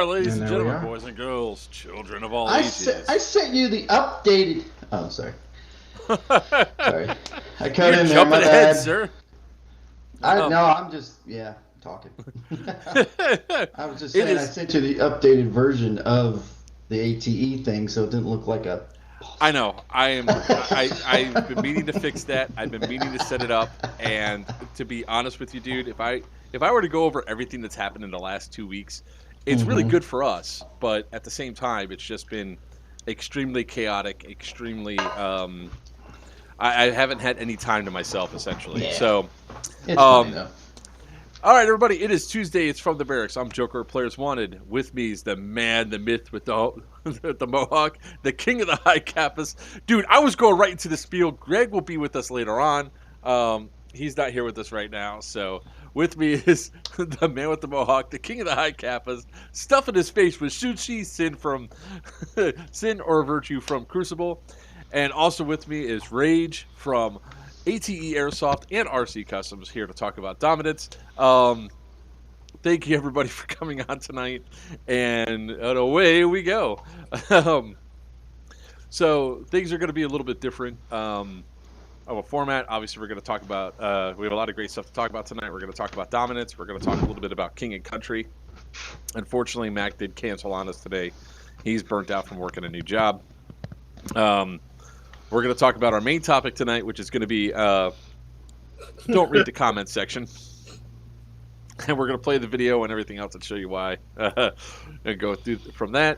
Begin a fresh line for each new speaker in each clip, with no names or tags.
ladies
And
and
there we
gentlemen,
are.
boys and girls, children of all
I
ages.
sent you the updated. Oh, sorry. Sorry. I cut
You're
in there.
jumping
My
ahead,
bad.
sir.
No, I'm just talking. I was just
It
saying I
is.
sent you the updated version of the ATE thing, so it didn't look like a.
I know. I've been meaning to fix that. I've been meaning to set it up. And to be honest with you, dude, if I were to go over everything that's happened in the last 2 weeks, it's really
Mm-hmm.
good for us. But at the same time, it's just been extremely chaotic. Extremely. I haven't had any time to myself, essentially.
Yeah,
So.
it's funny
Um,
though.
All right, everybody. It is Tuesday. It's from the barracks. I'm Joker. Players wanted. With me is the man, the myth, with the the mohawk, the king of the high kappas. Dude, I was going right into the spiel. Greg will be with us later on. He's not here with us right now. So with me is the man with the mohawk, the king of the high kappas, stuffing his face with sushi, sin from sin or virtue from Crucible, and also with me is Rage from ATE Airsoft and RC Customs, here to talk about dominance. Thank you, everybody, for coming on tonight, and away we go. um, so things are going to be a little bit different of a format. Obviously, we're going to talk about. We have a lot of great stuff to talk about tonight. We're going to talk about dominance. We're going to talk a little bit about king and country. Unfortunately, Mac did cancel on us today. He's burnt out from working a new job. We're going to talk about our main topic tonight, which is going to be don't read the comments section. And we're going to play the video and everything else and show you why and go through from that.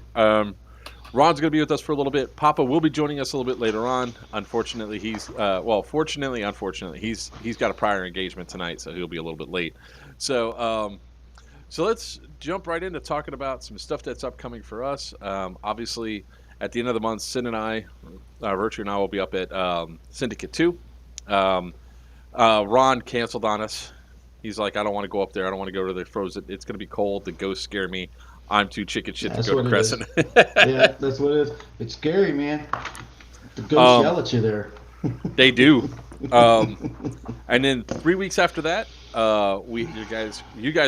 Ron's going to be with us for a little bit. Papa will be joining us a little bit later on. Unfortunately, unfortunately, he's got a prior engagement tonight, so he'll be a little bit late. So let's jump right into talking about some stuff that's upcoming for us. Obviously, at the end of the month, Sin and I, Virtue and I, will be up at Syndicate 2. Ron canceled on us. He's like, I don't want to go up there. I don't want to go to the frozen. It's going to be cold. The ghosts scare me. I'm too chicken shit to go to Crescent.
Yeah, that's what it is. It's scary, man. The ghosts yell at you there.
They do. And then 3 weeks after that, you guys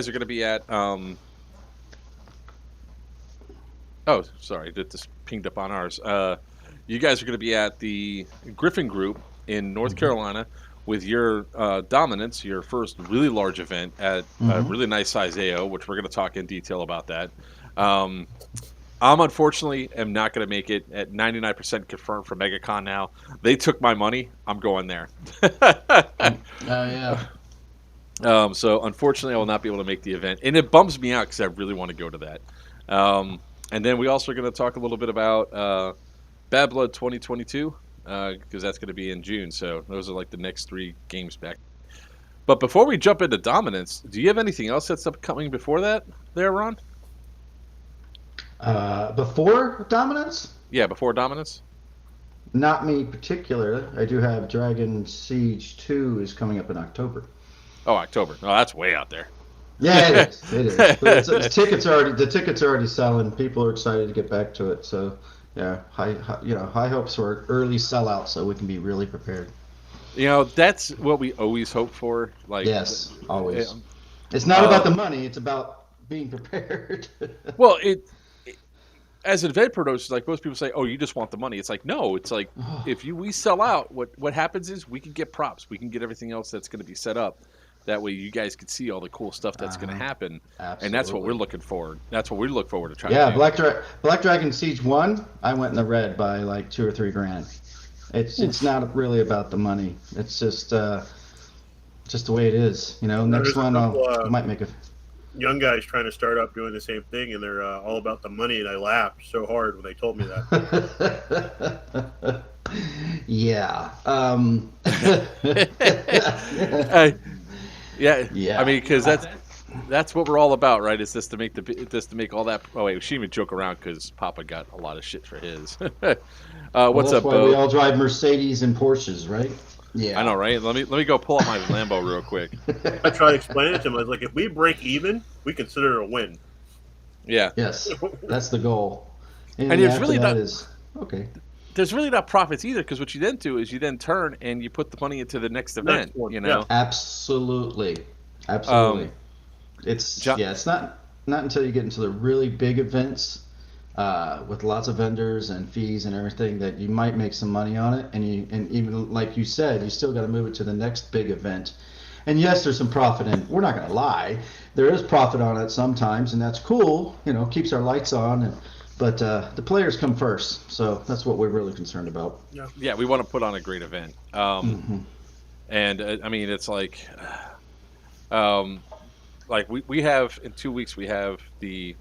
are going to be at. Oh, sorry, that just pinged up on ours. You guys are going to be at the Griffin Group in North Carolina with your dominance, your first really large event at a really nice size AO, which we're going to talk in detail about that. I'm unfortunately am not going to make it at 99% confirmed for MegaCon now. They took my money. I'm going there.
Yeah.
So unfortunately, I will not be able to make the event. And it bums me out because I really want to go to that. And then we also are going to talk a little bit about Bad Blood 2022. Because that's going to be in June. So those are like the next 3 games back. But before we jump into dominance, do you have anything else that's upcoming before that there, Ron?
Before dominance?
Yeah, before dominance?
Not me particular. I do have Dragon Siege 2 is coming up in October.
Oh, October. Oh, that's way out there.
Yeah, it is. It is. But the tickets are already selling. People are excited to get back to it. So yeah, high hopes for early sellout, so we can be really prepared.
That's what we always hope for. Like,
yes, always. It's not about the money; it's about being prepared.
Well, as an event producer, like most people say, "Oh, you just want the money." It's like, no. It's like if we sell out, what happens is we can get props, we can get everything else that's going to be set up. That way, you guys can see all the cool stuff that's going to happen,
Absolutely.
and that's what we're looking forward. That's what we look forward to trying.
Yeah,
to do.
Black Dragon Siege 1, I went in the red by like $2 or $3 grand. It's not really about the money. It's just the way it is. Next one I might make a.
Young guys trying to start up doing the same thing, and they're all about the money. And I laughed so hard when they told me that.
Yeah.
Yeah. I mean, because that's what we're all about, right? Is this to make all that? Oh wait, we shouldn't even joke around because Papa got a lot of shit for his. What's up,
Bo?
Bo?
We all drive Mercedes and Porsches, right? Yeah.
I know, right? Let me go pull up my Lambo real quick.
I tried to explain it to him. I was like, if we break even, we consider it a win.
Yeah.
Yes, that's the goal.
And it's really not.
Okay.
There's really not profits either, because what you then do is you then turn and you put the money into the next event.
One,
Yeah.
Absolutely. It's not. not until you get into the really big events with lots of vendors and fees and everything that you might make some money on it. And even like you said, you still got to move it to the next big event. And yes, there's some profit in. We're not going to lie. There is profit on it sometimes, and that's cool. Keeps our lights on. But the players come first, so that's what we're really concerned about.
Yeah, we want to put on a great event. And I mean, it's like we have in 2 weeks we have the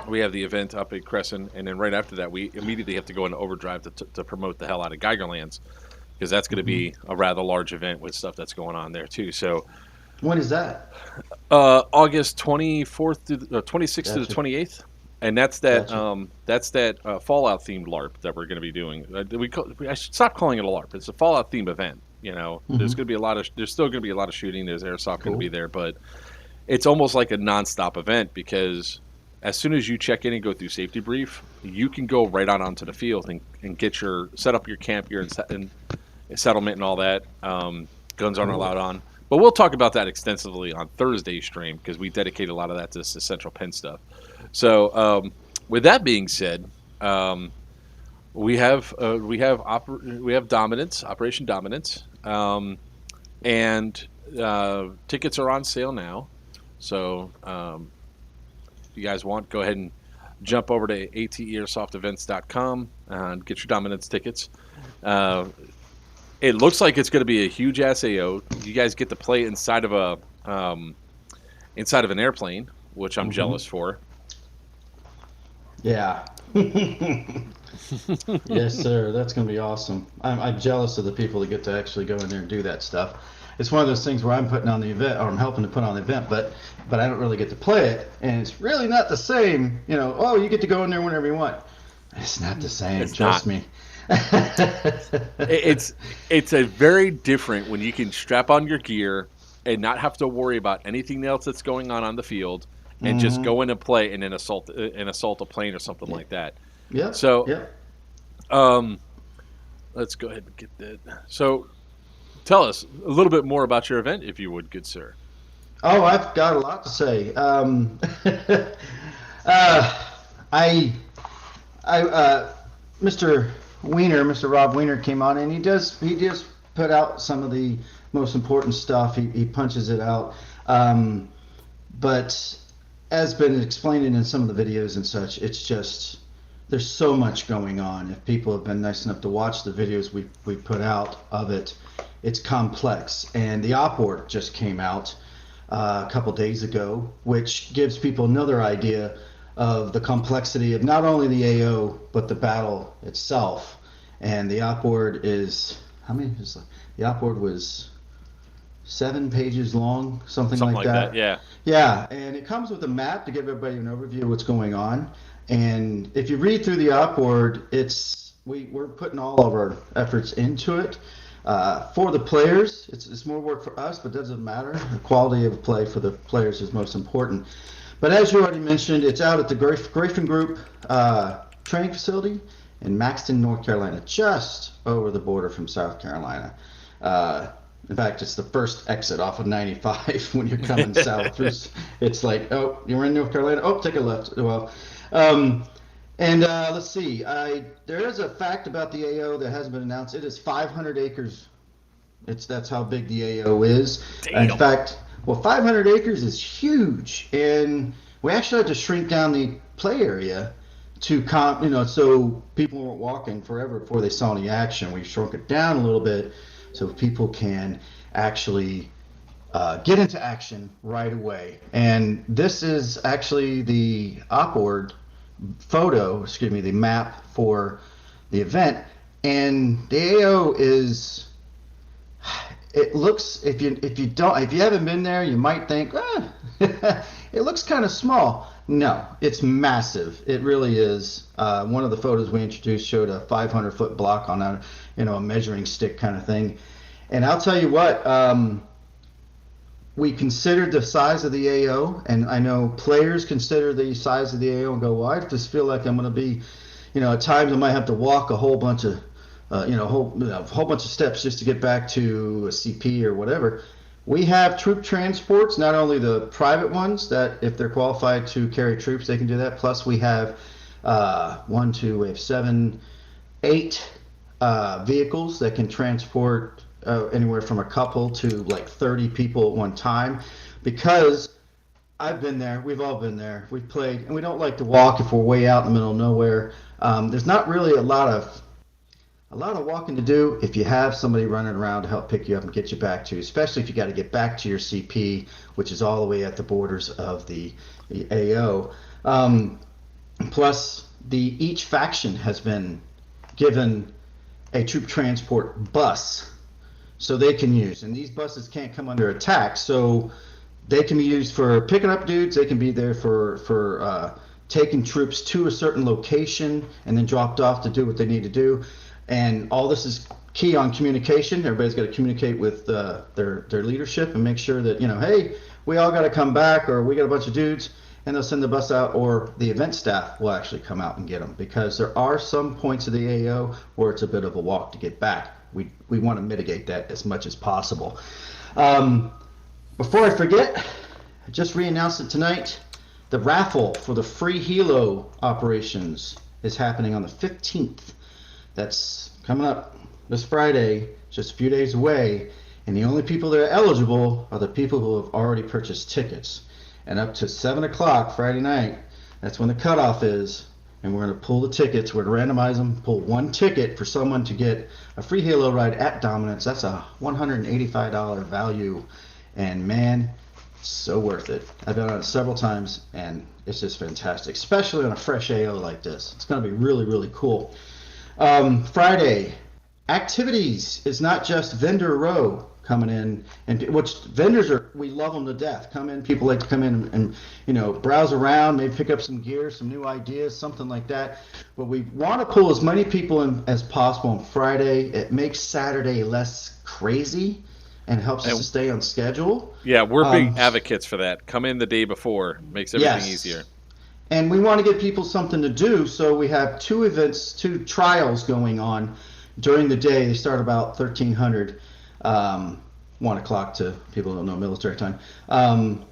event up at Crescent, and then right after that we immediately have to go into overdrive to promote the hell out of Geigerlands, because that's going to be a rather large event with stuff that's going on there too. So
when is that?
August 24th to 26th to the 28th, and that's that Fallout themed LARP that we're going to be doing. I should stop calling it a LARP. It's a Fallout themed event. There's going to be there's still going to be a lot of shooting. There's airsoft going to be there, but it's almost like a nonstop event, because as soon as you check in and go through safety brief, you can go right on onto the field and set up your camp gear and settlement and all that. Guns aren't allowed on, but we'll talk about that extensively on Thursday's stream, because we dedicate a lot of that to this Central Penn stuff. So with that being said, we have Dominance, Operation Dominance, and tickets are on sale now. So if you guys want, go ahead and jump over to ateairssoftevents.com and get your Dominance tickets. It looks like it's going to be a huge ass AO. You guys get to play inside of an airplane, which I'm jealous for.
Yeah. Yes, sir. That's going to be awesome. I'm jealous of the people that get to actually go in there and do that stuff. It's one of those things where I'm putting on the event, or I'm helping to put on the event, but I don't really get to play it, and it's really not the same. You get to go in there whenever you want. It's not the same. Trust me.
It's a very different when you can strap on your gear and not have to worry about anything else that's going on the field, and just go in and play and then assault a plane or something like that.
Yeah.
So, let's go ahead and get that. So, tell us a little bit more about your event, if you would, good sir.
Oh, I've got a lot to say. Mr. Rob Wiener came on, and he just put out some of the most important stuff. He punches it out. But as been explained in some of the videos and such, it's just, there's so much going on. If people have been nice enough to watch the videos we put out of it, it's complex. And the op org just came out a couple days ago, which gives people another idea of the complexity of not only the AO but the battle itself. And the op org is, the op org was 7 pages long, something like that. Yeah, and it comes with a map to give everybody an overview of what's going on. And if you read through the op org, we're putting all of our efforts into it. For the players, it's more work for us, but it doesn't matter. The quality of play for the players is most important. But as you already mentioned, it's out at the Grafen Group training facility in Maxton, North Carolina, just over the border from South Carolina. In fact, it's the first exit off of 95 when you're coming south. It's like, oh, you're in North Carolina. Oh, take a left. Well, let's see. There is a fact about the AO that hasn't been announced. It is 500 acres. That's how big the AO is.
Damn.
In fact, 500 acres is huge, and we actually had to shrink down the play area to so people weren't walking forever before they saw any action. We shrunk it down a little bit so people can actually get into action right away. And this is actually the op org the map for the event. And the AO is, it looks, if you haven't been there, you might think, it looks kind of small. No, it's massive. It really is. One of the photos we introduced showed a 500-foot block on a measuring stick kind of thing. And I'll tell you what, we considered the size of the AO, and I know players consider the size of the AO and go, well, I just feel like I'm going to be, at times I might have to walk a whole bunch of, a whole bunch of steps just to get back to a CP or whatever. We have troop transports, not only the private ones that if they're qualified to carry troops, they can do that. Plus we have we have 7, 8 vehicles that can transport anywhere from a couple to like 30 people at one time. Because I've been there, we've all been there, we've played, and we don't like to walk if we're way out in the middle of nowhere. There's not really a lot of walking to do if you have somebody running around to help pick you up and get you back to, especially if you got to get back to your CP, which is all the way at the borders of the AO. Plus, each faction has been given a troop transport bus, so they can use, and these buses can't come under attack, so they can be used for picking up dudes. They can be there for taking troops to a certain location and then dropped off to do what they need to do. And all this is key on communication. Everybody's got to communicate with their leadership and make sure that, hey, we all got to come back, or we got a bunch of dudes, and they'll send the bus out, or the event staff will actually come out and get them, because there are some points of the AO where it's a bit of a walk to get back. We want to mitigate that as much as possible. Before I forget, I just re-announced it tonight. The raffle for the free helo operations is happening on the 15th. That's coming up this Friday, just a few days away, and the only people that are eligible are the people who have already purchased tickets. And up to 7 o'clock Friday night, that's when the cutoff is, and we're going to pull the tickets. We're going to randomize them, pull one ticket for someone to get a free halo ride at Dominance. That's a $185 value, and man, so worth it. I've been on it several times, and it's just fantastic, especially on a fresh AO like this. It's going to be really, really cool. Friday, activities is not just vendor row coming in, and which vendors we love them to death. People like to come in and browse around, maybe pick up some gear, some new ideas, something like that. But we want to pull as many people in as possible on Friday. It makes Saturday less crazy and helps us to stay on schedule.
Yeah, we're big advocates for that. Come in the day before, makes everything easier.
And we want to give people something to do, so we have 2 trials going on during the day. They start about 1300, 1 o'clock to people who don't know military time. And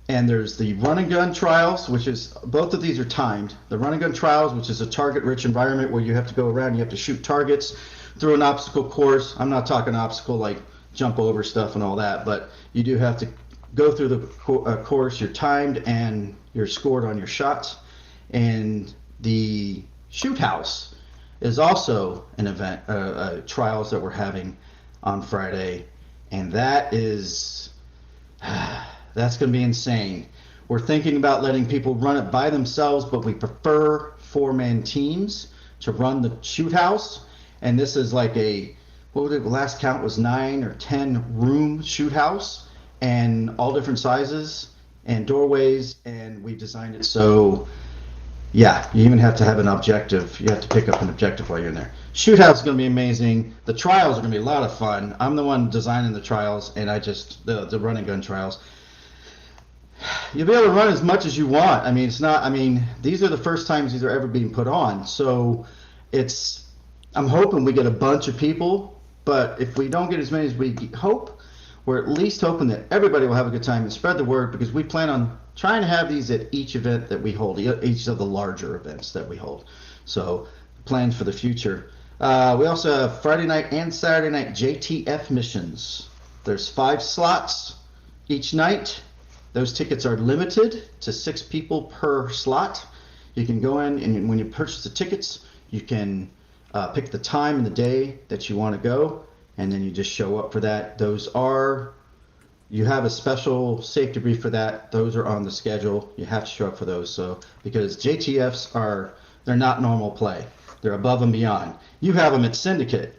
there's the run and gun trials, which is, both of these are timed. The run and gun trials, which is a target-rich environment where you have to go around, you have to shoot targets through an obstacle course. I'm not talking obstacle like jump over stuff and all that, but you do have to go through the course. You're timed and you're scored on your shots. And the shoot house is also an event, trials that we're having on Friday, and that's going to be insane. We're thinking about letting people run it by themselves, but we prefer 4-man teams to run the shoot house. And this is like the last count was 9 or 10 room shoot house, and all different sizes and doorways, and we designed it so, yeah, you even have to have an objective. You have to pick up an objective while you're in there. Shoot house is going to be amazing. The trials are going to be a lot of fun. I'm the one designing the trials, and the run and gun trials. You'll be able to run as much as you want. These are the first times these are ever being put on, so I'm hoping we get a bunch of people, but if we don't get as many as we hope, we're at least hoping that everybody will have a good time and spread the word, because we plan on trying to have these at each event that we hold, each of the larger events that we hold. So plans for the future. We also have Friday night and Saturday night JTF missions. There's 5 slots each night. Those tickets are limited to 6 people per slot. You can go in, and when you purchase the tickets, you can pick the time and the day that you want to go, and then you just show up for that. You have a special safety brief for that. Those are on the schedule. You have to show up for those. So, because JTFs they're not normal play. They're above and beyond. You have them at Syndicate,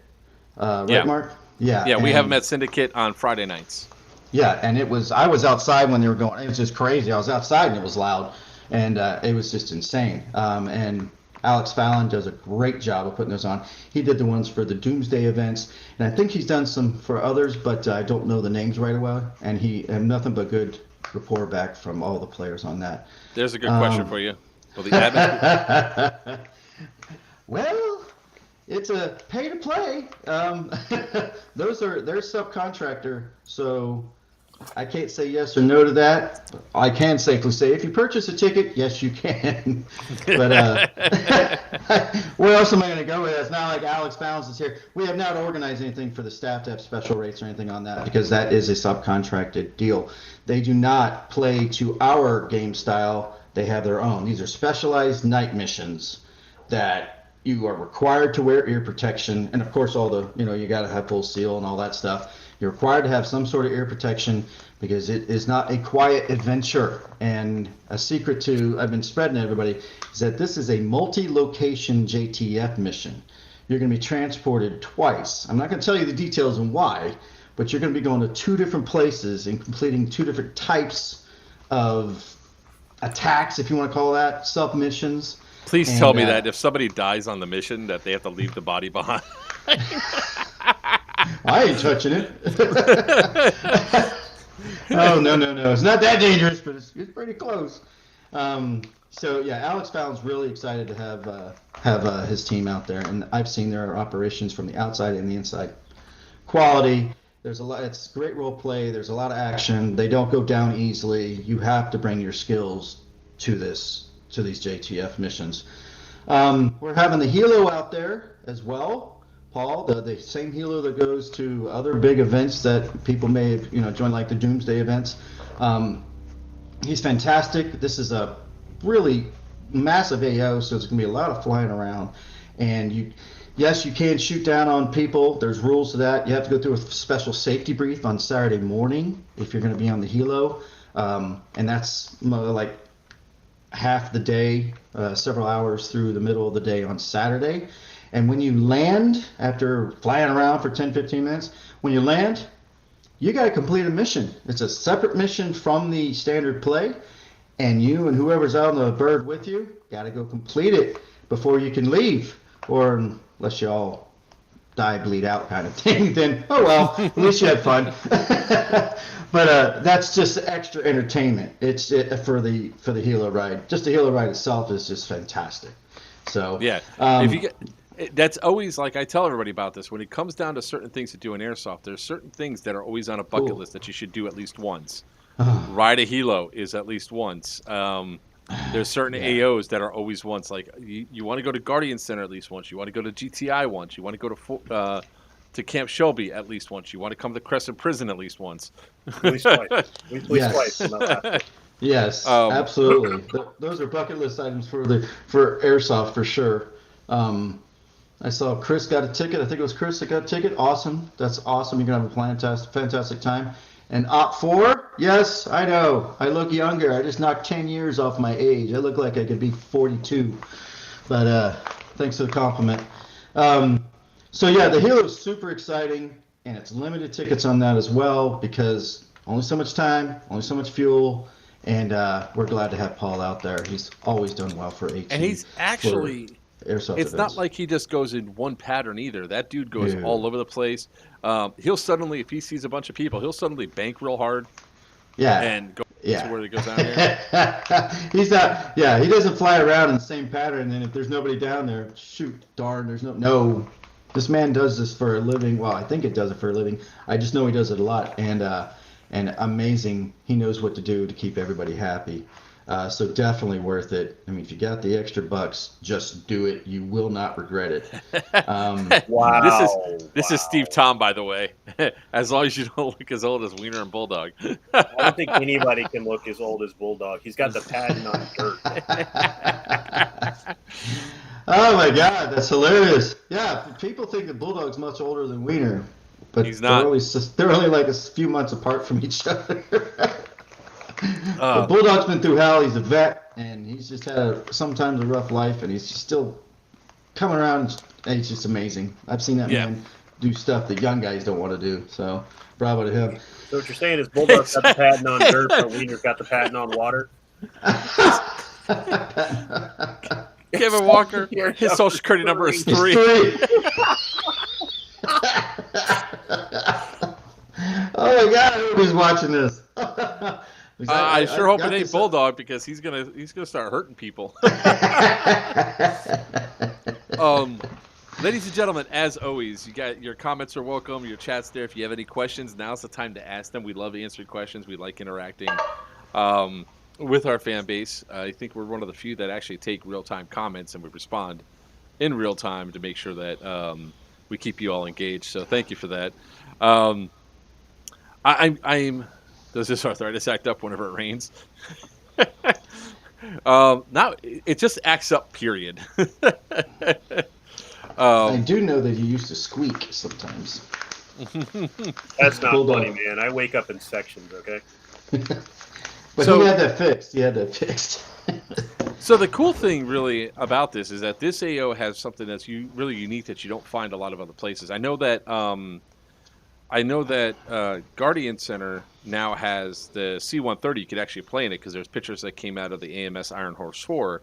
right, Mark? Yeah.
Yeah, we have them at Syndicate on Friday nights.
Yeah, and I was outside when they were going. It was just crazy. I was outside and it was loud, and it was just insane. And Alex Fallon does a great job of putting those on. He did the ones for the Doomsday events, and I think he's done some for others, but I don't know the names right away. And he had nothing but good rapport back from all the players on that.
There's a good question for you. Will the admin?
Well, it's a pay to play. They're subcontractor, so I can't say yes or no to that. I can safely say if you purchase a ticket, yes, you can. But where else am I going to go with that? It's not like Alex Bounds is here. We have not organized anything for the staff to have special rates or anything on that because that is a subcontracted deal. They do not play to our game style. They have their own. These are specialized night missions that you are required to wear ear protection. And of course, all the, you got to have full seal and all that stuff. You're required to have some sort of ear protection because it is not a quiet adventure. And a secret I've been spreading to everybody is that this is a multi-location JTF mission. You're going to be transported twice. I'm not going to tell you the details and why, but you're going to be going to 2 different places and completing 2 different types of attacks, if you want to call that, sub-missions.
Please tell me that if somebody dies on the mission that they have to leave the body behind.
I ain't touching it. Oh, no. It's not that dangerous, but it's pretty close. So, yeah, Alex Fallon's really excited to have his team out there. And I've seen their operations from the outside and the inside. Quality. There's a lot. It's great role play. There's a lot of action. They don't go down easily. You have to bring your skills to these JTF missions. We're having the Helo out there as well. Paul, the same Helo that goes to other big events that people may have, joined, like the Doomsday events. He's fantastic. This is a really massive AO, so there's going to be a lot of flying around. And yes, you can shoot down on people. There's rules to that. You have to go through a special safety brief on Saturday morning if you're going to be on the Helo. And that's like half the day, several hours through the middle of the day on Saturday. And when you land, after flying around for 10, 15 minutes, when you land, you got to complete a mission. It's a separate mission from the standard play, and you and whoever's on the bird with you got to go complete it before you can leave, or unless you all die, bleed out kind of thing, then, oh well, at least you had fun. But that's just extra entertainment. It's for the Helo ride. Just the Helo ride itself is just fantastic. So
yeah, if you get... That's always, like I tell everybody about this, when it comes down to certain things to do in airsoft, there's certain things that are always on a bucket list that you should do at least once. Ride a Helo is at least once. There's certain AOs that are always once. Like you want to go to Guardian Center at least once. You want to go to GTI once. You want to go to Camp Shelby at least once. You want to come to Crescent Prison at least once.
At least twice. At least twice.
Yes, absolutely. Those are bucket list items for airsoft for sure. I saw Chris got a ticket. I think it was Chris that got a ticket. Awesome. That's awesome. You're going to have a fantastic time. And Op 4, yes, I know. I look younger. I just knocked 10 years off my age. I look like I could be 42. But thanks for the compliment. So, yeah, the Halo is super exciting, and it's limited tickets on that as well because only so much time, only so much fuel, and we're glad to have Paul out there. He's always done well for AT.
And he's actually...
Airsoft
it's
events.
not like he just goes in one pattern either. That dude goes all over the place. He'll suddenly, if he sees a bunch of people, he'll suddenly bank real hard.
Yeah.
And go to where he goes down here.
He's not. Yeah, he doesn't fly around in the same pattern. And if there's nobody down there, shoot, darn, there's no. This man does this for a living. Well, I think it does it for a living. I just know he does it a lot. And amazing. He knows what to do to keep everybody happy. So definitely worth it. I mean, if you got the extra bucks, just do it. You will not regret it.
Wow.
This is Steve Tom, by the way. As long as you don't look as old as Wiener and Bulldog.
I don't think anybody can look as old as Bulldog. He's got the patent on dirt.
Oh my God, that's hilarious. Yeah, people think that Bulldog's much older than Wiener, but
he's not.
They're only like a few months apart from each other. Bulldog's been through hell. He's a vet, and he's just had sometimes a rough life, and he's still coming around. And he's just amazing. I've seen that man do stuff that young guys don't want to do. So, bravo to him.
So what you're saying is Bulldog's got the patent on dirt, but Wiener's got the patent on water?
Kevin Walker, his social security number is 3.
Oh my God, who's watching this?
I sure hope it ain't Bulldog because he's gonna start hurting people. They ladies and gentlemen, as always, you got your comments are welcome. Your chat's there. If you have any questions, now's the time to ask them. We love answering questions. We like interacting with our fan base. I think we're one of the few that actually take real-time comments and we respond in real time to make sure that we keep you all engaged. So thank you for that. I'm does this arthritis act up whenever it rains? Now it just acts up. Period.
I do know that you used to squeak sometimes.
That's not
Bulldog.
funny, man. I wake up in sections, okay?
But
So-
he had that fixed.
So the cool thing really about this is that this AO has something that's really unique that you don't find a lot of other places. I know that Guardian Center now has the C-130. You could actually play in it because there's pictures that came out of the AMS Iron Horse 4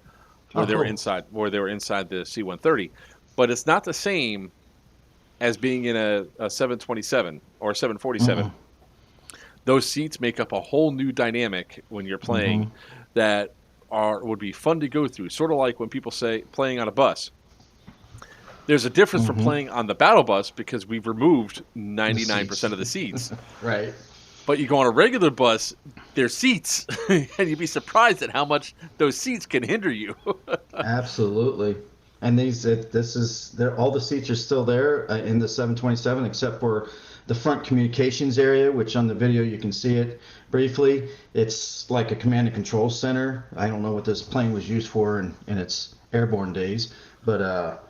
where they were inside the C-130. But it's not the same as being in a 727 or 747.
Mm-hmm.
Those seats make up a whole new dynamic when you're playing that would be fun to go through. Sort of like when people say playing on a bus. There's a difference from playing on the battle bus because we've removed 99% of the seats.
Right.
But you go on a regular bus, there's seats, and you'd be surprised at how much those seats can hinder you.
Absolutely. And all the seats are still there in the 727 except for the front communications area, which on the video you can see it briefly. It's like a command and control center. I don't know what this plane was used for in its airborne days, but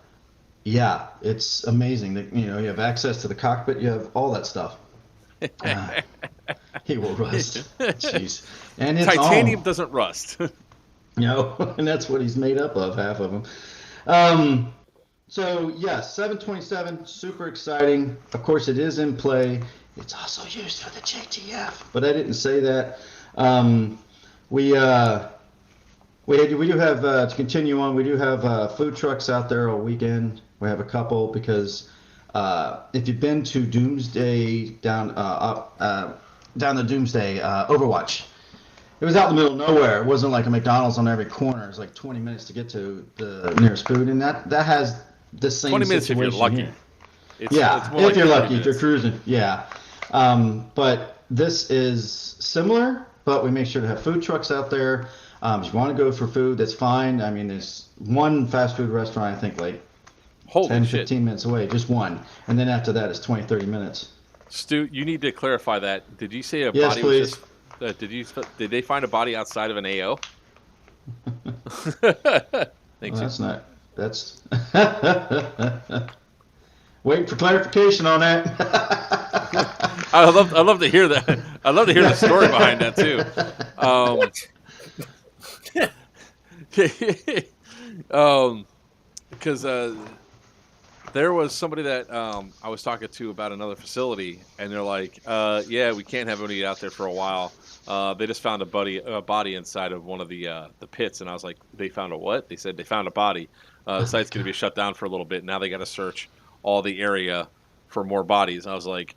yeah, it's amazing that you have access to the cockpit. You have all that stuff. He will rust. Jeez, and it's
Titanium doesn't rust.
and that's what he's made up of, half of them. So yes, 727, super exciting. Of course, it is in play. It's also used for the JTF, but I didn't say that. We do have to continue on. We do have food trucks out there all weekend. We have a couple because if you've been to Doomsday down the Doomsday Overwatch, it was out in the middle of nowhere. It wasn't like a McDonald's on every corner. It was like 20 minutes to get to the nearest food, and that has the same
20 minutes if you're
situation
lucky.
here.
It's
Yeah,
more
if
like
you're
30
lucky, if you're
minutes.
cruising, yeah. But this is similar, but we make sure to have food trucks out there. If you want to go for food, that's fine. I mean, there's one fast food restaurant, I think, like
Holy
10,
shit.
15 minutes away, just one. And then after that, it's 20, 30 minutes.
Stu, you need to clarify that. Did you say a
Yes,
body
please.
was just... did they find a body outside of an AO? Thanks.
Well, that's not. That's. Waiting for clarification on that.
I love to hear that. I love to hear the story behind that too. Because there was somebody that I was talking to about another facility, and they're like, "Yeah, we can't have anybody out there for a while. They just found a body inside of one of the pits." And I was like, "They found a what?" They said they found a body. The site's going to be shut down for a little bit. Now they got to search all the area for more bodies. I was like,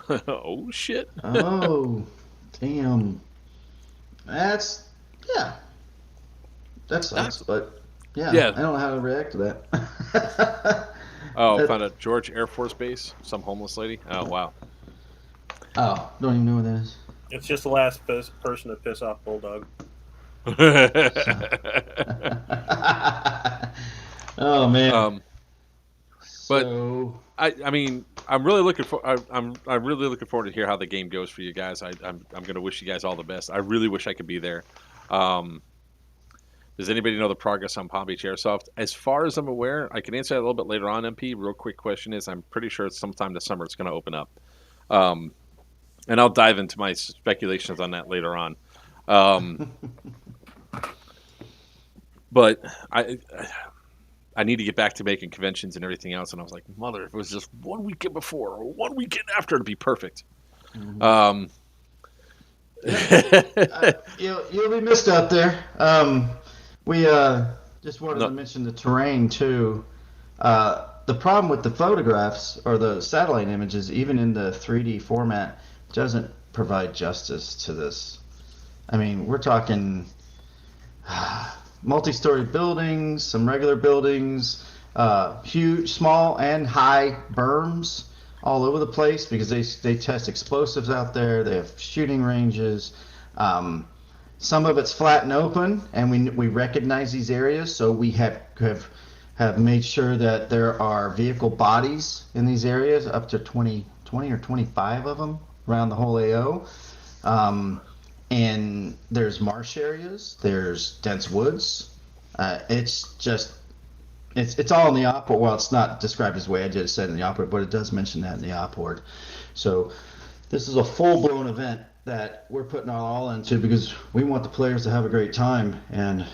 "Oh shit!"
Oh, damn. That sucks, but yeah, I don't know how to react to that.
Oh, found a George Air Force Base. Some homeless lady. Oh, wow.
Oh, don't even know what that is.
It's just the last person to piss off Bulldog.
Oh man.
But
so,
I mean, I'm really looking forward to hear how the game goes for you guys. I'm going to wish you guys all the best. I really wish I could be there. Does anybody know the progress on Palm Beach Airsoft? As far as I'm aware, I can answer that a little bit later on, MP. Real quick question is, I'm pretty sure it's sometime this summer it's going to open up. And I'll dive into my speculations on that later on. But I need to get back to making conventions and everything else. And I was like, mother, if it was just 1 weekend before or 1 weekend after, it'd be perfect.
Mm-hmm. You'll be missed out there. We just wanted to mention the terrain too. The problem with the photographs or the satellite images, even in the 3D format, doesn't provide justice to this. I mean, we're talking multi-story buildings, some regular buildings, huge, small, and high berms all over the place because they test explosives out there. They have shooting ranges. Some of it's flat and open, and we recognize these areas, so we have made sure that there are vehicle bodies in these areas, up to 20 or 25 of them around the whole AO. And there's marsh areas, there's dense woods. It's all in the op board. Well, it's not described as the way I just said in the op board, but it does mention that in the op board. So this is a full-blown event that we're putting our all into because we want the players to have a great time, and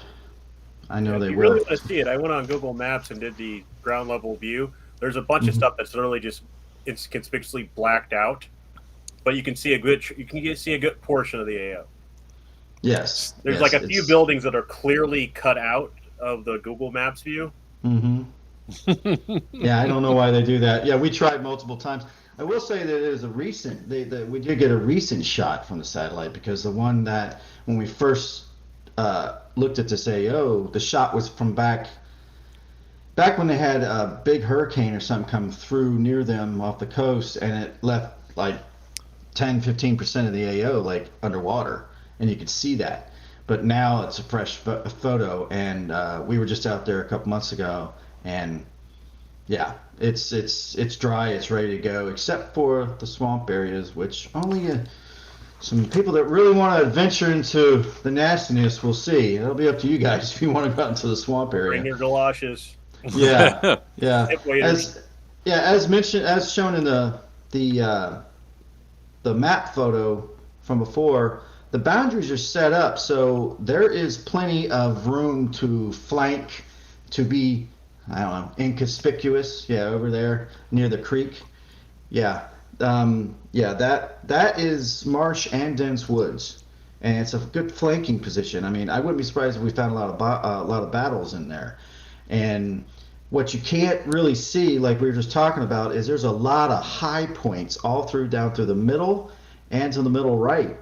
I know they
you
will.
really want to see it. I went on Google Maps and did the ground level view. There's a bunch of stuff that's literally just it's conspicuously blacked out, but you can see a good portion of the AO.
Yes.
There's like a few buildings that are clearly cut out of the Google Maps view.
Mm-hmm. Yeah, I don't know why they do that. Yeah, we tried multiple times. I will say that it is a recent. We did get a recent shot from the satellite because the one that when we first looked at this AO, the shot was from back when they had a big hurricane or something come through near them off the coast, and it left like 10-15% of the AO like underwater, and you could see that. But now it's a fresh photo, and we were just out there a couple months ago, and yeah, it's dry, it's ready to go, except for the swamp areas, which only some people that really want to adventure into the nastiness will see. It'll be up to you guys if you want to go out into the swamp area.
Bring your galoshes.
Yeah, yeah. As mentioned, as shown in the map photo from before, the boundaries are set up so there is plenty of room to flank, to be, I don't know, inconspicuous. Yeah, over there near the creek. Yeah, that is marsh and dense woods, and it's a good flanking position. I mean, I wouldn't be surprised if we found a lot of battles in there. And what you can't really see, like we were just talking about, is there's a lot of high points all down through the middle and to the middle right.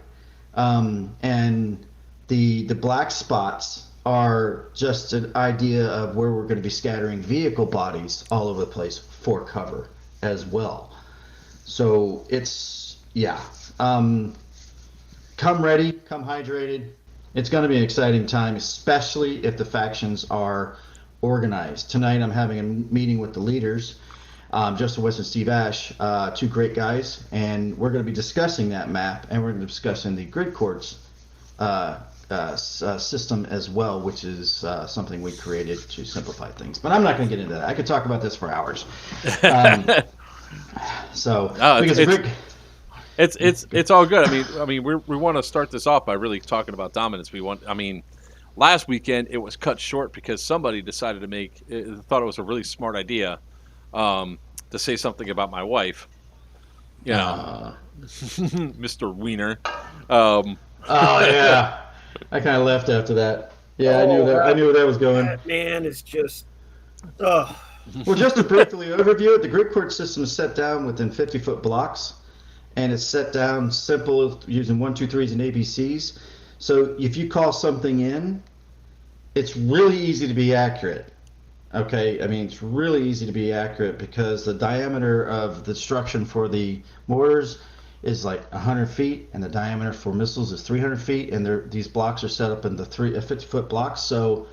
And the black spots are just an idea of where we're going to be scattering vehicle bodies all over the place for cover as well. So it's, yeah. Come ready, come hydrated. It's going to be an exciting time, especially if the factions are organized. Tonight I'm having a meeting with the leaders, Justin West and Steve Ash, two great guys, and we're going to be discussing that map, and we're going to be discussing the grid courts system as well, which is something we created to simplify things. But I'm not going to get into that. I could talk about this for hours.
It's all good. I mean, we want to start this off by really talking about dominance. Last weekend it was cut short because somebody decided to thought it was a really smart idea to say something about my wife. You know, Mr. Wiener.
Oh yeah, I kind of left after that. Yeah, I knew where that was going.
That man is just. Oh.
Well, just to briefly overview it, the grid court system is set down within 50-foot blocks, and it's set down simple using 1, 2, 3s and ABCs. So if you call something in, it's really easy to be accurate. Okay, I mean, it's really easy to be accurate because the diameter of the destruction for the mortars is like 100 feet, and the diameter for missiles is 300 feet, and these blocks are set up in the 50-foot blocks. So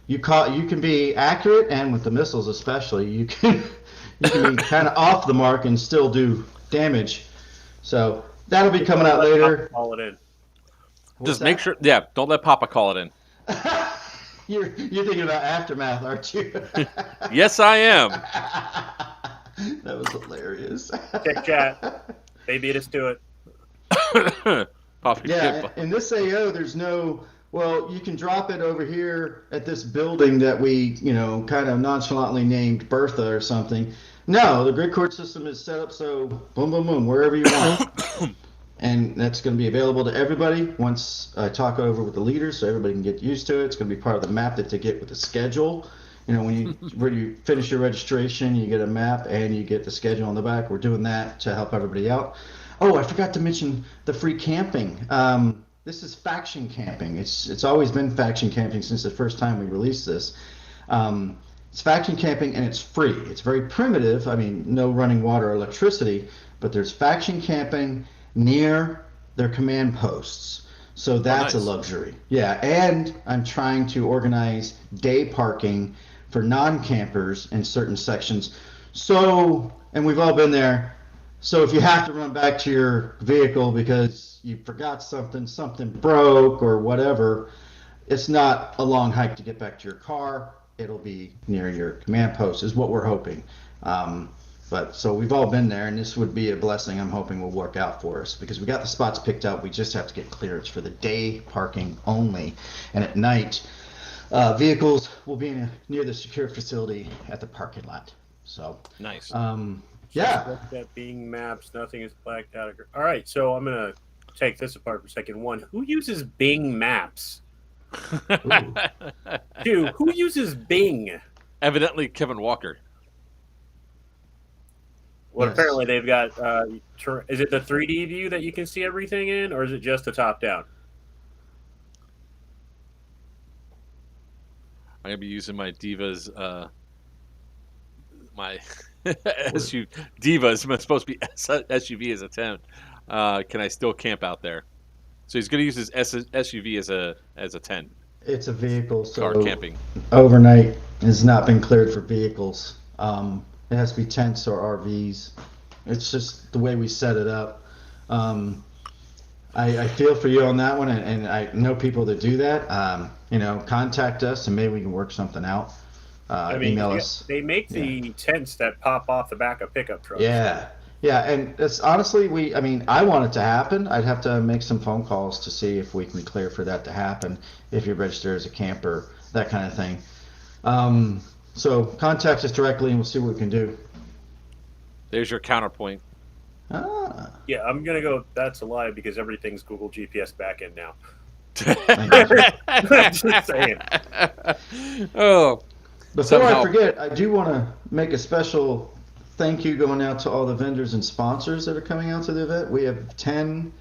you can be accurate, and with the missiles especially, you can be kind of off the mark and still do damage. So that'll be coming out later.
Call it in.
What's
Make sure, don't let Papa call it in.
You're thinking about Aftermath, aren't you?
Yes, I am.
That was hilarious.
Check chat. They beat us to it.
Papa,
yeah, in this AO, there's no. Well, you can drop it over here at this building that we, kind of nonchalantly named Bertha or something. No, the grid court system is set up so boom, boom, boom, wherever you want. And that's going to be available to everybody once I talk over with the leaders so everybody can get used to it. It's going to be part of the map that they get with the schedule. When you finish your registration, you get a map and you get the schedule on the back. We're doing that to help everybody out. Oh, I forgot to mention the free camping. This is faction camping. It's always been faction camping since the first time we released this. It's faction camping and it's free. It's very primitive. I mean, no running water or electricity, but there's faction camping near their command posts. So that's
nice.
a luxury. Yeah, and I'm trying to organize day parking for non-campers in certain sections. So, and we've all been there. So if you have to run back to your vehicle because you forgot something broke or whatever, it's not a long hike to get back to your car. It'll be near your command post is what we're hoping. But so we've all been there, and this would be a blessing I'm hoping will work out for us because we got the spots picked up. We just have to get clearance for the day parking only. And at night, vehicles will be near the secure facility at the parking lot. So
Nice.
Yeah.
That Bing Maps, nothing is blacked out. All right, so I'm going to take this apart for a second. One, who uses Bing Maps? Two, who uses Bing?
Evidently, Kevin Walker.
Well,
Yes.
apparently they've got. Is it the 3D view that you can see everything in, or is it just the top down?
I'm gonna be using my Divas. My SUV Divas. It's supposed to be SUV as a 10. Can I still camp out there? So he's gonna use his SUV as a 10.
It's a vehicle, so
Car camping.
overnight has not been cleared for vehicles. It has to be tents or RVs. It's just the way we set it up. I feel for you on that one, and I know people that do that. Contact us and maybe we can work something out. Email us.
They make the tents that pop off the back of pickup trucks.
Yeah, and it's honestly, I want it to happen. I'd have to make some phone calls to see if we can clear for that to happen, if you're registered as a camper, that kind of thing. So contact us directly and we'll see what we can do.
There's your counterpoint.
Yeah, I'm gonna go. That's a lie because everything's Google GPS backend now. Just saying.
Oh,
Before
Somehow.
I forget, I do want to make a special thank you going out to all the vendors and sponsors that are coming out to the event. We have 10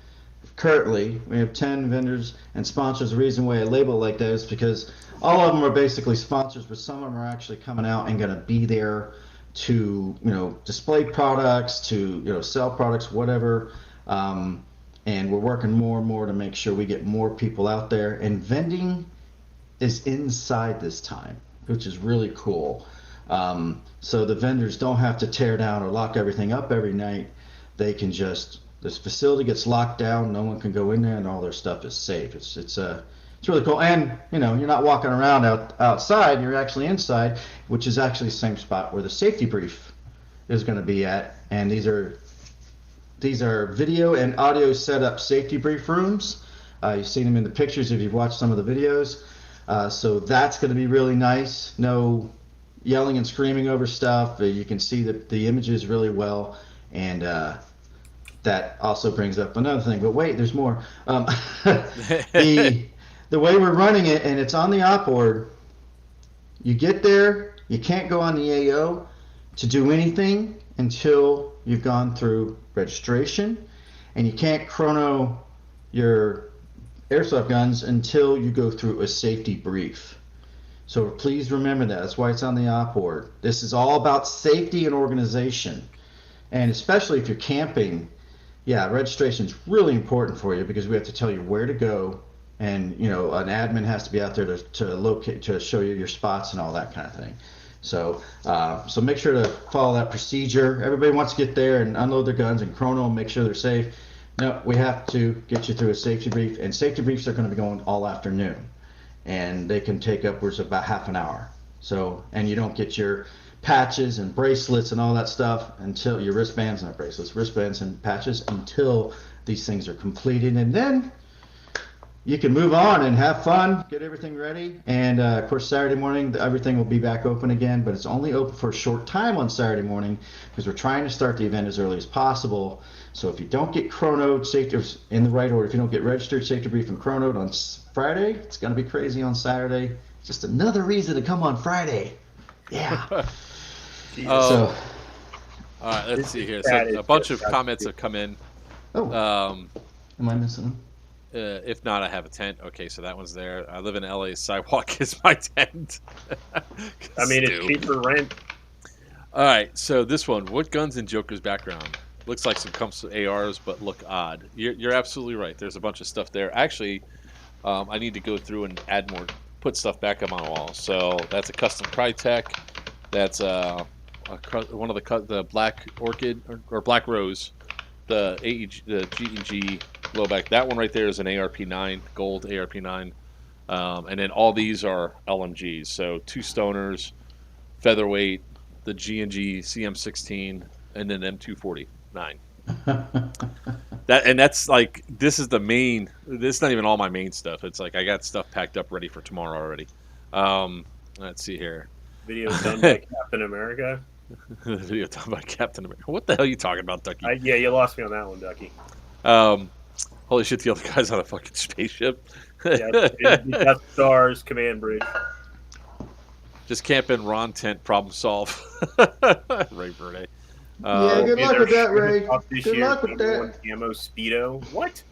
vendors and sponsors. The reason why I label it like that is because all of them are basically sponsors, but some of them are actually coming out and going to be there to, display products, to, sell products, whatever. And we're working more and more to make sure we get more people out there. And vending is inside this time, which is really cool. So the vendors don't have to tear down or lock everything up every night. They can this facility gets locked down, no one can go in there, and all their stuff is safe. It's really cool. And you're not walking around outside, you're actually inside, which is actually the same spot where the safety brief is going to be at. And these are video and audio setup safety brief rooms. You've seen them in the pictures if you've watched some of the videos. So that's going to be really nice. No yelling and screaming over stuff. You can see the images really well. And that also brings up another thing. But wait, there's more. The way we're running it, and it's on the op board, you get there, you can't go on the AO to do anything until you've gone through registration, and you can't chrono your airsoft guns until you go through a safety brief. So please remember that. That's why it's on the op board. This is all about safety and organization. And especially if you're camping, registration is really important for you because we have to tell you where to go. And, an admin has to be out there to locate, to show you your spots and all that kind of thing. So make sure to follow that procedure. Everybody wants to get there and unload their guns and chrono and make sure they're safe. No, we have to get you through a safety brief, and safety briefs are going to be going all afternoon, and they can take upwards of about half an hour. So, and you don't get your patches and bracelets and all that stuff until your wristbands, not bracelets, wristbands and patches until these things are completed, and then you can move on and have fun, get everything ready. And of course, Saturday morning, everything will be back open again, but it's only open for a short time on Saturday morning because we're trying to start the event as early as possible. So if you don't get chronoed, safety in the right order, if you don't get registered, safety brief and chronoed on Friday, it's going to be crazy on Saturday. Just another reason to come on Friday. Yeah.
So, all right, let's see here. So a bunch of comments have come in.
Oh, am I missing them?
If not, I have a tent. Okay, so that one's there. I live in LA. Sidewalk is my tent.
I mean, it's cheaper rent.
All right, so this one. What guns in Joker's background? Looks like some comes ARs, but look odd. You're absolutely right. There's a bunch of stuff there. Actually, I need to go through and add more, put stuff back up on the wall. So that's a custom Crytek. That's one of the Black Orchid or Black Rose, the AEG, the G&G blowback. That one right there is an ARP9, gold ARP9. And then all these are LMGs. So 2 Stoners, featherweight, the G&G CM16, and then M249. That's like, this is the main. This is not even all my main stuff. It's like I got stuff packed up ready for tomorrow already. Let's see here.
Video done by Captain America.
The video done by Captain America. What the hell are you talking about, Ducky?
Yeah, you lost me on that one, Ducky.
Holy shit, the other guy's on a fucking spaceship.
Yeah, Death Star's command bridge.
Just camp in Ron tent, problem solve. Ray Verde.
Yeah, good luck with that, Ray. Good luck with that.
Camo Speedo. What?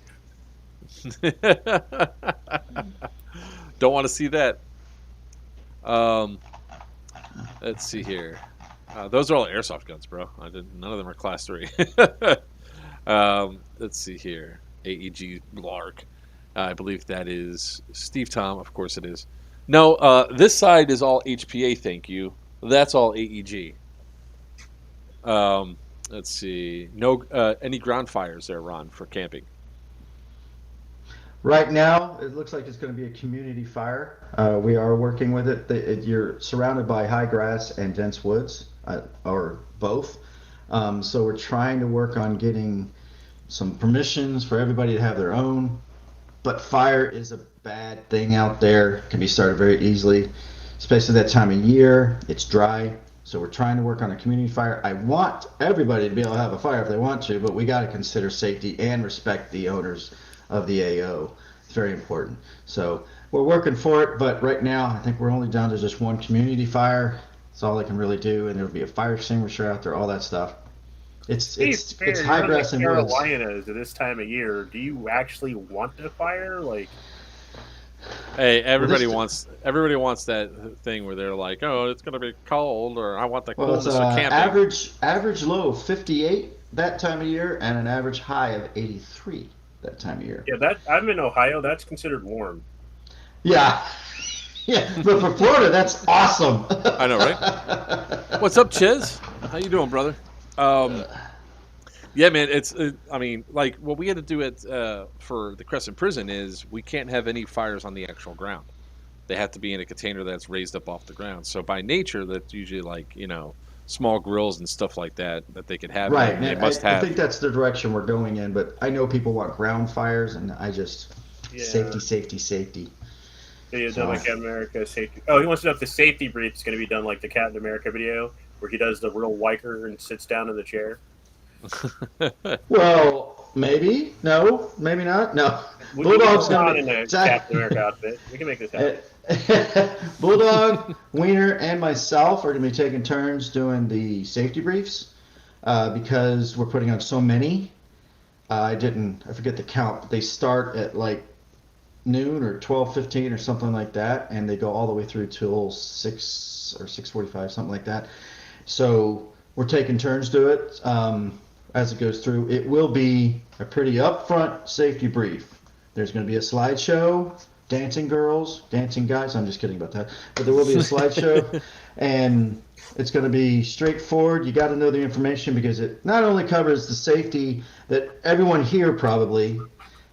Don't want to see that. Let's see here. Those are all airsoft guns, bro. None of them are class 3. Let's see here. AEG Lark. I believe that is Steve Tom. Of course it is. No, this side is all HPA, thank you. That's all AEG. Let's see. No, any ground fires there, Ron, for camping?
Right now, it looks like it's going to be a community fire. We are working with it. You're surrounded by high grass and dense woods, or both. So we're trying to work on getting some permissions for everybody to have their own. But fire is a bad thing out there. It can be started very easily, especially that time of year. It's dry. So we're trying to work on a community fire. I want everybody to be able to have a fire if they want to, but we got to consider safety and respect the owners of the AO. It's very important. So we're working for it, but right now I think we're only down to just one community fire. That's all they can really do, and there'll be a fire extinguisher out there, all that stuff. It's high grass and woods.
Carolinas at this time of year, do you actually want a fire? Like,
hey, everybody wants that thing where they're like, oh, it's gonna be cold, or I want the coolness of camping.
Average low of 58 that time of year, and an average high of 83 that time of year.
Yeah, I'm in Ohio. That's considered warm.
Yeah. Yeah, but for Florida, that's awesome.
I know, right? What's up, Chiz? How you doing, brother? Yeah, man. I mean, like what we had to do for the Crescent Prison is we can't have any fires on the actual ground. They have to be in a container that's raised up off the ground. So by nature, that's usually like small grills and stuff like that they could have.
Right.
They
must have. I think that's the direction we're going in. But I know people want ground fires, and I just safety.
Yeah, done like Captain America safety. Oh, he wants to know if the safety brief is going to be done like the Captain America video, where he does the real Weicker and sits down in the chair.
Well, maybe. No, maybe not. No.
Bulldog's not in a Captain America outfit. We can make this happen.
Bulldog, Wiener, and myself are going to be taking turns doing the safety briefs because we're putting on so many. I forget the count, but they start at like noon or 12:15 or something like that, and they go all the way through till 6 or 6:45, something like that. So we're taking turns to it as it goes through. It will be a pretty upfront safety brief. There's going to be a slideshow, dancing girls, dancing guys. I'm just kidding about that. But there will be a slideshow, and it's going to be straightforward. You got to know the information because it not only covers the safety that everyone here probably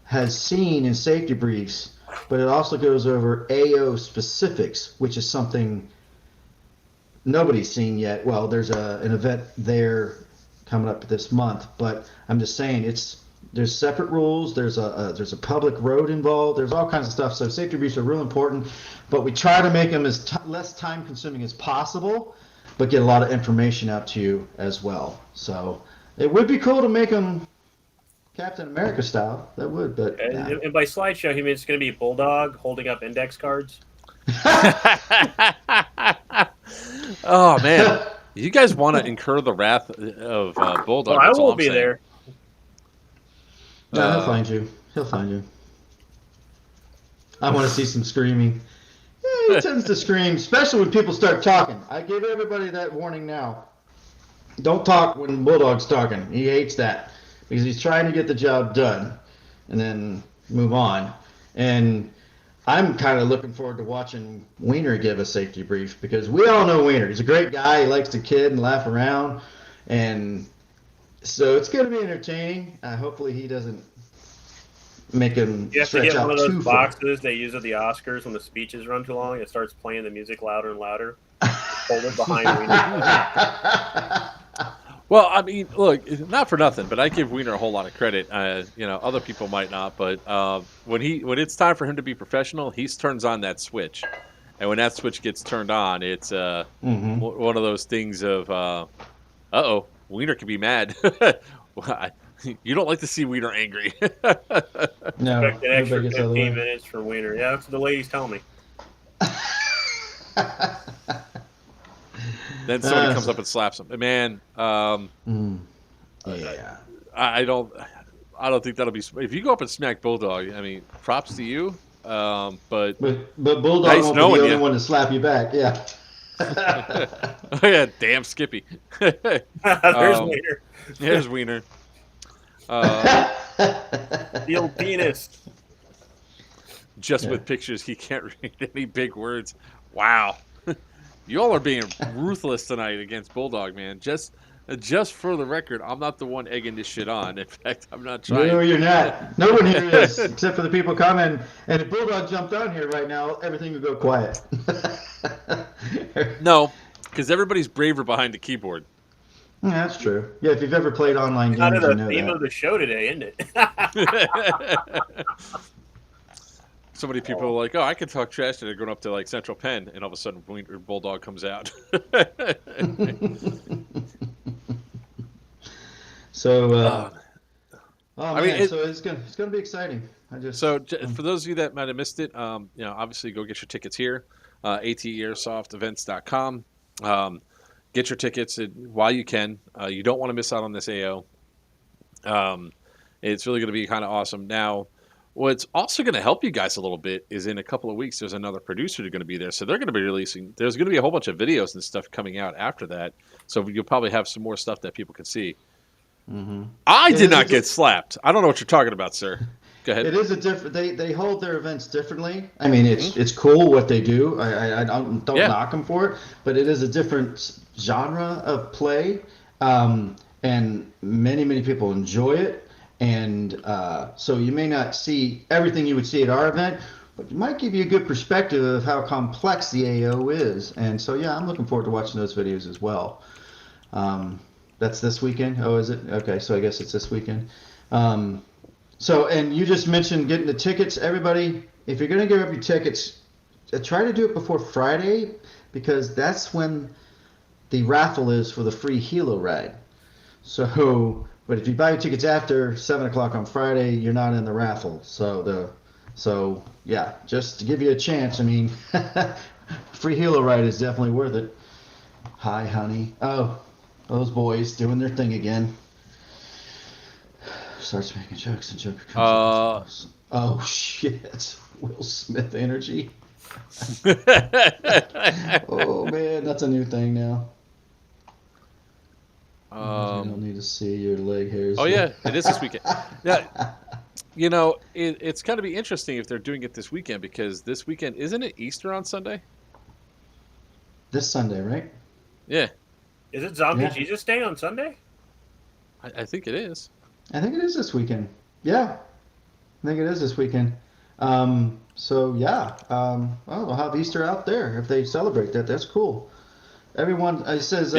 has seen in safety briefs, but it also goes over AO specifics, which is something nobody's seen yet. Well, there's an event there coming up this month, but I'm just saying there's separate rules. There's a public road involved. There's all kinds of stuff. So safety briefs are real important, but we try to make them as less time consuming as possible, but get a lot of information out to you as well. So it would be cool to make them Captain America style. That would, but
and by slideshow he means it's going to be Bulldog holding up index cards.
Oh man, you guys want to incur the wrath of Bulldog?
Well, I won't be there.
No, he'll find you. He'll find you. I want to see some screaming. Yeah, he tends to scream, especially when people start talking. I give everybody that warning now. Don't talk when Bulldog's talking. He hates that because he's trying to get the job done and then move on. And I'm kind of looking forward to watching Wiener give a safety brief because we all know Wiener. He's a great guy. He likes to kid and laugh around. And so it's going to be entertaining. Hopefully he doesn't make him
You have to
stretch
get
out
one of
too
those
far.
boxes they use at the Oscars when the speeches run too long. It starts playing the music louder and louder. Hold it behind Wiener.
Well, I mean, look, not for nothing, but I give Wiener a whole lot of credit. Other people might not, but when it's time for him to be professional, he turns on that switch, and when that switch gets turned on, it's one of those things of, Wiener can be mad. You don't like to see Wiener angry.
No,
Expect an extra
everybody gets out of the
15
way.
minutes for Wiener. Yeah, that's what the ladies tell me.
Then somebody comes up and slaps him. Man,
Yeah.
I don't think that'll be. If you go up and smack Bulldog, I mean, props to you. But
But Bulldog
Nice
won't be
knowing
the only
ya.
one to slap you back. Yeah.
oh yeah, damn Skippy.
There's
Um,
Wiener.
Here's Wiener.
The old penis.
Just with pictures, he can't read any big words. Wow, you all are being ruthless tonight against Bulldog, man. Just for the record, I'm not the one egging this shit on. In fact, I'm not trying.
No, you're not. No one here is, except for the people commenting. And if Bulldog jumped on here right now, everything would go quiet.
No, because everybody's braver behind the keyboard.
Yeah, that's true. Yeah, if you've ever played online
Kind
games,
of
you
the
know
theme
that.
of the show today, isn't it?
So many people are like, "Oh, I can talk trash," and they're going up to like Central Penn, and all of a sudden, Bulldog comes out.
So,
I mean,
so it's gonna be exciting.
For those of you that might have missed it, obviously go get your tickets here, ateairsoftevents.com. Get your tickets while you can. You don't want to miss out on this AO. It's really going to be kind of awesome. Now, what's also going to help you guys a little bit is in a couple of weeks, there's another producer who's going to be there. So they're going to be releasing, there's going to be a whole bunch of videos and stuff coming out after that. So you'll probably have some more stuff that people can see.
Mm-hmm.
I did not get slapped. I don't know what you're talking about, sir. Go ahead.
It is a different. They hold their events differently. I mean, it's cool what they do. I don't knock them for it, but it is a different genre of play, and many people enjoy it. And so you may not see everything you would see at our event, but it might give you a good perspective of how complex the AO is. And so yeah, I'm looking forward to watching those videos as well. That's this weekend. Oh, is it? Okay, so I guess it's this weekend. So, and you just mentioned getting the tickets. Everybody, if you're going to give up your tickets, try to do it before Friday because that's when the raffle is for the free Hilo ride. So, but if you buy your tickets after 7 o'clock on Friday, you're not in the raffle. So yeah, just to give you a chance. I mean, free Hilo ride is definitely worth it. Hi, honey. Oh, those boys doing their thing again. Starts making jokes and Joker comes oh shit, Will Smith energy. Oh man, that's a new thing now. You don't need to see your leg hairs.
Oh yeah, it is this weekend. Yeah, it's going to be interesting if they're doing it this weekend because this weekend isn't it Easter on Sunday?
This Sunday, right?
Yeah.
Is it Zombie Jesus Day on Sunday?
I think it is.
I think it is this weekend. Yeah, I think it is this weekend. So yeah, well, we'll have Easter out there if they celebrate that. That's cool. Everyone, it says,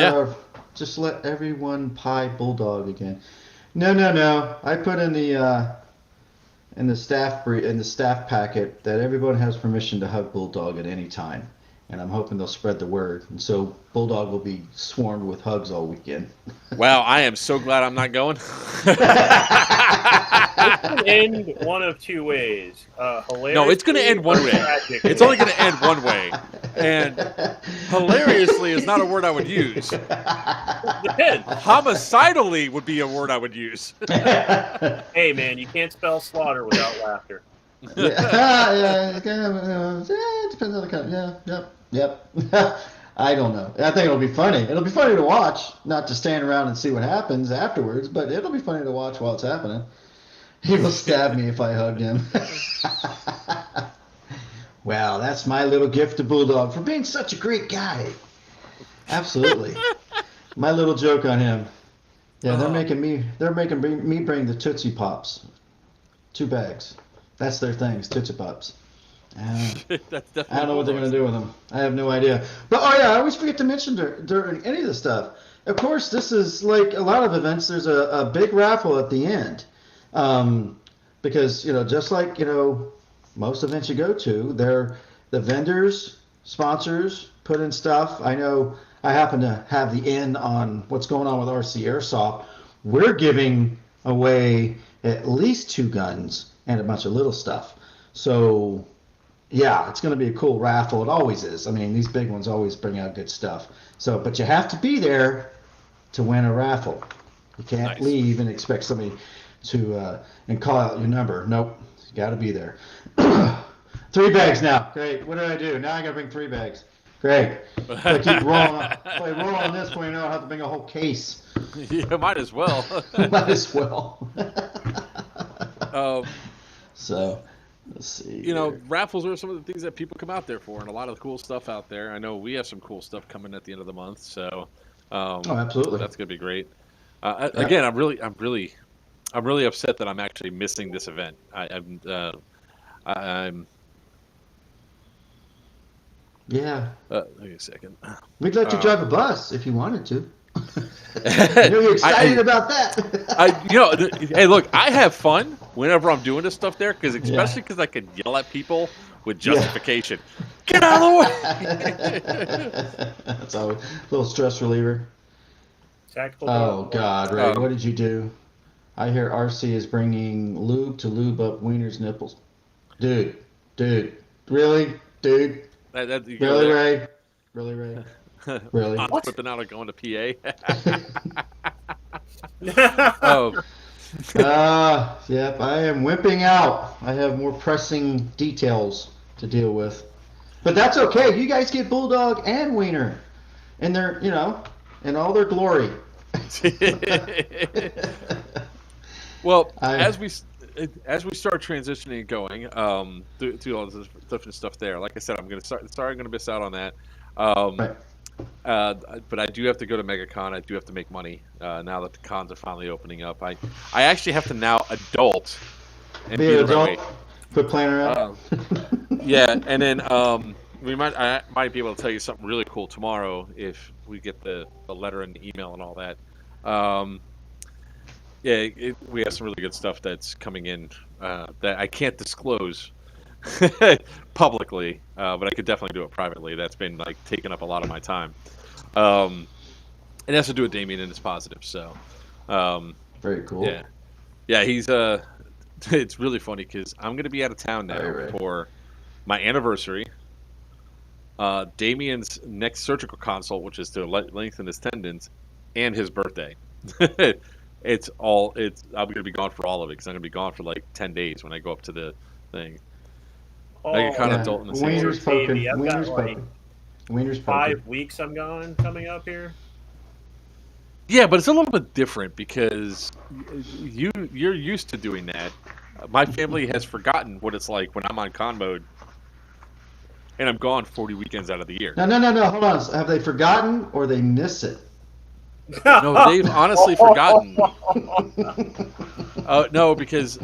just let everyone pie Bulldog again. No. I put in the staff packet that everyone has permission to hug Bulldog at any time, and I'm hoping they'll spread the word, and so Bulldog will be swarmed with hugs all weekend.
Wow, I am so glad I'm not going.
It can end one of two ways. Hilarious.
No, it's going to end one way. It's only going to end one way. And hilariously is not a word I would use.
Depends.
Homicidally would be a word I would use.
Hey, man, you can't spell slaughter without laughter.
Yeah, it depends on the kind. Yeah, yep. I don't know. I think it'll be funny. It'll be funny to watch, not to stand around and see what happens afterwards, but it'll be funny to watch while it's happening. He will stab me if I hugged him. Well, that's my little gift to Bulldog for being such a great guy. Absolutely. My little joke on him. Yeah, they're making me bring the Tootsie Pops. 2 bags. That's their things, Tootsie Pops.
That's definitely
I don't know what they're going to do with them. I have no idea. But, oh yeah, I always forget to mention during any of this stuff. Of course, this is like a lot of events, there's a big raffle at the end. Because, just like, most events you go to, the vendors, sponsors put in stuff. I know I happen to have the in on what's going on with RC Airsoft. We're giving away at least 2 guns and a bunch of little stuff. So, yeah, it's going to be a cool raffle. It always is. I mean, these big ones always bring out good stuff. So, but you have to be there to win a raffle. You can't leave and expect somebody to and call out your number. Nope, you got to be there. 3 bags now. Great. What did I do? Now I got to bring 3 bags. Great. If I keep rolling. If I roll on this point, I have to bring a whole case.
Yeah, might as well.
Might as well. So, let's see.
Raffles are some of the things that people come out there for, and a lot of the cool stuff out there. I know we have some cool stuff coming at the end of the month, so
absolutely,
that's gonna be great. Again, I'm really upset that I'm actually missing this event. I'm.
Yeah.
Wait a second.
We'd let you drive a bus if you wanted to. You're excited about that.
Hey, look, I have fun whenever I'm doing this stuff there, especially because I can yell at people with justification. Yeah. Get out of the way!
That's always a little stress reliever.
Tactical.
Oh God, Ray, what did you do? I hear RC is bringing lube to lube up Wiener's nipples. Dude, really, dude. Really, Ray? Really, Ray? Really?
I'm flipping out and going to PA.
Yep, I am wimping out. I have more pressing details to deal with. But that's okay. You guys get Bulldog and Wiener in their, in all their glory.
Well, as we start transitioning and going through all this different stuff there, like I said, I'm gonna miss out on that.
Right.
But I do have to go to MegaCon. I do have to make money now that the cons are finally opening up. I actually have to now adult and be an adult.
Quit playing around.
Yeah, and then I might be able to tell you something really cool tomorrow if we get the letter and the email and all that. We have some really good stuff that's coming in that I can't disclose publicly, but I could definitely do it privately. That's been taking up a lot of my time. It has to do with Damien and his positive. So,
very cool.
Yeah. He's it's really funny because I'm going to be out of town now for my anniversary, Damien's next surgical consult, which is to lengthen his tendons, and his birthday. I'm going to be gone for all of it because I'm going to be gone for 10 days when I go up to the thing. Adult in the
Wiener's poking.
I've
Wiener's
got
poking. Wiener's
5 weeks I'm gone coming up here.
Yeah, but it's a little bit different because you're used to doing that. My family has forgotten what it's like when I'm on con mode, and I'm gone 40 weekends out of the year.
No. Hold on. Have they forgotten or they miss it?
No, they've honestly forgotten. No, because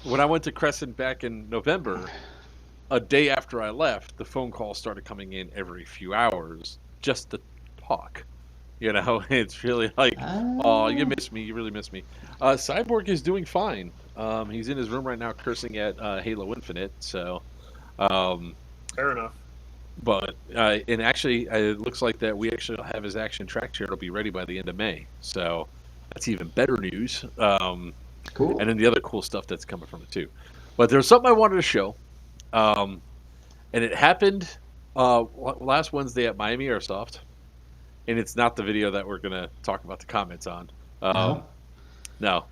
when I went to Crescent back in November, a day after I left, the phone calls started coming in every few hours just to talk. It's really oh, you miss me. You really miss me. Cyborg is doing fine. He's in his room right now cursing at Halo Infinite. So,
fair enough.
But and actually, it looks like that we actually have his action track share. It'll be ready by the end of May. So that's even better news.
Cool.
And then the other cool stuff that's coming from it too. But there's something I wanted to show, and it happened last Wednesday at Miami Airsoft, and it's not the video that we're gonna talk about the comments on. No.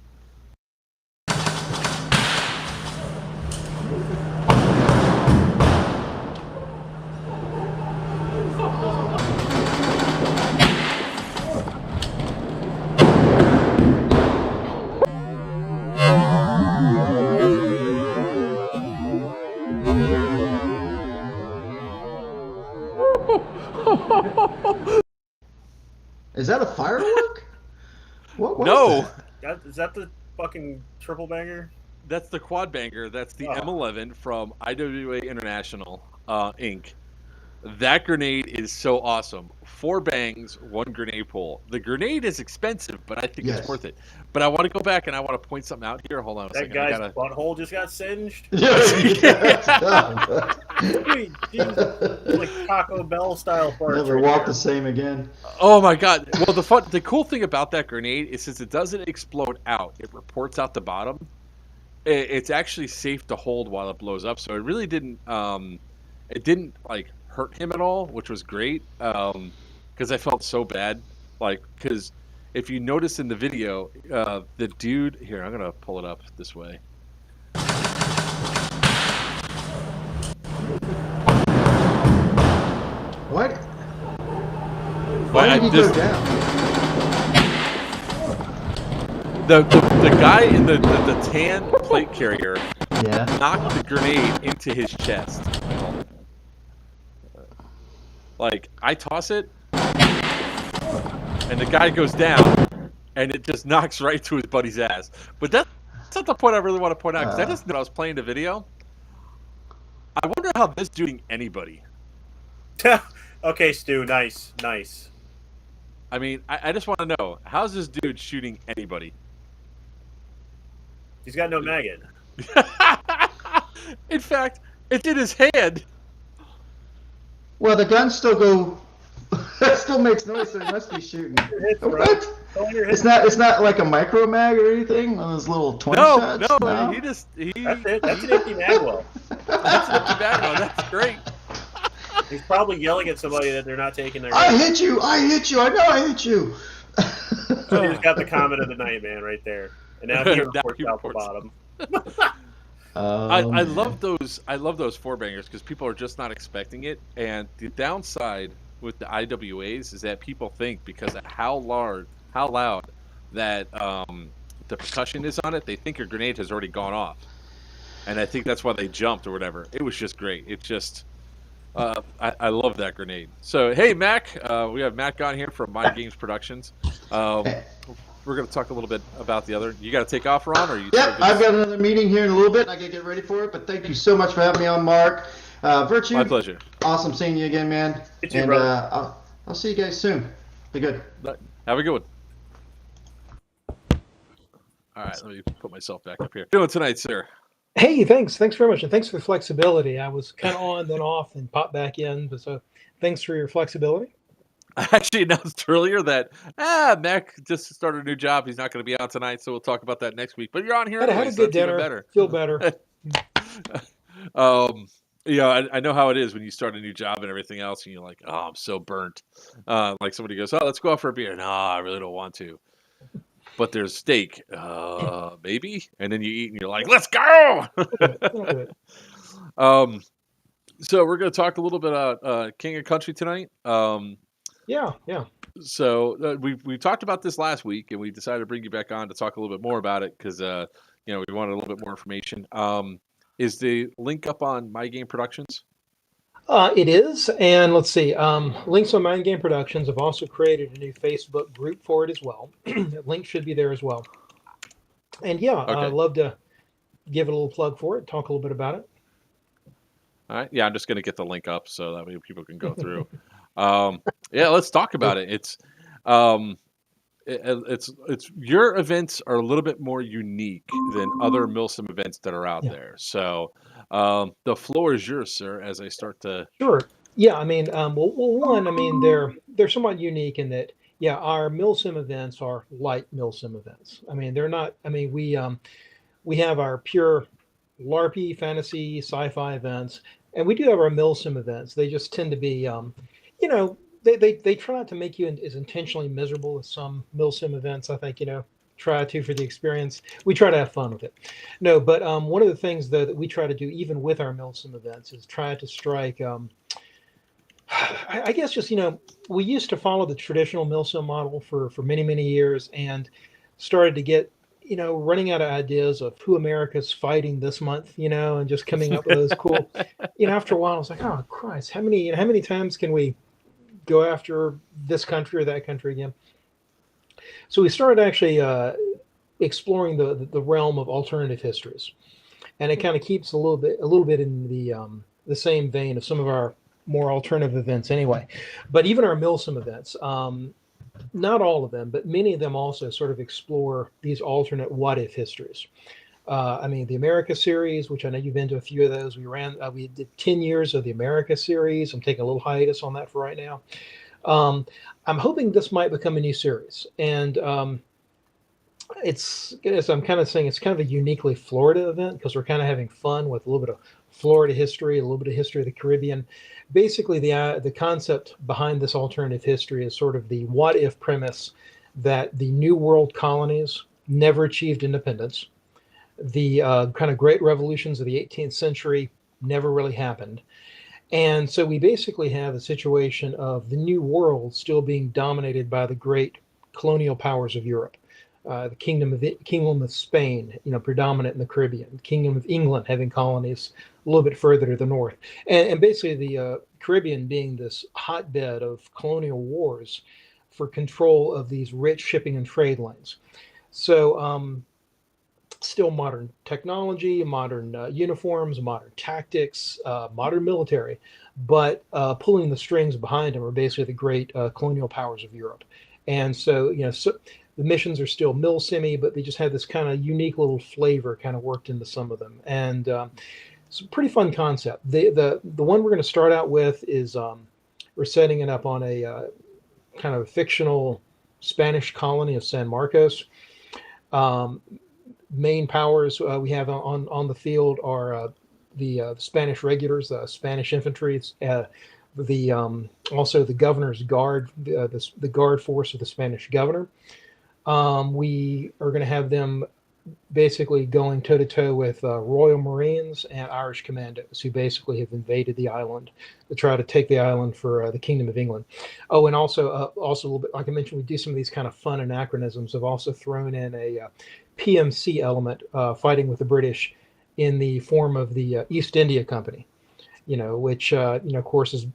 Is that a firework? What was
No.
that?
Is that the fucking triple banger?
That's the quad banger. That's the
Oh.
M11 from IWA International Inc. That grenade is so awesome. 4 bangs, 1 grenade pull. The grenade is expensive, but I think
Yes.
it's worth it. But I want to go back and I want to point something out here. Hold on a
That
second.
guy's butthole just got singed.
Yeah.
Sweet Jesus. Like Taco Bell style parts.
Never
right
walk
there.
the same again.
Oh my god. Well, the cool thing about that grenade is since it doesn't explode out, it reports out the bottom. It's actually safe to hold while it blows up. So it really didn't like hurt him at all, which was great. Because I felt so bad. Like, because if you notice in the video, the dude here, I'm gonna pull it up this way.
What? Why did he go down?
The guy in the tan plate carrier
Yeah.
knocked the grenade into his chest. Like, I toss it, and the guy goes down, and it just knocks right to his buddy's ass. But that's not the point I really want to point out, because I just knew I was playing the video. I wonder how this doing anybody.
Okay, Stu, nice.
I mean, I just want to know, how's this dude shooting anybody?
He's got no maggot.
In fact, it's in his hand.
Well, the guns still go. That still makes noise, so he must be shooting. What? It's not like a micro mag or anything. One of those little 20 shots.
No.
That's it. That's an empty magwell.
That's an empty magwell. That's great.
He's probably yelling at somebody that they're not taking their.
I hit you! I know I hit you!
So he's got the comment of the night, man, right there. And now he reports out the bottom.
I love those. I love those 4 bangers because people are just not expecting it. And the downside with the IWAs is that people think because of how loud that the percussion is on it, they think your grenade has already gone off, and I think that's why they jumped or whatever. It was just great. It just. I love that grenade. So, hey, Mac, we have Matt Gone here from My Games Productions. We're going to talk a little bit about the other. You got to take off, Ron? Or you?
Yep, I've got another meeting here in a little bit. I got to get ready for it, but thank you so much for having me on, Mark. Virchew.
My pleasure.
Awesome seeing you again, man.
It's you, brother.
I'll see you guys soon. Be good.
Have a good one. All right, let me put myself back up here. What are you doing tonight, sir?
Hey, thanks very much, and thanks for the flexibility. I was kind of on, then off, and popped back in, but so thanks for your flexibility.
I actually announced earlier that Mac just started a new job. He's not going to be on tonight, so we'll talk about that next week. But you're on here.
Had
anyway,
a
so
good
that's even
dinner.
Better.
Feel better.
Yeah, I know how it is when you start a new job and everything else, and you're like, oh, I'm so burnt. Like somebody goes, oh, let's go out for a beer. No, I really don't want to. But there's steak, maybe, and then you eat, and you're like, "Let's go!" So we're going to talk a little bit about King of Country tonight.
Yeah.
So we talked about this last week, and we decided to bring you back on to talk a little bit more about it because we wanted a little bit more information. Is the link up on My Game Productions?
It is, and let's see. Links on Mind Game Productions. I've also created a new Facebook group for it as well. The link should be there as well. And
Okay.
I'd love to give it a little plug for it, talk a little bit about it.
All right. Yeah, I'm just going to get the link up so that way people can go through. Let's talk about it. It's your events are a little bit more unique than other Milsim events that are out there. So the floor is yours, sir, as I start to.
Sure. Yeah. I mean, one, I mean, they're somewhat unique in that, our Milsim events are light Milsim events. I mean, they're not. I mean, we have our pure LARPy, fantasy, sci-fi events, and we do have our Milsim events. They just tend to be, they try not to make you as intentionally miserable as some Milsim events. I think try to for the experience. We try to have fun with it. No, but one of the things that we try to do, even with our Milsim events, is try to strike. I guess just we used to follow the traditional Milsim model for many years, and started to get running out of ideas of who America's fighting this month, and just coming up with those cool. After a while, I was like, oh Christ, how many times can we go after this country or that country again. So we started actually exploring the realm of alternative histories, and it kind of keeps a little bit in the same vein of some of our more alternative events anyway. But even our Milsim events, not all of them, but many of them also sort of explore these alternate what if histories. I mean, the America series, which I know you've been to a few of those. We did 10 years of the America series. I'm taking a little hiatus on that for right now. I'm hoping this might become a new series, and it's, as I'm kind of saying, it's kind of a uniquely Florida event because we're kind of having fun with a little bit of Florida history, a little bit of history of the Caribbean. Basically, the concept behind this alternative history is sort of the what if premise that the New World colonies never achieved independence. The kind of great revolutions of the 18th century never really happened. And so we basically have a situation of the New World still being dominated by the great colonial powers of Europe. The Kingdom of Spain, predominant in the Caribbean. The Kingdom of England having colonies a little bit further to the north, and basically the Caribbean being this hotbed of colonial wars for control of these rich shipping and trade lanes. So still modern technology, modern uniforms, modern tactics, modern military, but pulling the strings behind them are basically the great colonial powers of Europe. And so, the missions are still milsimi, but they just have this kind of unique little flavor kind of worked into some of them. And it's a pretty fun concept. The one we're going to start out with is we're setting it up on a kind of fictional Spanish colony of San Marcos. Main powers we have on the field are the Spanish regulars, the Spanish infantry, also the governor's guard, the guard force of the Spanish governor. We are going to have them basically going toe to toe with Royal Marines and Irish commandos, who basically have invaded the island to try to take the island for the Kingdom of England. Oh, and also a little bit, like I mentioned, we do some of these kind of fun anachronisms. I've also thrown in a PMC element, fighting with the British in the form of the East India Company, which of course has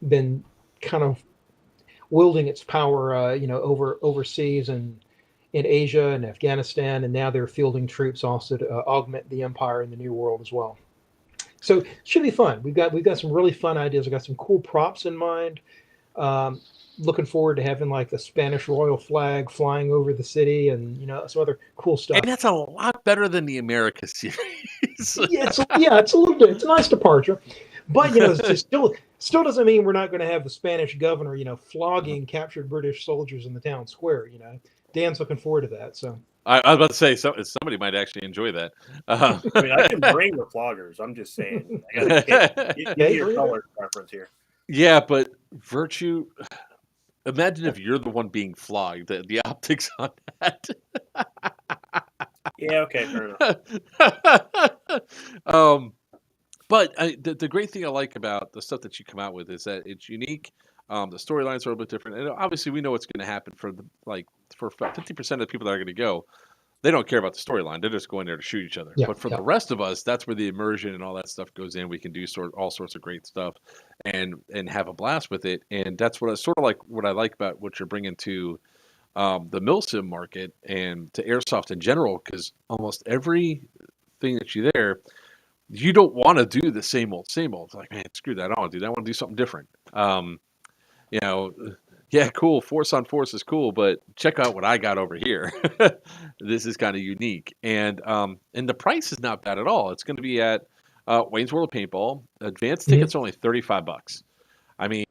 been kind of wielding its power, overseas and in Asia and Afghanistan, and now they're fielding troops also to augment the empire in the New World as well. So it should be fun. We've got some really fun ideas. We've got some cool props in mind. Looking forward to having like the Spanish royal flag flying over the city, and some other cool stuff.
And that's a lot better than the America series.
It's a little bit. It's a nice departure, but it still doesn't mean we're not going to have the Spanish governor, flogging captured British soldiers in the town square. Dan's looking forward to that. So
I was about to say somebody might actually enjoy that.
I mean, I can bring the floggers. I'm just saying. I gotta get your color preference here.
Yeah, but Virchew. Imagine if you're the one being flogged. The optics on that.
Yeah. Okay. Fair enough.
But the great thing I like about the stuff that you come out with is that it's unique. The storylines are a little bit different, and obviously we know what's going to happen for 50% of the people that are going to go. They don't care about the storyline; they're just going there to shoot each other.
Yeah,
but for the rest of us, that's where the immersion and all that stuff goes in. We can do all sorts of great stuff, and have a blast with it. And that's what I like about what you're bringing to the milsim market and to airsoft in general, because almost everything that you there. You don't want to do the same old. It's like, man, screw that. I don't want to do that. I want to do something different. Yeah, cool. Force on force is cool, but check out what I got over here. This is kind of unique. And the price is not bad at all. It's going to be at Wayne's World of Paintball. Advanced tickets are only $35. I mean,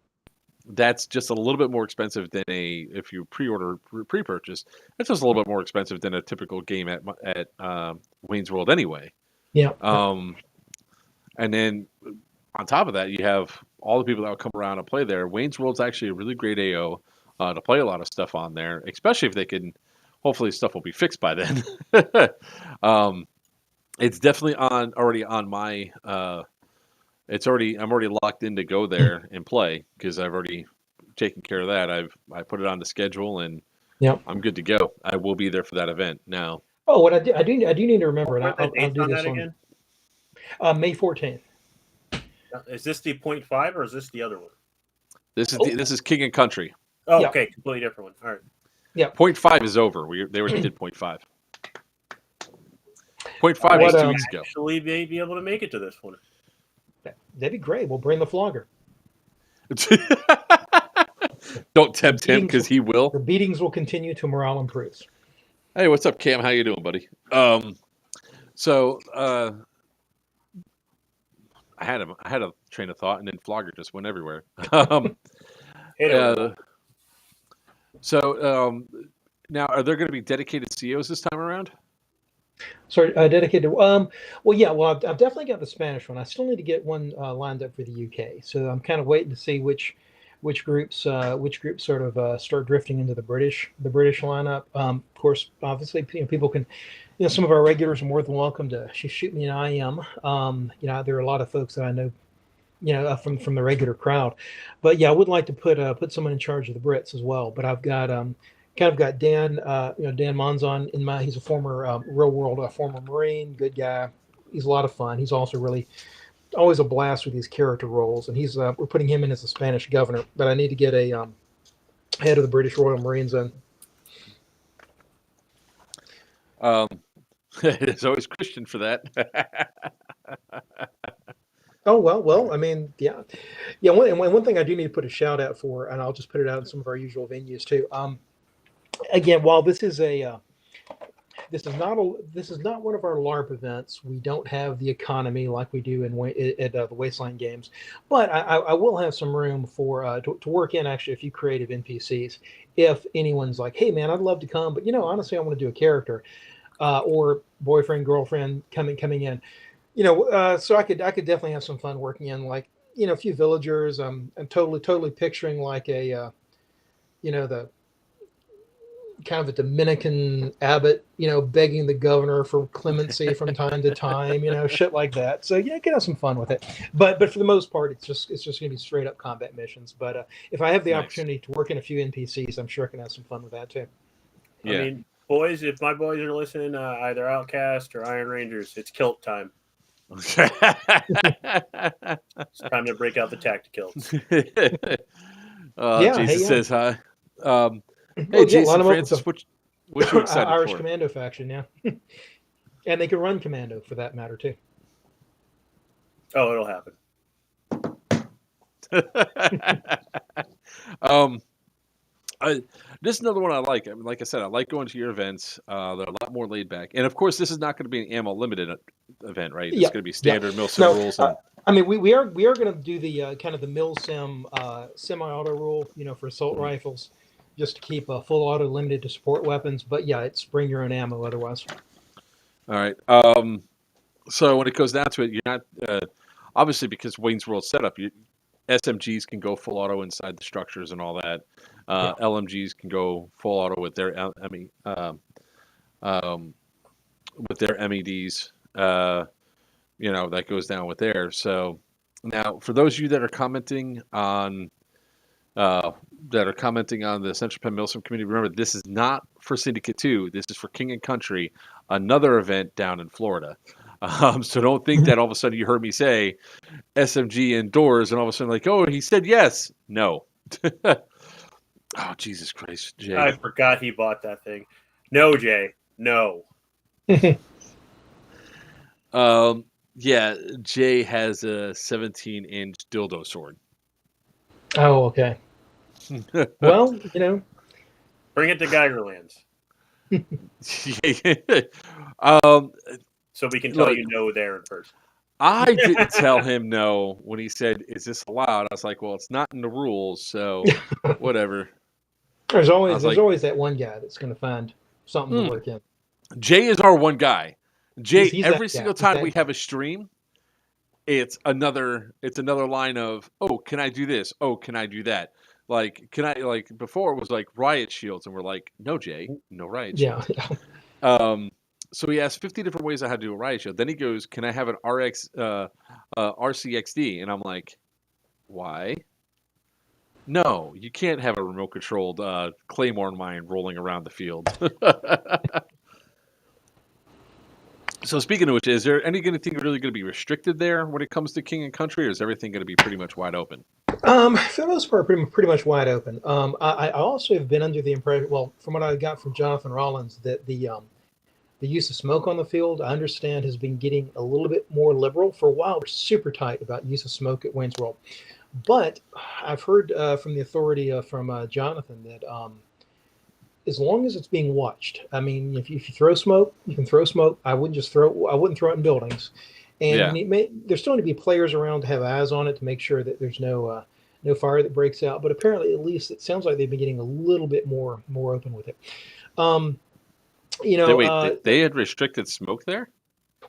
that's just a little bit more expensive than if you pre-purchase. It's just a little bit more expensive than a typical game at Wayne's World anyway.
Yeah.
And then on top of that, you have all the people that will come around and play there. Wayne's World's actually a really great AO to play a lot of stuff on there, especially if they can. Hopefully, stuff will be fixed by then. It's definitely already on my. I'm already locked in to go there and play because I've already taken care of that. I put it on the schedule and I'm good to go. I will be there for that event now.
Oh, what I do need to remember, and I'll do this
again.
May 14th.
Is this the 0.5 or is this the other one?
This is King and Country.
Oh,
Yeah.
okay, completely different one. All right.
Yeah.
0.5 is over. They already did 0.5. 0.5
I
was 2
What,
weeks ago.
actually may be able to make it to this one.
That'd be great. We'll bring the flogger.
Don't tempt him
beatings
because he will.
The beatings will continue till morale improves.
Hey, what's up, Cam? How you doing, buddy? So I had a train of thought, and then Flogger just went everywhere.
Hit it.
Now, are there going to be dedicated CEOs this time around?
Sorry, dedicated. Well, yeah. Well, I've definitely got the Spanish one. I still need to get one lined up for the UK. So I'm kind of waiting to see which groups sort of start drifting into the British lineup. Of course, obviously, people can. Some of our regulars are more than welcome to shoot me an IM. There are a lot of folks that I know, from the regular crowd. But yeah, I would like to put someone in charge of the Brits as well. But I've got kind of got Dan, Dan Monzon in my. He's a former real world former Marine, good guy. He's a lot of fun. He's also really always a blast with these character roles, and we're putting him in as a Spanish governor. But I need to get a head of the British Royal Marines in.
There's always Christian for that.
Oh well. I mean, yeah. One thing I do need to put a shout out for, and I'll just put it out in some of our usual venues too. Again, while this is this is not one of our LARP events. We don't have the economy like we do at the Wasteland Games, but I will have some room for to work in actually a few creative NPCs. If anyone's like, hey man, I'd love to come, but honestly, I want to do a character, or boyfriend, girlfriend coming in. So I could definitely have some fun working in a few villagers. I'm totally picturing like a the kind of a Dominican abbot, begging the governor for clemency from time to time, shit like that. So yeah, I can have some fun with it. But for the most part, it's just going to be straight up combat missions. But if I have the opportunity to work in a few NPCs, I'm sure I can have some fun with that too.
Yeah.
I mean, boys, if my boys are listening, either Outcast or Iron Rangers, it's kilt time. It's time to break out the tacticals.
Jesus says hi.
Hey,
Jason Francis, what you excited
Irish
for?
Commando faction, yeah. And they can run Commando for that matter too.
Oh, it'll happen.
This is another one I like. I mean, like I said, I like going to your events. They're a lot more laid back, and of course, this is not going to be an ammo limited event, right? It's going to be standard Milsim rules.
I mean, we are going to do the kind of the Milsim semi-auto rule, for assault rifles, just to keep a full auto limited to support weapons. But yeah, it's bring your own ammo otherwise.
All right. So when it goes down to it, you're not obviously because Wayne's World setup. SMGs can go full auto inside the structures and all that. LMGs can go full auto with their MEDs. That goes down with there. So now, for those of you that are commenting on the Central Penn Milsim community, remember this is not for Syndicate 2. This is for King and Country, another event down in Florida. So don't think that all of a sudden you heard me say SMG indoors and all of a sudden like, oh, he said yes. No. Oh, Jesus Christ, Jay.
I forgot he bought that thing. No, Jay. No.
Yeah, Jay has a 17-inch dildo sword.
Oh, okay. Well,
Bring it to Geigerlands. So we can tell you no there in person.
I didn't tell him no when he said, is this allowed? I was like, well, it's not in the rules, so whatever.
There's always that one guy that's going to find something to work in.
Jay is our one guy. Jay,
He's
every single time we have a stream, it's another line of, oh, can I do this? Oh, can I do that? Like, before it was like riot shields, and we're like, no, Jay, no riot shields.
Yeah.
So he asked 50 different ways on how to do a riot shield. Then he goes, can I have an RCXD? And I'm like, why? No, you can't have a remote-controlled Claymore mine rolling around the field. So speaking of which, is there anything really going to be restricted there when it comes to King and Country, or is everything going to be pretty much wide open?
For the most part, pretty much wide open. I also have been under the impression, well, from what I got from Jonathan Rollins, that the use of smoke on the field, I understand, has been getting a little bit more liberal. For a while, we're super tight about use of smoke at Wayne's World, but I've heard from the authority from Jonathan that as long as it's being watched, I mean, if you throw smoke, you can throw smoke. I wouldn't throw it in buildings, and
Yeah.
there's still need to be players around to have eyes on it to make sure that there's no fire that breaks out. But apparently, at least it sounds like they've been getting a little bit more open with it. Um, you
They,
know,
wait, they had restricted smoke there?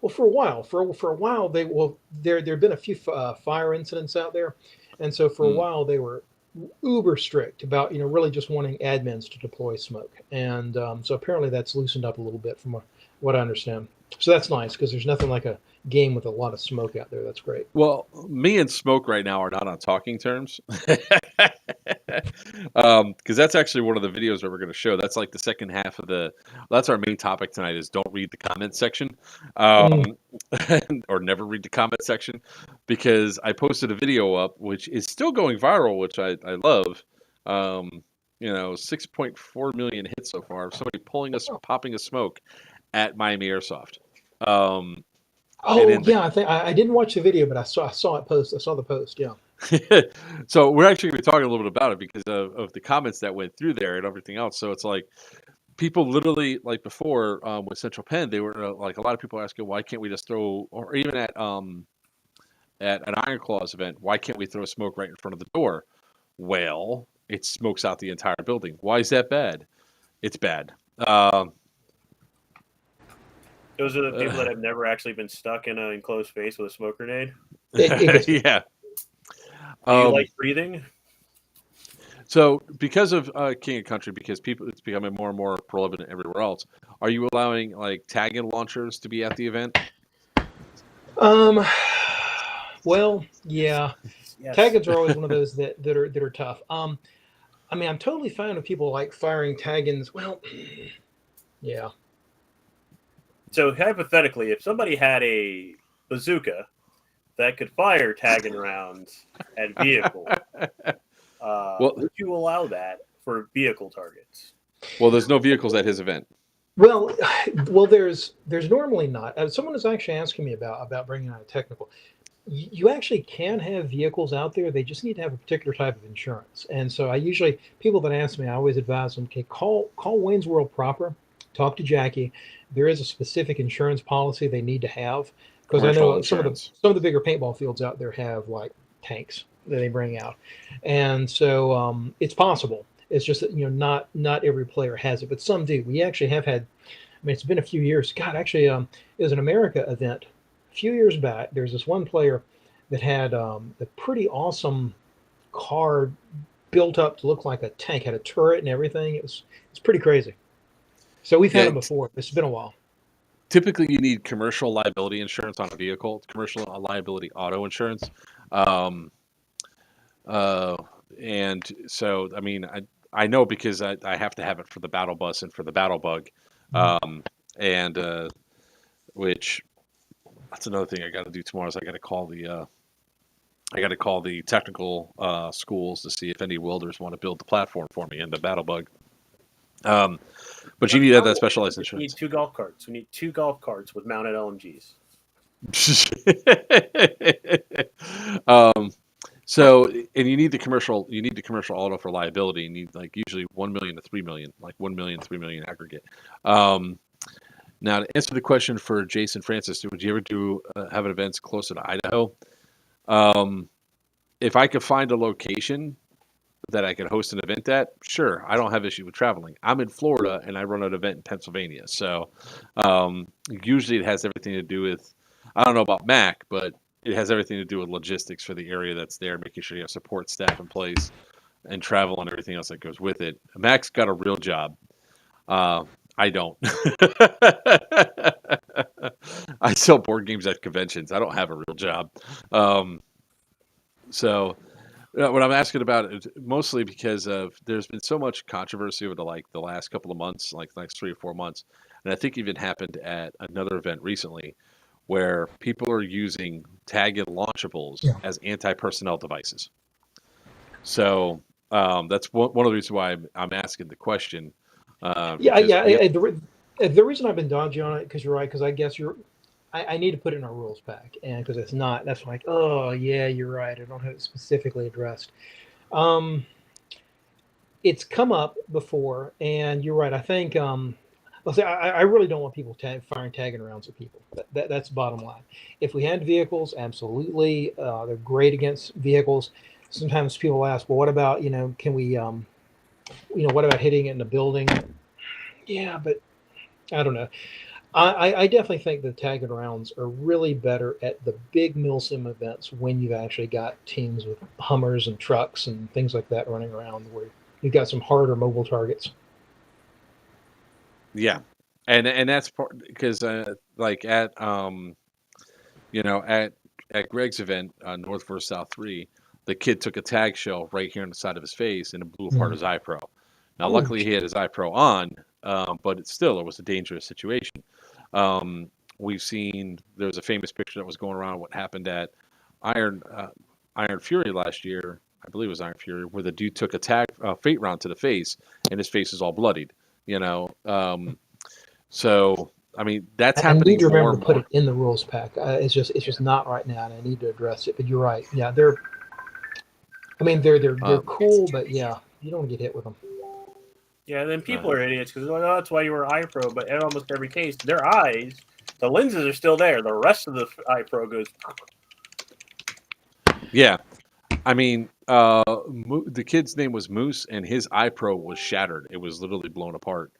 well, for a while there'd been a few fire incidents out there, and so for a
Hmm.
while they were uber strict about really just wanting admins to deploy smoke, and so apparently that's loosened up a little bit from what I understand. So that's nice because there's nothing like a game with a lot of smoke out there. That's great.
Well, me and smoke right now are not on talking terms. Because that's actually one of the videos that we're going to show. That's like the second half of that's our main topic tonight is don't read the comment section.
Mm.
Or never read the comment section, because I posted a video up, which is still going viral, which I love. 6.4 million hits so far. Somebody popping a smoke at Miami Airsoft. Um, and
Oh
in the
yeah, I think I didn't watch the video, but I saw it post. I saw the post. Yeah.
So we're actually going to be talking a little bit about it because of the comments that went through there and everything else. So it's like people literally, like before with Central Penn, they were like a lot of people asking, why can't we just throw, or even at an Iron Claws event, why can't we throw smoke right in front of the door? Well, it smokes out the entire building. Why is that bad? It's bad.
Those are the people that have never actually been stuck in an enclosed space with a smoke grenade.
It gets
Yeah.
Do you like breathing?
So, because of King of Country, because it's becoming more and more prevalent everywhere else, are you allowing like tag-in launchers to be at the event?
um. Well, yeah.
Yes.
Tag-ins are always one of those that are tough. I mean, I'm totally fine with people like firing tag-ins. Well, yeah.
So hypothetically, if somebody had a bazooka that could fire tagging rounds at vehicles,
Well,
would you allow that for vehicle targets?
there's no vehicles at his event.
Well, there's normally not. Someone is actually asking me about bringing out a technical. You actually can have vehicles out there. They just need to have a particular type of insurance. And so I usually people that ask me, I always advise them, okay, call Wayne's World proper, talk to Jackie. There is a specific insurance policy they need to have because I
Commercial
know
insurance.
some of the bigger paintball fields out there have like tanks that they bring out, and so it's possible. It's just that not every player has it, but some do. We actually have had. I mean, it's been a few years. God, actually, it was an America event a few years back. There's this one player that had a pretty awesome car built up to look like a tank, had a turret and everything. It's pretty crazy. So we've had
Yeah,
them before. It's been a while.
typically you need commercial liability insurance on a vehicle, commercial liability auto insurance. Um, uh, and so, I mean, I know because I have to have it for the battle bus and for the battle bug. And which that's another thing I got to do tomorrow is I got to call the technical schools to see if any welders want to build the platform for me in the battle bug. But you need to have that specialized
We need
insurance.
2 golf carts. We need 2 golf carts with mounted LMGs.
So, and you need the commercial auto for liability. You need like usually 1 million to 3 million, like 1 million, 3 million aggregate. Now to answer the question for Jason Francis, would you ever have events closer to Idaho? If I could find a location that I could host an event at, sure, I don't have issue with traveling. I'm in Florida and I run an event in Pennsylvania, so usually it has everything to do with, I don't know about Mac, but it has everything to do with logistics for the area that's there, making sure you have support staff in place and travel and everything else that goes with it. Mac's got a real job. I don't. I sell board games at conventions. I don't have a real job. So What I'm asking about is mostly because of there's been so much controversy over the last couple of months, like the next 3 or 4 months, and I think even happened at another event recently, where people are using tag and launchables
Yeah.
as anti-personnel devices. So that's one of the reasons why I'm asking the question,
Yeah,
because
yeah.
we have,
The reason I've been dodgy on it, because you're right, because I guess I need to put it in our rules pack, and because it's not, that's like, oh yeah, you're right. I don't have it specifically addressed. Um, it's come up before, and you're right. I think let's say I really don't want people firing tagging rounds at people. That's the bottom line. If we had vehicles, absolutely, they're great against vehicles. Sometimes people ask, well, what about can we what about hitting it in the building? Yeah, but I don't know. I definitely think the tagging rounds are really better at the big milsim events when you've actually got teams with Hummers and trucks and things like that running around where you've got some harder mobile targets.
yeah, and that's part because like at Greg's event, North vs South 3, the kid took a tag shell right here on the side of his face and it blew apart
Mm.
his eye pro. Now,
Oh,
luckily, he had his eye pro on, but it was a dangerous situation. We've seen there's a famous picture that was going around what happened at Iron Iron Fury last year. I believe it was Iron Fury, where the dude took a fate round to the face and his face is all bloodied. You know, so I mean that's
I need
happening
to
more
remember
and
to put
more.
it in the rules pack. It's just not right now, and I need to address it. But you're right. Yeah, they're. I mean, they're
Um,
cool, but yeah, you don't get hit with them.
Yeah, and then people
uh,
are idiots because they're like, oh, that's why you were eye pro. But in almost every case, their eyes, the lenses are still there. The rest of the eye pro goes.
yeah, I mean, the kid's name was Moose, and his eye pro was shattered. It was literally blown apart.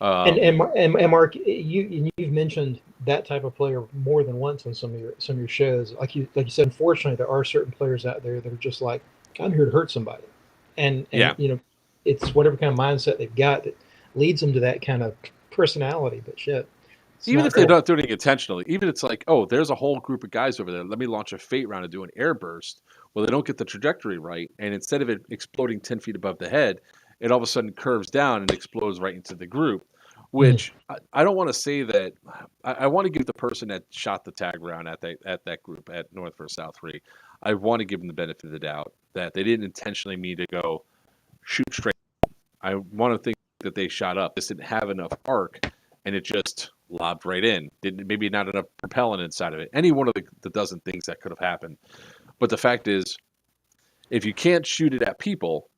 And
Um,
and and Mark, you've mentioned that type of player more than once on some of your shows. Like you said, unfortunately, there are certain players out there that are just like, I'm here to hurt somebody, and
yeah,
it's whatever kind of mindset they've got that leads them to that kind of personality. But shit, it's
even
not
if they're
cool.
not doing it intentionally, even it's like, oh, there's a whole group of guys over there. Let me launch a fate round and do an air burst. Well, they don't get the trajectory right, and instead of it exploding 10 feet above the head, it all of a sudden curves down and explodes right into the group.
Mm.
Which I don't want to say that. I want to give the person that shot the tag round at that group at North versus South 3. I want to give them the benefit of the doubt that they didn't intentionally mean to go shoot straight. I want to think that they shot up. This didn't have enough arc, and it just lobbed right in. Didn't maybe not enough propellant inside of it. Any one of the dozen things that could have happened. But the fact is, if you can't shoot it at people,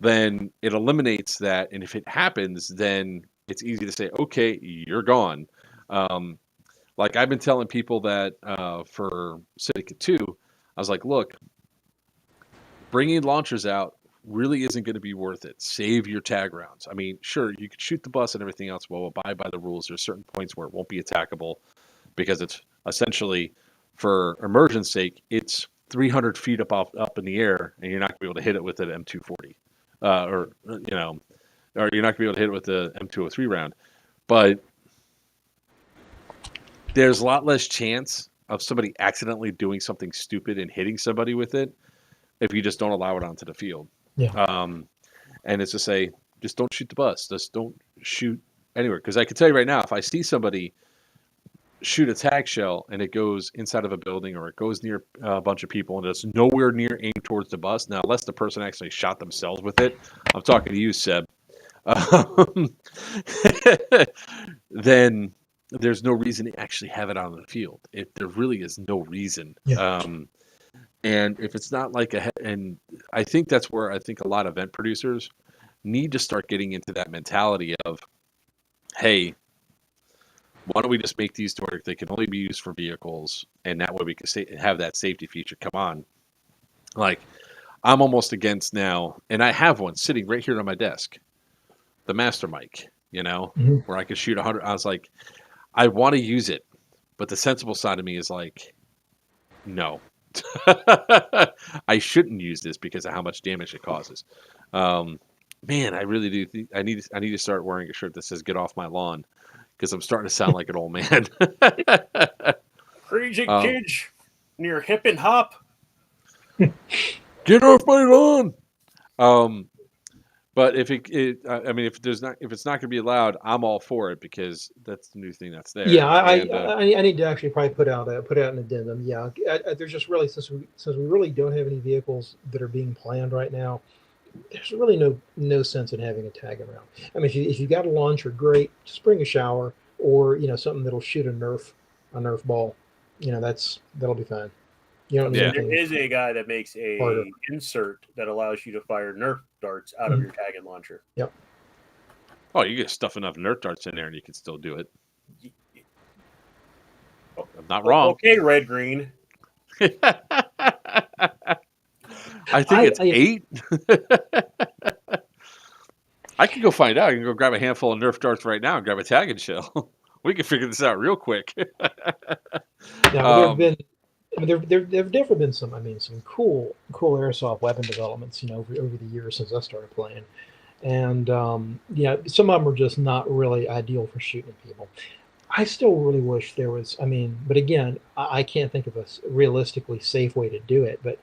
then it eliminates that. And if it happens, then it's easy to say, okay, you're gone. Um, like I've been telling people that for Syndicate 2, I was like, look, bringing launchers out really isn't going to be worth it. Save your tag rounds. I mean, sure, you could shoot the bus and everything else. Well, abide by the rules. There's certain points where it won't be attackable because it's essentially, for immersion's sake, it's 300 feet up in the air, and you're not going to be able to hit it with an M240, or you're not going to be able to hit it with the M203 round. But there's a lot less chance of somebody accidentally doing something stupid and hitting somebody with it if you just don't allow it onto the field.
Yeah.
And it's to say, just don't shoot the bus. Just don't shoot anywhere. Because I can tell you right now, if I see somebody shoot a tag shell and it goes inside of a building or it goes near a bunch of people and it's nowhere near aimed towards the bus, now unless the person actually shot themselves with it, I'm talking to you, Seb, then there's no reason to actually have it on the field. There really is no reason.
Yeah.
And if it's not like and I think that's where I think a lot of event producers need to start getting into that mentality of, hey, why don't we just make these to where they can only be used for vehicles, and that way we can have that safety feature. Come on, like I'm almost against now, and I have one sitting right here on my desk, the Master Mic,
Mhm.
where I can shoot 100. I was like, I want to use it, but the sensible side of me is like, no. I shouldn't use this because of how much damage it causes. Man, I really do think I need to start wearing a shirt that says "Get off my lawn" because I'm starting to sound like an old man.
Crazy
um,
kids near hip and hop.
Get off my lawn. But if I mean, if it's not going to be allowed, I'm all for it because that's the new thing that's there.
Yeah,
And,
I need to actually probably put out an addendum. Yeah, there's just really since we really don't have any vehicles that are being planned right now, there's really no sense in having a tag around. I mean, if you got a launcher, great. Just bring a shower or something that'll shoot a Nerf ball. That'll be fine. You don't need
Yeah.
There
anything
is a guy that makes
harder.
a insert that allows you to fire Nerf darts out of your tag and launcher.
Yep.
oh, you get stuff enough Nerf darts in there, and you can still do it. I'm not wrong.
Okay, red green.
I think it's 8. I can go find out. I can go grab a handful of Nerf darts right now and grab a tag and shell. We can figure this out real quick.
Now, there have definitely been some cool airsoft weapon developments over the years since I started playing, and some of them are just not really ideal for shooting people. I still really wish there was. But again, I can't think of a realistically safe way to do it. But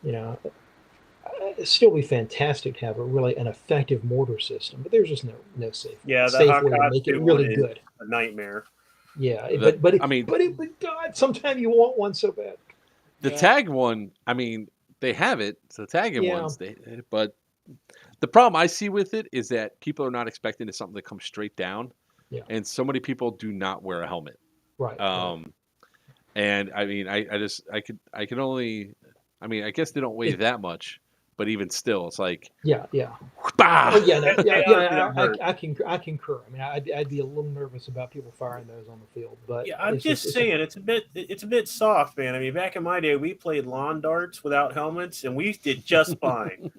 it'd still be fantastic to have an effective mortar system. But there's just no safe way to make it really good.
A nightmare.
Yeah, but God, sometimes you want one so bad.
The tag one, they have it. The tagging ones, but the problem I see with it is that people are not expecting it something to come straight down.
Yeah.
And so many people do not wear a helmet.
Right.
And I can only, I guess they don't weigh that much, but even still, it's like, bah!
I concur. I'd be a little nervous about people firing those on the field, but
I'm just saying it's a bit soft, man. Back in my day, we played lawn darts without helmets, and we did just fine.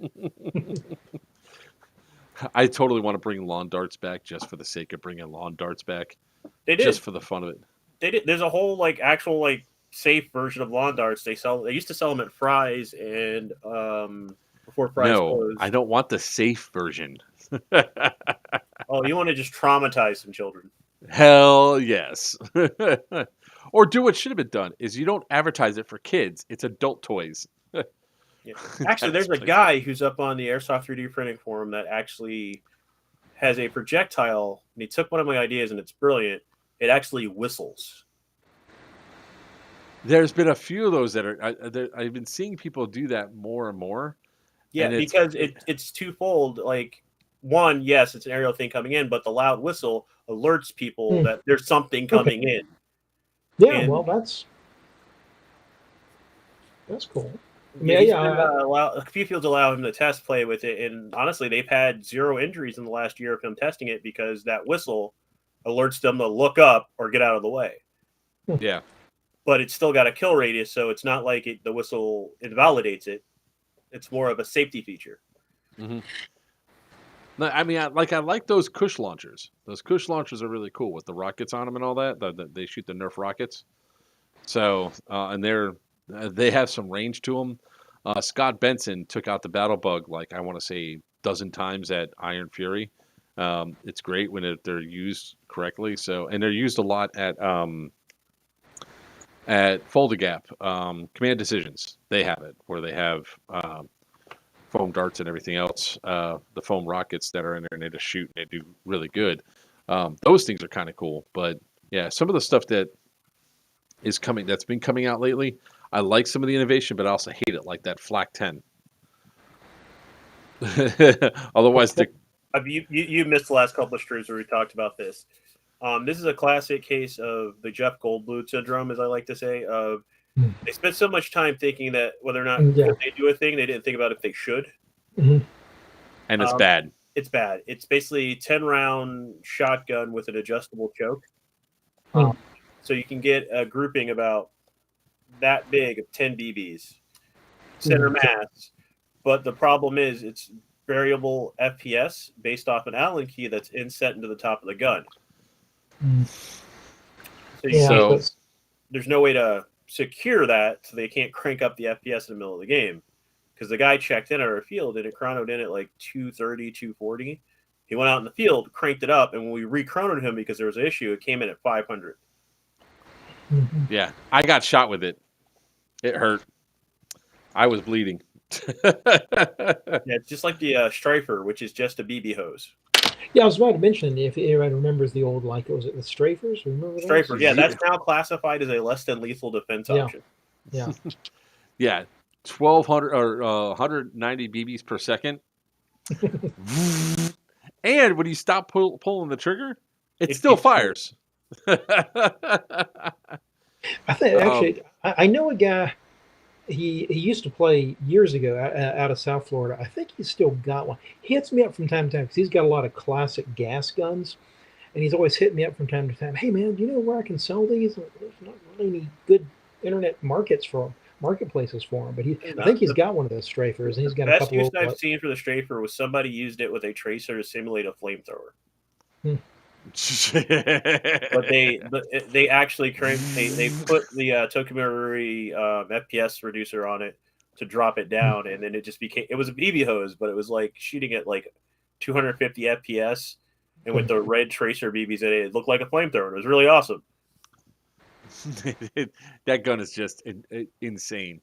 I totally want to bring lawn darts back just for the sake of bringing lawn darts back.
They did.
Just for the fun of it.
They did. There's a whole actual safe version of lawn darts. They used to sell them at Fry's and before Fry's closed.
I don't want the safe version.
Oh, you want to just traumatize some children?
Hell yes. Or do what should have been done is you don't advertise it for kids. It's adult toys.
Yeah. Actually, there's a guy who's up on the Airsoft 3D printing forum that actually has a projectile, and he took one of my ideas, and it's brilliant. It actually whistles.
There's been a few of those that are. I've been seeing people do that more and more.
Yeah, because it's twofold. One, yes, it's an aerial thing coming in, but the loud whistle alerts people that there's something coming in.
Yeah, well, that's cool.
A few fields allow him to test play with it, and honestly, they've had 0 injuries in the last year of him testing it because that whistle alerts them to look up or get out of the way.
Yeah,
but it's still got a kill radius, so it's not like the whistle invalidates it. It's more of a safety feature.
Mm-hmm. I like those Kush launchers. Those Kush launchers are really cool with the rockets on them and all that. They shoot the Nerf rockets. So and they have some range to them. Scott Benson took out the Battle Bug I want to say a dozen times at Iron Fury. It's great when they're used correctly. So and they're used a lot at Folder Gap, Command Decisions. They have it where they have foam darts and everything else. The foam rockets that are in there and they just shoot and they do really good. Those things are kind of cool. But yeah, some of the stuff that's been coming out lately. I like some of the innovation, but I also hate it, like that Flak 10. Otherwise,
you missed the last couple of streams where we talked about this. This is a classic case of the Jeff Goldblum syndrome, as I like to say. Of they spent so much time thinking that whether or not if they do a thing, they didn't think about if they should.
Mm-hmm.
And it's bad.
It's bad. It's basically 10-round shotgun with an adjustable choke. So you can get a grouping about that big of 10 BBs, center mass. But the problem is it's variable FPS based off an Allen key that's inset into the top of the gun. So there's no way to secure that, so they can't crank up the FPS in the middle of the game. Because the guy checked in at our field and it chronoed in at 230, 240. He went out in the field, cranked it up, and when we re-chronoed him because there was an issue, it came in at 500.
Yeah, I got shot with it. It hurt. I was bleeding.
Yeah, it's just like the Strifer, which is just a BB hose.
Yeah, I was about to mention if anybody remembers the old, like, was it the Strafers? Remember those?
Strifer, yeah,
Yeah.
that's now classified as a less than lethal defense
Yeah.
option.
Yeah.
Yeah, 1,200 or 190 BBs per second. And when you stop pulling the trigger, it
It
still
keeps going.
fires.
I think actually, I know a guy. He used to play years ago out of South Florida. I think he's still got one. He hits me up from time to time because he's got a lot of classic gas guns, and he's always hitting me up from time to time. Hey man, do you know where I can sell these? There's not really any good internet marketplaces for them, but I think he's got one of those Strafers, and he's got a
Best
couple
use
of
I've seen for the Strifer was somebody used it with a tracer to simulate a flamethrower. But they actually they put the Tokamori FPS reducer on it to drop it down, and then it was a BB hose, but it was like shooting at like 250 FPS, and with the red tracer BBs in it, it looked like a flamethrower. It was really awesome.
That gun is just insane.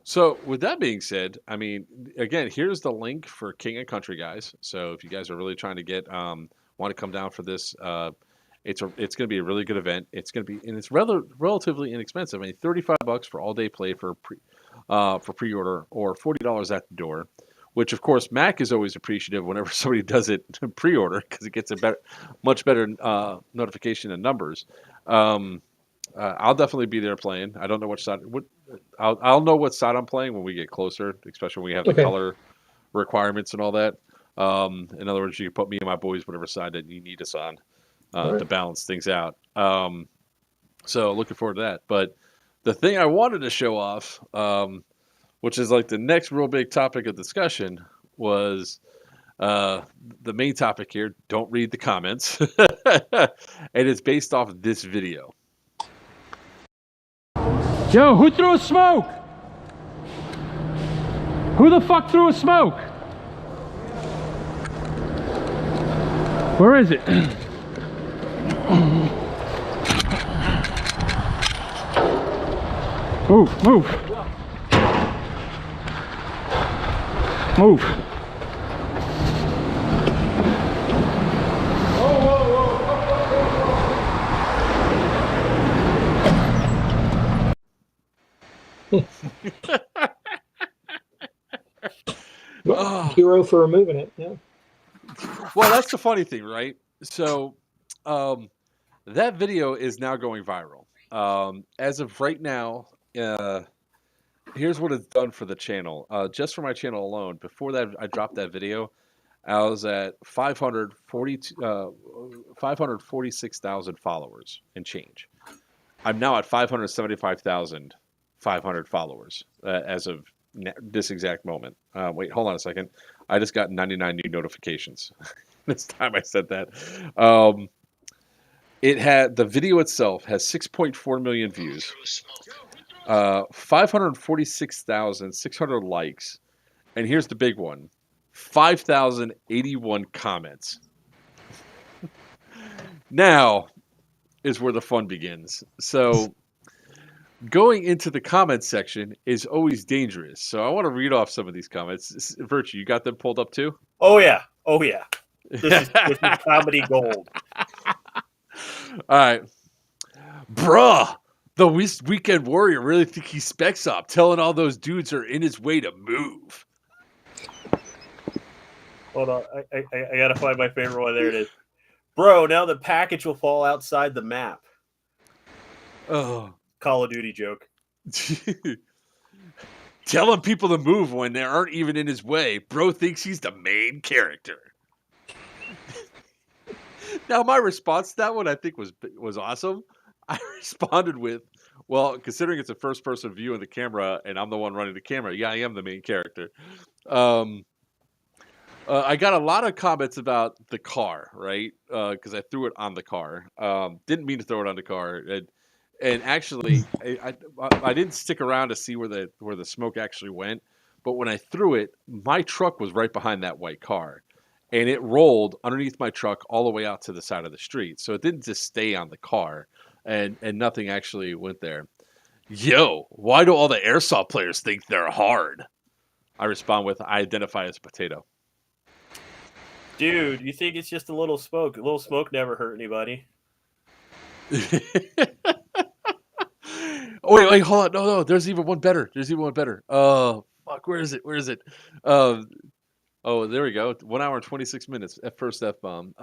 So with that being said, I mean, again, here's the link for King and Country, guys. So if you guys are really trying to get want to come down for this, it's going to be a really good event. It's going to be, and it's relatively inexpensive. I mean, $35 for all day play for pre-order, or $40 at the door. Which of course Mac is always appreciative whenever somebody does it pre-order, because it gets a much better notification and numbers. I'll definitely be there playing. I don't know which side. I'll know what side I'm playing when we get closer, especially when we have the color requirements and all that. In other words, you can put me and my boys whatever side that you need us on to balance things out. So looking forward to that. But the thing I wanted to show off, which is like the next real big topic of discussion, was the main topic here. Don't read the comments, and it's based off of this video.
Yo, who threw a smoke? Who the fuck threw a smoke? Where is it? Move, move. Move.
Hero for removing it. Yeah.
Well, that's the funny thing, right? So, that video is now going viral. As of right now, here's what it's done for the channel. Just for my channel alone, before that, I dropped that video, I was at 546,000 followers and change. I'm now at 575,500 followers as of this exact moment. Wait, hold on a second. I just got 99 new notifications this time I said that. It had, the video itself has 6.4 million views, 546,600 likes, and here's the big one: 5,081 comments. Now is where the fun begins. So going into the comments section is always dangerous. So I want to read off some of these comments. Virtue, you got them pulled up too?
Oh yeah. This is comedy gold.
All right. Bruh, the weekend warrior really think he's specs up, telling all those dudes are in his way to move.
Hold on. I gotta find my favorite one. There it is. Bro, now the package will fall outside the map.
Oh.
Call of Duty joke.
Telling people to move when they aren't even in his way. Bro thinks he's the main character. Now, my response to that one, I think, was awesome. I responded with, well, considering it's a first-person view of the camera and I'm the one running the camera, yeah, I am the main character. I got a lot of comments about the car, right? Because I threw it on the car. Didn't mean to throw it on the car. And actually, I didn't stick around to see where the smoke actually went. But when I threw it, my truck was right behind that white car. And it rolled underneath my truck all the way out to the side of the street. So it didn't just stay on the car, and nothing actually went there. Yo, why do all the airsoft players think they're hard? I respond with, I identify as a potato.
Dude, you think it's just a little smoke? A little smoke never hurt anybody.
Oh, wait, hold on. No, there's even one better. Oh, fuck, where is it? Um, oh, there we go. 1 hour and 26 minutes. First F-bomb.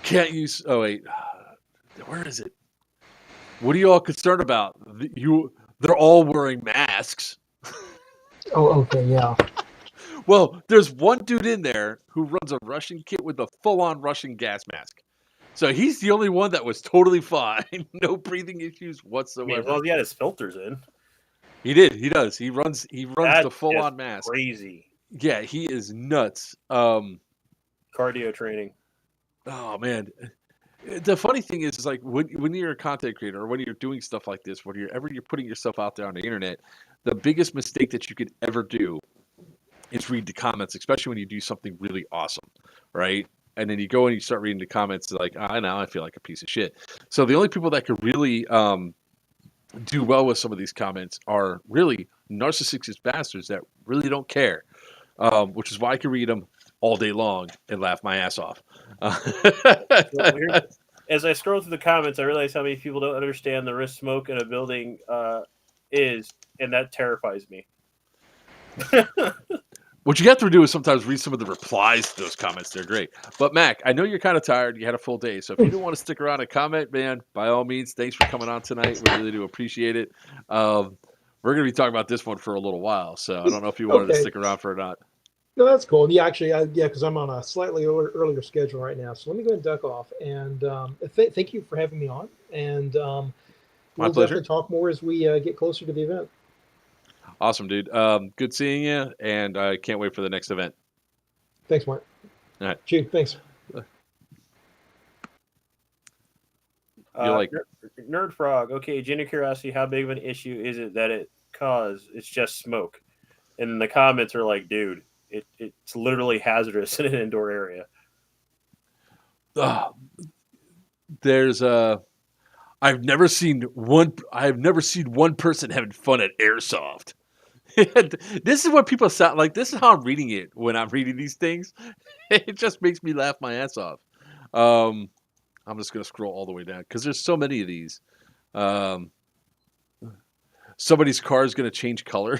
Can't use, oh, wait. Where is it? What are you all concerned about? They're all wearing masks.
Oh, okay, yeah.
Well, there's one dude in there who runs a Russian kit with a full-on Russian gas mask. So he's the only one that was totally fine. No breathing issues
I mean,
whatsoever.
as long as he had his filters in.
He does. He runs
That's
the full-on
just
mask.
crazy.
Yeah, he is nuts.
Cardio training.
Oh man. The funny thing is like when you're a content creator or when you're doing stuff like this, when you're putting yourself out there on the internet, the biggest mistake that you could ever do is read the comments, especially when you do something really awesome, right? And then you go and you start reading the comments like, I feel like a piece of shit. So the only people that could really do well with some of these comments are really narcissistic bastards that really don't care, which is why I can read them all day long and laugh my ass off.
As I scroll through the comments, I realize how many people don't understand the risk smoke in a building is, and that terrifies me.
What you have to do is sometimes read some of the replies to those comments. They're great. But Mac, I know you're kind of tired. You had a full day. So if you didn't want to stick around and comment, man, by all means, thanks for coming on tonight. We really do appreciate it. We're going to be talking about this one for a little while. So I don't know if you wanted to stick around for it or not.
No, that's cool. Yeah, actually, because I'm on a slightly earlier schedule right now. So let me go ahead and duck off. And thank you for having me on. And
My
we'll
pleasure.
definitely talk more as we get closer to the event.
Awesome, dude. Good seeing you, and I can't wait for the next event.
Thanks, Mark.
All right.
Cheers. Thanks.
Nerd Frog. Okay, genuine curiosity. How big of an issue is it that it caused? It's just smoke, and the comments are like, dude, it's literally hazardous in an indoor area.
There's I've never seen one person having fun at airsoft. This is what people sound like. This is how I'm reading it when I'm reading these things. It just makes me laugh my ass off. I'm just gonna scroll all the way down because there's so many of these. Somebody's car is gonna change color.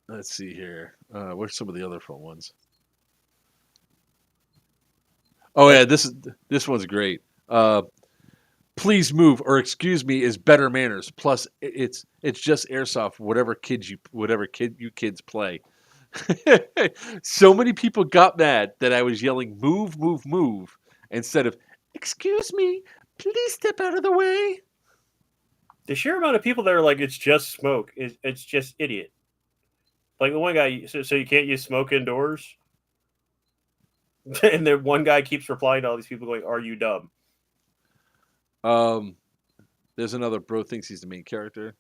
Let's see here. Where's some of the other fun ones? Oh yeah, this one's great. Please move or excuse me is better manners. Plus, it's just airsoft. Whatever kid you kids play. So many people got mad that I was yelling "move, move, move" instead of "excuse me, please step out of the way."
The sheer amount of people that are like, it's just smoke. It's just idiot. Like the one guy, so you can't use smoke indoors. And then one guy keeps replying to all these people going, "Are you dumb?"
There's another bro thinks he's the main character.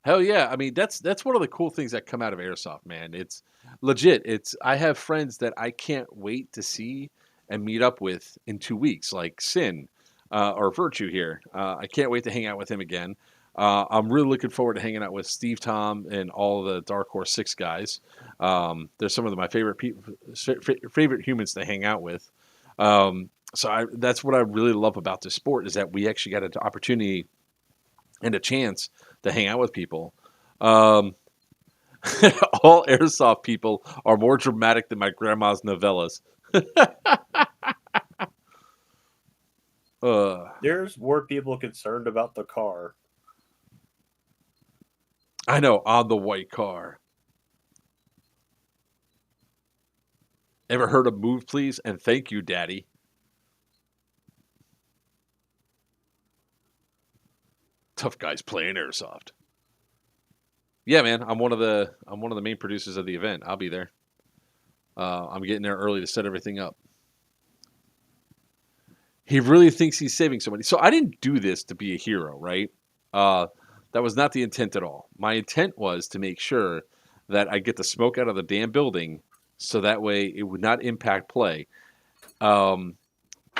Hell yeah. I mean, that's one of the cool things that come out of airsoft, man. It's legit. I have friends that I can't wait to see and meet up with in 2 weeks, like Sin or Virchew here. I can't wait to hang out with him again. I'm really looking forward to hanging out with Steve, Tom, and all the Dark Horse 6 guys. They're some of my favorite humans to hang out with. That's what I really love about this sport is that we actually got an opportunity and a chance to hang out with people. All airsoft people are more dramatic than my grandma's novellas.
There's more people concerned about the car.
I know, on the white car. Ever heard of Move Please and Thank You, Daddy? Tough guys playing airsoft. Yeah, man, I'm one of the main producers of the event. I'll be there. I'm getting there early to set everything up. He really thinks he's saving somebody. So I didn't do this to be a hero, right? That was not the intent at all. My intent was to make sure that I get the smoke out of the damn building so that way it would not impact play.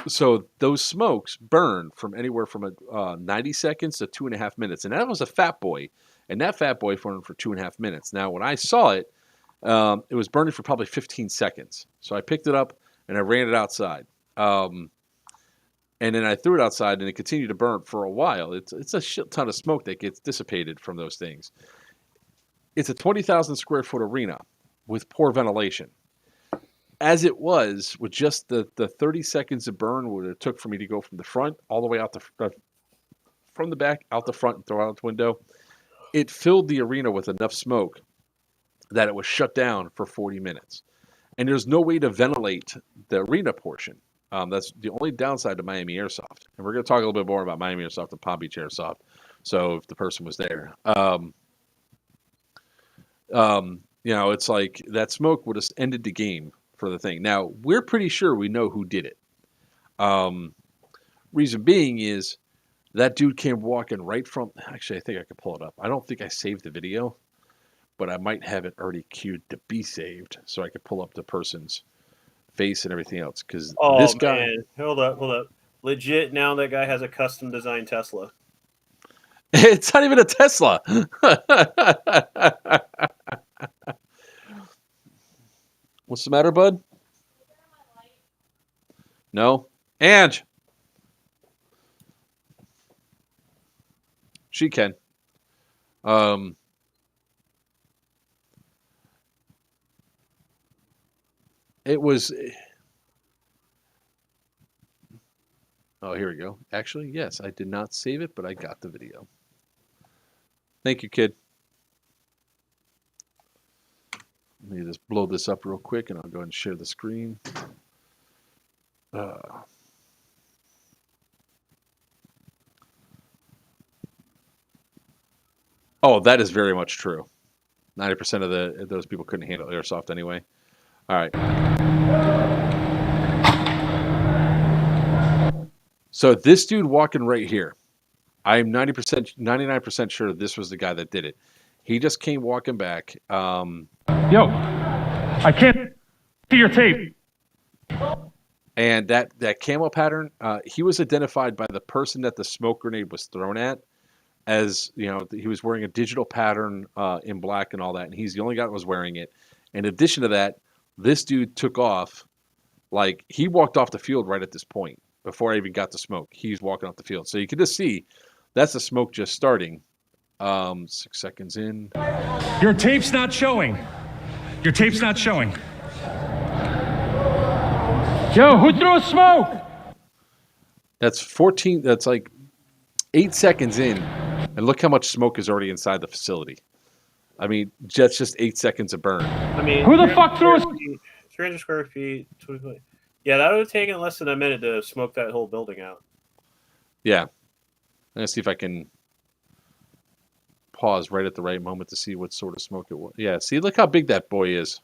So those smokes burn from anywhere from 90 seconds to 2.5 minutes, and that was a fat boy, and that fat boy burned for 2.5 minutes. Now, when I saw it, it was burning for probably 15 seconds. So I picked it up and I ran it outside, and then I threw it outside, and it continued to burn for a while. It's a shit ton of smoke that gets dissipated from those things. It's a 20,000 square foot arena with poor ventilation. As it was, with just the 30 seconds of burn, what it took for me to go from the front all the way out from the back out the front and throw out the window, it filled the arena with enough smoke that it was shut down for 40 minutes. And there's no way to ventilate the arena portion. That's the only downside to Miami Airsoft. And we're going to talk a little bit more about Miami Airsoft and Palm Beach Airsoft. So if the person was there, it's like that smoke would have ended the game for the thing. Now, we're pretty sure we know who did it. Reason being is that dude came walking right from... Actually, I think I could pull it up. I don't think I saved the video, but I might have it already queued to be saved so I could pull up the person's face and everything else. Because this guy...
Man. Hold up. Legit, now that guy has a custom designed Tesla.
It's not even a Tesla. What's the matter, bud? No? Ange! She can. It was... Oh, here we go. Actually, yes, I did not save it, but I got the video. Thank you, kid. Let me just blow this up real quick, and I'll go ahead and share the screen. Oh, that is very much true. 90% of those people couldn't handle airsoft anyway. All right. So this dude walking right here, I'm 99% sure this was the guy that did it. He just came walking back.
Yo, I can't see your tape.
And that camo pattern, he was identified by the person that the smoke grenade was thrown at as, he was wearing a digital pattern in black and all that, and he's the only guy that was wearing it. In addition to that, this dude took off, like, he walked off the field right at this point before I even got the smoke. He's walking off the field. So you can just see that's the smoke just starting. 6 seconds in.
Your tape's not showing. Your tape's not showing. Yo, who threw a smoke?
That's 14. That's like 8 seconds in. And look how much smoke is already inside the facility. I mean, that's just 8 seconds of burn.
I mean,
who the fuck threw a...
300 square feet, 20 feet. Yeah, that would have taken less than a minute to smoke that whole building out.
Yeah. I'm going to see if I can pause right at the right moment to see what sort of smoke it was. Yeah, see, look how big that boy is.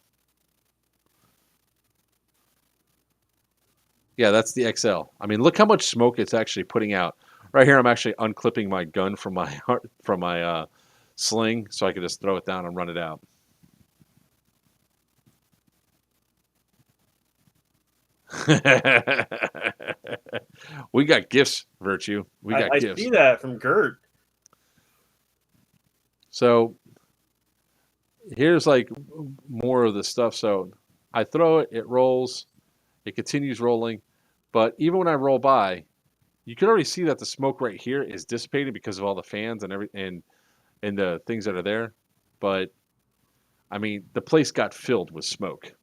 Yeah, that's the XL. I mean, look how much smoke it's actually putting out. Right here, I'm actually unclipping my gun from my sling so I can just throw it down and run it out. We got gifts, Virchew. We got gifts.
I see that from Gert.
So here's like more of the stuff. So I throw it, it rolls, it continues rolling. But even when I roll by, you can already see that the smoke right here is dissipated because of all the fans and everything and the things that are there. But I mean, the place got filled with smoke.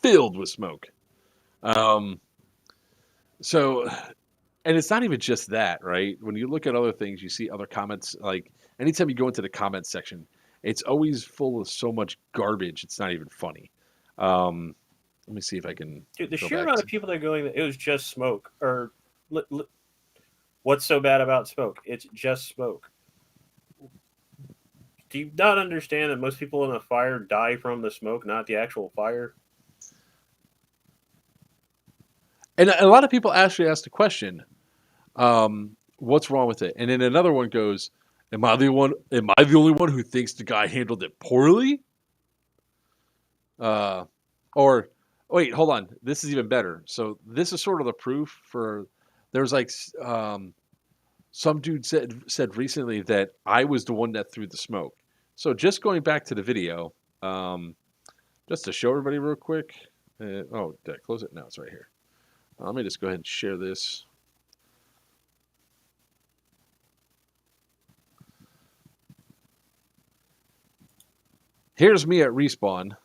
Filled with smoke. So, and it's not even just that, right? When you look at other things, you see other comments. Like anytime you go into the comments section, it's always full of so much garbage. It's not even funny. Let me see if I can.
Dude, the sheer amount of people that are going, it was just smoke. Or what's so bad about smoke? It's just smoke. Do you not understand that most people in a fire die from the smoke, not the actual fire?
And a lot of people actually ask the question, what's wrong with it? And then another one goes, am I the only one who thinks the guy handled it poorly? Or wait, hold on. This is even better. So this is sort of the proof for. There's like some dude said recently that I was the one that threw the smoke. So just going back to the video, just to show everybody real quick. Oh, did I close it? No, it's right here. Let me just go ahead and share this. Here's me at respawn.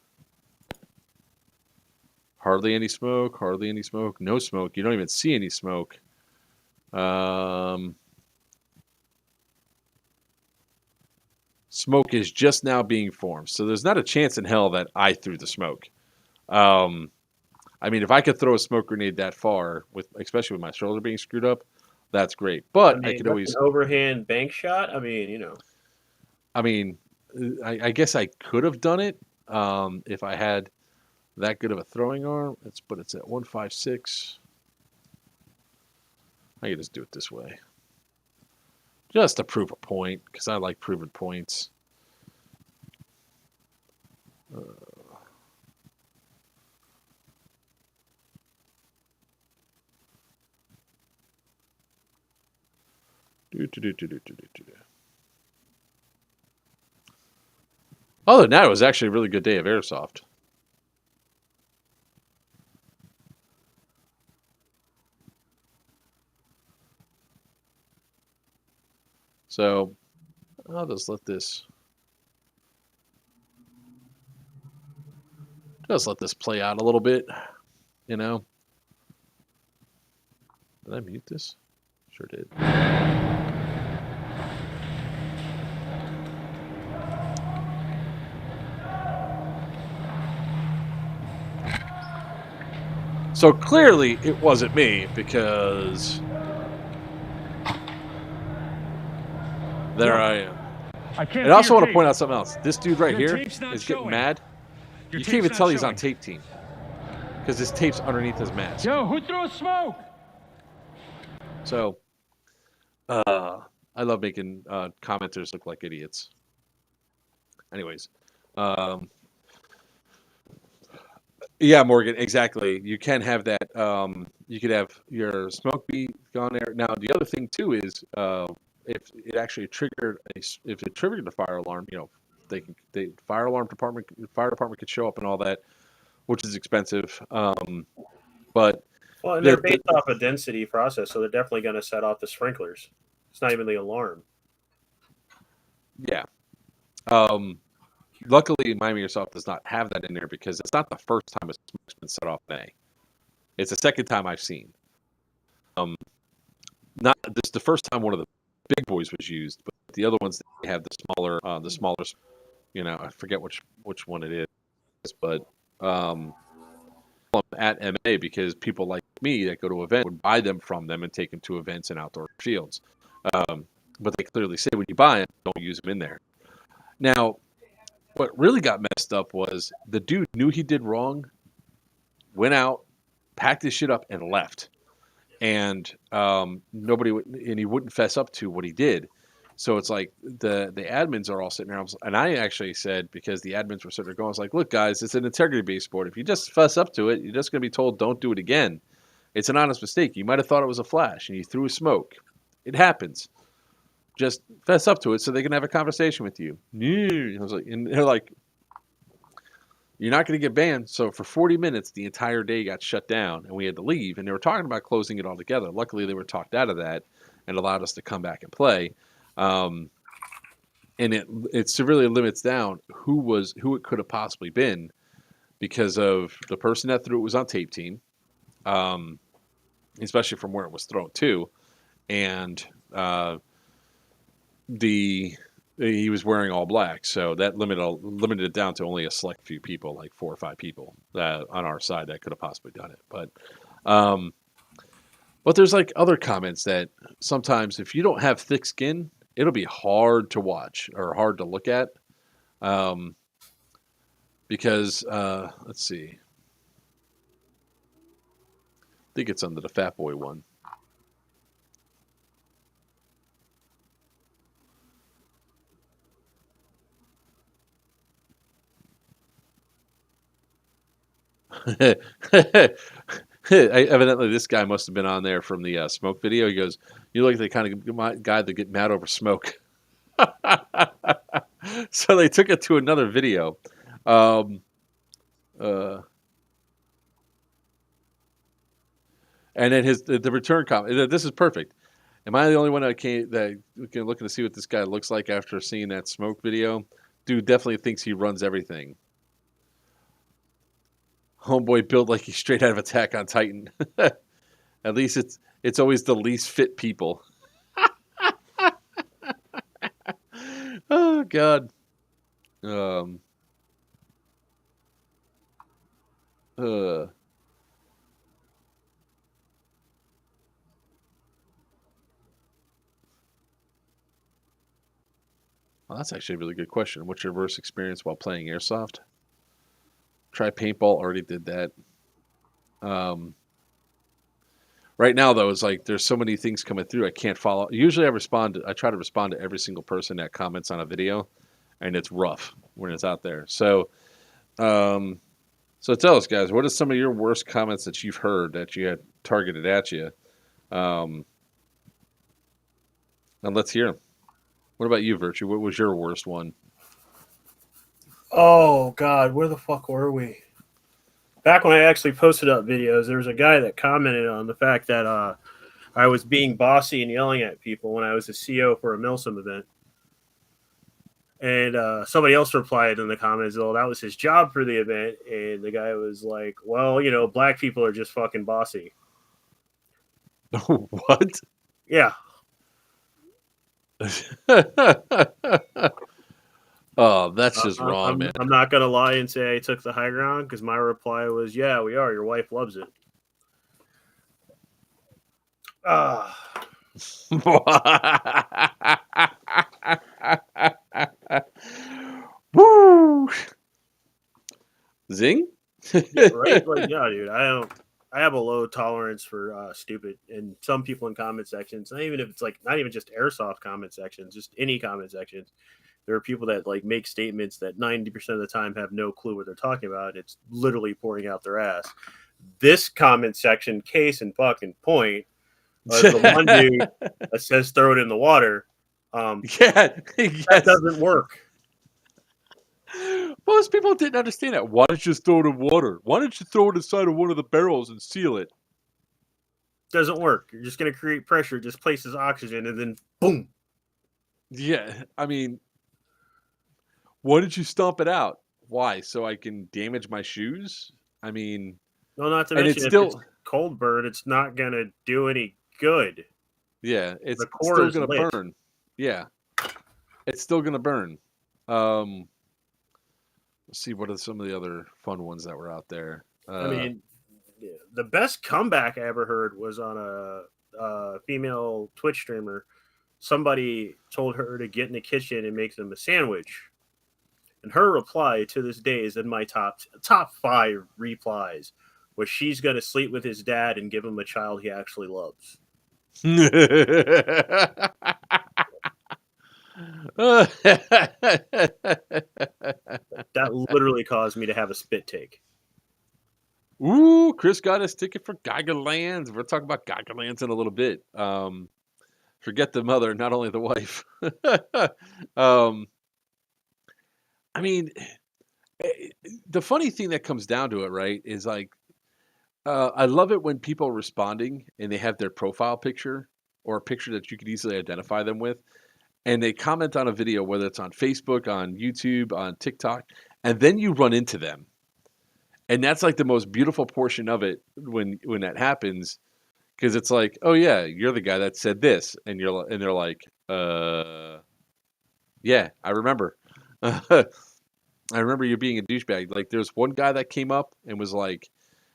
Hardly any smoke, hardly any smoke, no smoke. You don't even see any smoke. Smoke is just now being formed. So there's not a chance in hell that I threw the smoke. I mean, if I could throw a smoke grenade that far, especially with my shoulder being screwed up, that's great. But I could always
an overhand bank shot. I mean,
I guess I could have done it if I had that good of a throwing arm. But it's at 156. I could just do it this way, just to prove a point, because I like proving points. Other than that, it was actually a really good day of airsoft. So I'll just let this play out a little bit, you know. Did I mute this? Sure did. So clearly it wasn't me, because there I am. And I also want to point out something else. This dude right here is getting mad. You can't even tell he's on tape team, because his tape's underneath his mask.
Yo, who threw a smoke?
So, I love making commenters look like idiots. Anyways, yeah, Morgan, exactly. You can have that. You could have your smoke be gone there. Now, the other thing too is if it actually triggered the fire alarm, you know, the fire department could show up and all that, which is expensive. But
well, and they're based off a density process, so they're definitely going to set off the sprinklers. It's not even the alarm.
Yeah. Luckily, Miami Airsoft does not have that in there, because it's not the first time a smoke's been set off in A. It's the second time I've seen. Not this the first time one of the big boys was used, but the other ones, they have the smaller. You know, I forget which one it is, but at MA, because people like me that go to events would buy them from them and take them to events and outdoor fields. But they clearly say when you buy them, don't use them in there. Now, what really got messed up was the dude knew he did wrong, went out, packed his shit up, and left. And he wouldn't fess up to what he did. So it's like the admins are all sitting there, and I actually said, because the admins were sitting there going, I was like, look, guys, it's an integrity-based sport. If you just fess up to it, you're just going to be told, don't do it again. It's an honest mistake. You might have thought it was a flash, and you threw a smoke. It happens. Just fess up to it so they can have a conversation with you. I was like, and they're like, you're not going to get banned. So for 40 minutes, the entire day got shut down, and we had to leave. And they were talking about closing it all together. Luckily, they were talked out of that and allowed us to come back and play. And it severely limits down who it could have possibly been, because of the person that threw it was on tape team, especially from where it was thrown to, and he was wearing all black, so that limited it down to only a select few people, like 4 or 5 people that on our side that could have possibly done it. But there's like other comments that sometimes if you don't have thick skin, it'll be hard to watch or hard to look at, because let's see, I think it's under the Fat Boy one. Evidently, this guy must have been on there from the smoke video. He goes, "You look like the kind of guy that get mad over smoke." So they took it to another video. Um, and then the return comment. This is perfect. Am I the only one that can looking to see what this guy looks like after seeing that smoke video? Dude definitely thinks he runs everything. Homeboy built like he's straight out of Attack on Titan. At least it's always the least fit people. Oh God. Uh, well, that's actually a really good question. What's your worst experience while playing airsoft? Try paintball. Already did that. Right now, though, it's like there's so many things coming through. I can't follow. Usually, I try to respond to every single person that comments on a video, and it's rough when it's out there. So, so tell us, guys, what are some of your worst comments that you've heard that you had targeted at you? And let's hear them. What about you, Virchew? What was your worst one?
Oh God, where the fuck were we? Back when I actually posted up videos, there was a guy that commented on the fact that I was being bossy and yelling at people when I was a CO for a Milsim event. And somebody else replied in the comments, "Oh, that was his job for the event." And the guy was like, "Well, you know, black people are just fucking bossy."
What?
Yeah.
Oh, that's just wrong, man.
I'm not gonna lie and say I took the high ground because my reply was, "Yeah, we are. Your wife loves it."
Woo! Zing?
Yeah, right? Like, yeah, dude. I have a low tolerance for stupid, and some people in comment sections, not even if it's like not even just airsoft comment sections, just any comment sections. There are people that like make statements that 90% of the time have no clue what they're talking about. It's literally pouring out their ass. This comment section, case in fucking point, was the one dude that says throw it in the water.
Yes.
That doesn't work.
Most people didn't understand that. Why don't you just throw it in water? Why don't you throw it inside of one of the barrels and seal it?
Doesn't work. You're just going to create pressure, displaces oxygen, and then boom.
Yeah, I mean, why did you stomp it out? Why? So I can damage my shoes? I mean,
no, not to
and
mention
it's
if
still
it's cold burn, it's not going to do any good.
Yeah, it's
The core
still
is
gonna
lit.
burn. Yeah, it's still gonna burn. Let's see what are some of the other fun ones that were out there.
I mean, the best comeback I ever heard was on a female Twitch streamer. Somebody told her to get in the kitchen and make them a sandwich. And her reply to this day is in my top 5 replies, was she's going to sleep with his dad and give him a child he actually loves. That literally caused me to have a spit take.
Ooh, Chris got his ticket for Geiger Lands. We're talking about Geiger Lands in a little bit. Forget the mother, not only the wife. I mean, the funny thing that comes down to it, right, is like, I love it when people are responding and they have their profile picture or a picture that you could easily identify them with, and they comment on a video, whether it's on Facebook, on YouTube, on TikTok, and then you run into them. And that's like the most beautiful portion of it when that happens, because it's like, oh yeah, you're the guy that said this, and they're like, yeah, I remember. I remember you being a douchebag. Like, there's one guy that came up and was like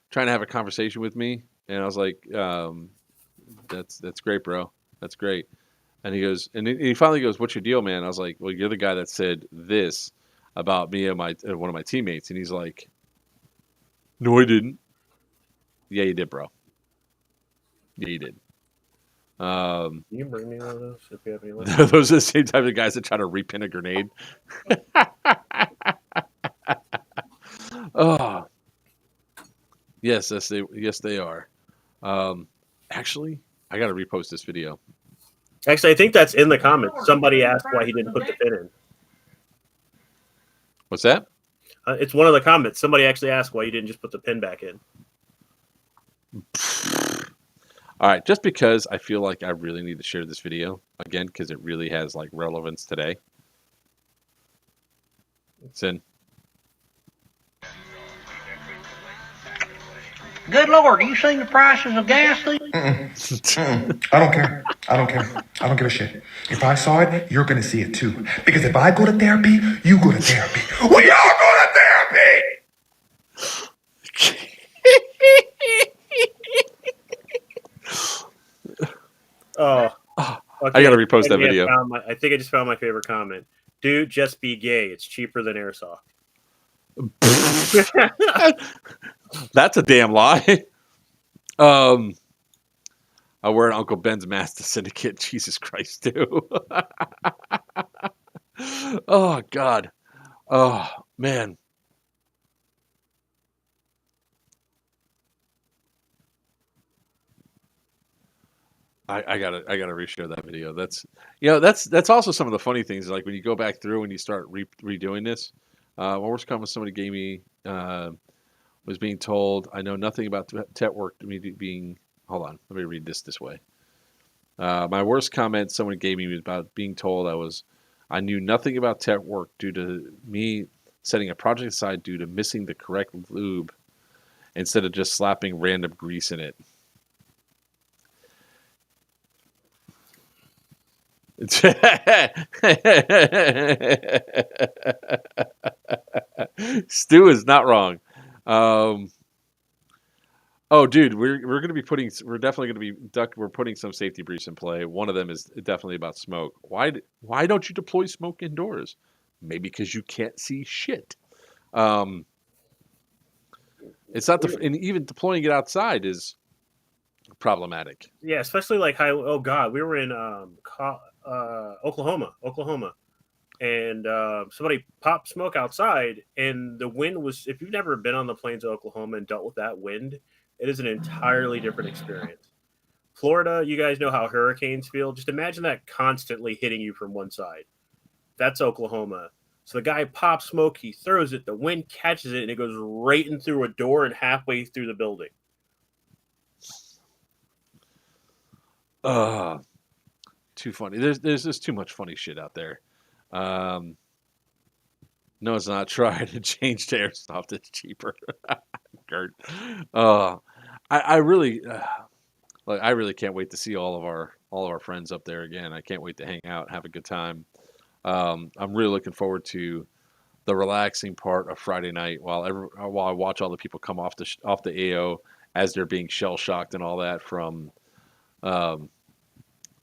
trying to have a conversation with me, and I was like, that's great, bro. That's great. And he goes, and he finally goes, "What's your deal, man?" I was like, "Well, you're the guy that said this about me and one of my teammates." And he's like, "No, I didn't." Yeah, you did, bro. Yeah, you did.
Can you bring me one of those if you have any left?
Those are the same type of guys that try to repin a grenade. Oh. Yes, they are. Actually, I got to repost this video.
Actually, I think that's in the comments. Somebody asked why he didn't put the pin in.
What's that?
It's one of the comments. Somebody actually asked why you didn't just put the pin back in.
All right, just because I feel like I really need to share this video again because it really has like relevance today. It's in.
Good Lord, you seen the prices of gas these?
I don't care. I don't care. I don't give a shit. If I saw it, you're gonna see it too. Because if I go to therapy, you go to therapy. We all go to therapy!
Oh, okay.
I got to repost that video.
I think I just found my favorite comment. Dude, just be gay. It's cheaper than airsoft.
That's a damn lie. I wear an Uncle Ben's mask to syndicate. Jesus Christ, too. Oh God. Oh man. I gotta reshare that video. That's that's also some of the funny things. Like when you go back through and you start redoing this. My worst comment somebody gave me was being told, I know nothing about tech work to me being. Hold on, let me read this way. My worst comment someone gave me was about being told I knew nothing about tech work due to me setting a project aside due to missing the correct lube instead of just slapping random grease in it. Stu is not wrong. Oh, dude, we're definitely gonna be we're putting some safety briefs in play. One of them is definitely about smoke. Why don't you deploy smoke indoors? Maybe because you can't see shit. It's not and even deploying it outside is problematic.
Yeah, especially like oh God, we were in Oklahoma, and somebody popped smoke outside, and the wind was. If you've never been on the plains of Oklahoma and dealt with that wind, it is an entirely different experience. Florida, you guys know how hurricanes feel. Just imagine that constantly hitting you from one side. That's Oklahoma. So the guy pops smoke, he throws it, the wind catches it, and it goes right in through a door and halfway through the building.
Too funny. There's just too much funny shit out there. No, it's not. Try to change to airsoft. It's cheaper. Gert. I really, I really can't wait to see all of our friends up there again. I can't wait to hang out, have a good time. I'm really looking forward to the relaxing part of Friday night while I watch all the people come off the AO as they're being shell shocked and all that from all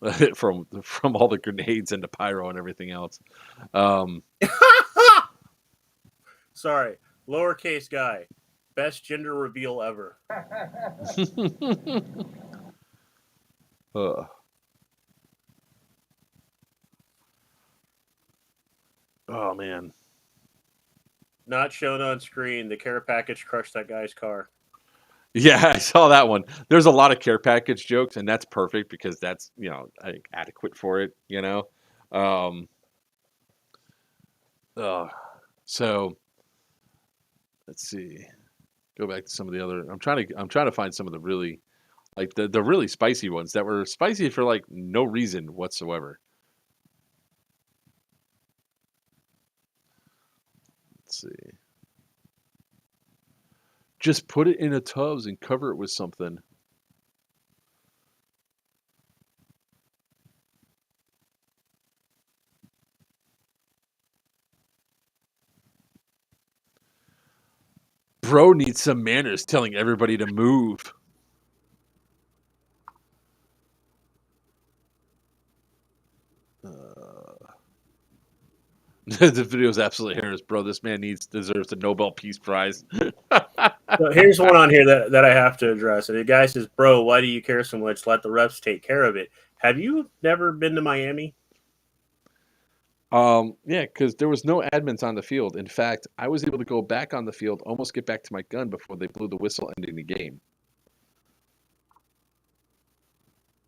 the grenades and the pyro and everything else.
Sorry, lowercase guy, best gender reveal ever.
Oh man.
Not shown on screen. The care package crushed that guy's car.
Yeah, I saw that one. There's a lot of care package jokes, and that's perfect because that's adequate for it. So let's see. Go back to some of the other. I'm trying to find some of the really the really spicy ones that were spicy for like no reason whatsoever. Let's see. Just put it in a tubs and cover it with something. Bro needs some manners telling everybody to move. The video is absolutely hilarious, bro. This man deserves the Nobel Peace Prize.
So here's one on here that I have to address. And the guy says, "Bro, why do you care so much? Let the reps take care of it." Have you never been to Miami?
Yeah, because there was no admins on the field. In fact, I was able to go back on the field, almost get back to my gun before they blew the whistle ending the game.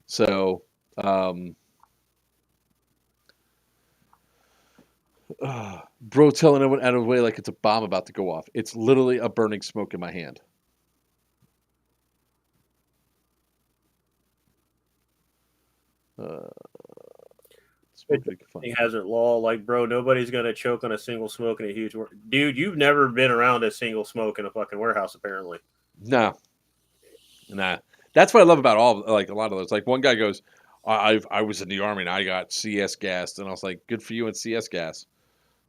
So, bro telling everyone out of the way like it's a bomb about to go off. It's literally a burning smoke in my hand. Smoke making fun.
Hazard law, like, bro, nobody's gonna choke on a single smoke in a huge dude. You've never been around a single smoke in a fucking warehouse, apparently.
Nah. That's what I love about all like a lot of those. Like one guy goes, I was in the army and I got CS gassed, and I was like, good for you in CS gas.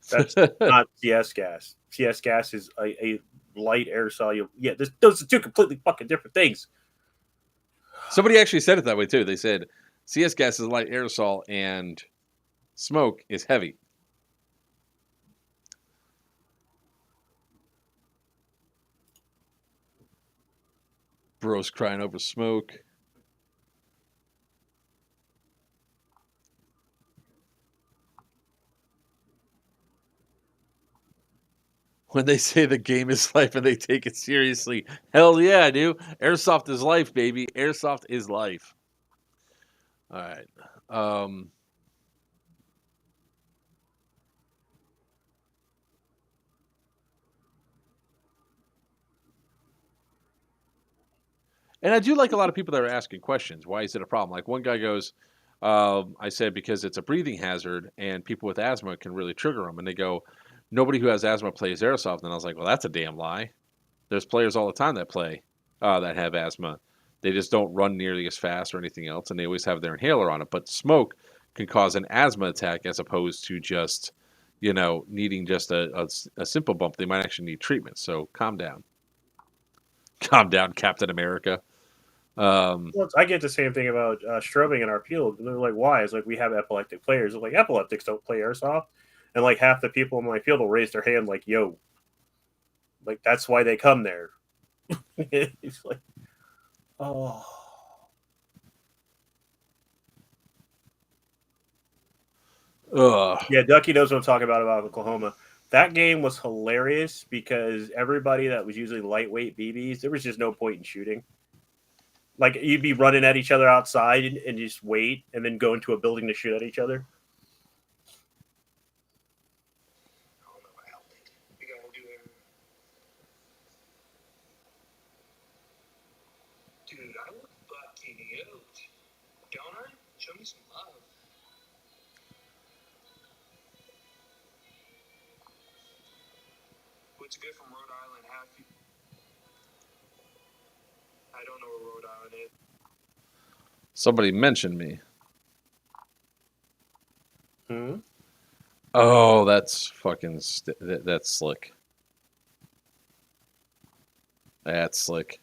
That's not CS gas. CS gas is a light air soluble. Yeah, those are two completely fucking different things.
Somebody actually said it that way too. They said CS gas is light aerosol and smoke is heavy. Bro's crying over smoke. When they say the game is life and they take it seriously, hell yeah, I do. Airsoft is life, baby. Airsoft is life. All right. And I do like a lot of people that are asking questions. Why is it a problem? Like one guy goes, I said, because it's a breathing hazard and people with asthma can really trigger them. And they go, nobody who has asthma plays airsoft. And I was like, well, that's a damn lie. There's players all the time that play that have asthma. They just don't run nearly as fast or anything else. And they always have their inhaler on it. But smoke can cause an asthma attack as opposed to just, needing just a simple bump. They might actually need treatment. So calm down. Calm down, Captain America.
Well, I get the same thing about strobing in our field. They're like, why? It's like, we have epileptic players. They're like, epileptics don't play airsoft. And like half the people in my field will raise their hand like, yo, like that's why they come there. It's like, oh.
Ugh.
Yeah, Ducky knows what I'm talking about Oklahoma. That game was hilarious because everybody that was usually lightweight BBs, there was just no point in shooting. Like you'd be running at each other outside and just wait and then go into a building to shoot at each other.
Dude, I look fucking yoked. Don't I? Show me some love. What's good from Rhode Island? I don't know where Rhode Island is.
Somebody mentioned me.
Hmm?
Oh, that's fucking that's slick. That's slick.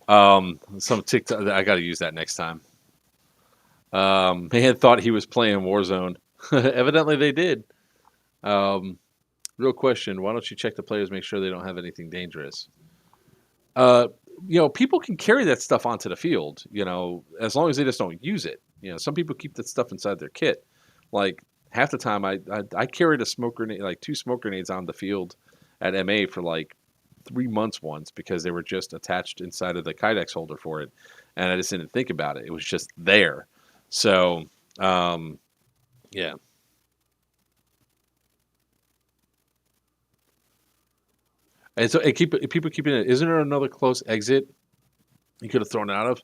Some TikTok. I got to use that next time. Man thought he was playing Warzone. Evidently, they did. Real question: why don't you check the players, make sure they don't have anything dangerous? People can carry that stuff onto the field. As long as they just don't use it. Some people keep that stuff inside their kit. Like half the time, I carried a smoke grenade, like 2 smoke grenades on the field at MA for like 3 months once because they were just attached inside of the Kydex holder for it, and I just didn't think about it. It was just there. So, yeah. And so, people keeping it. Isn't there another close exit you could have thrown it out of?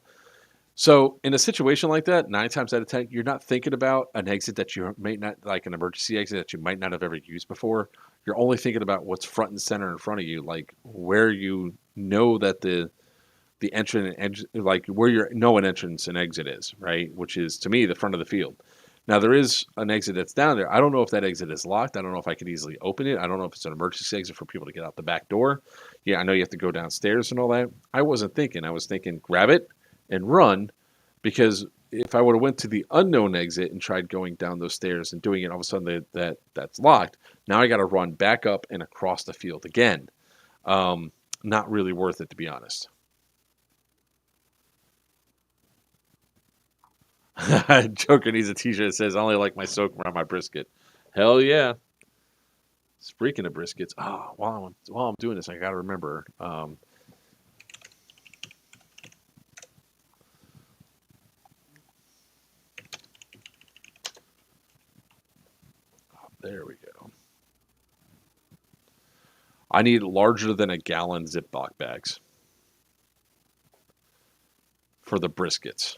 So, in a situation like that, 9 times out of 10, you're not thinking about an exit that you may not, like an emergency exit that you might not have ever used before. You're only thinking about what's front and center in front of you, like where you know that the entrance, like where your an entrance and exit is, right? Which is to me the front of the field. Now there is an exit that's down there. I don't know if that exit is locked. I don't know if I could easily open it. I don't know if it's an emergency exit for people to get out the back door. Yeah, I know you have to go downstairs and all that. I wasn't thinking. I was thinking grab it and run, because if I would have went to the unknown exit and tried going down those stairs and doing it, all of a sudden that's locked. Now I got to run back up and across the field again. Not really worth it, to be honest. Joker needs a t-shirt that says, I only like my soak around my brisket. Hell yeah. Speaking of briskets, while I'm doing this, I got to remember. There we go. I need larger than a gallon Ziploc bags for the briskets.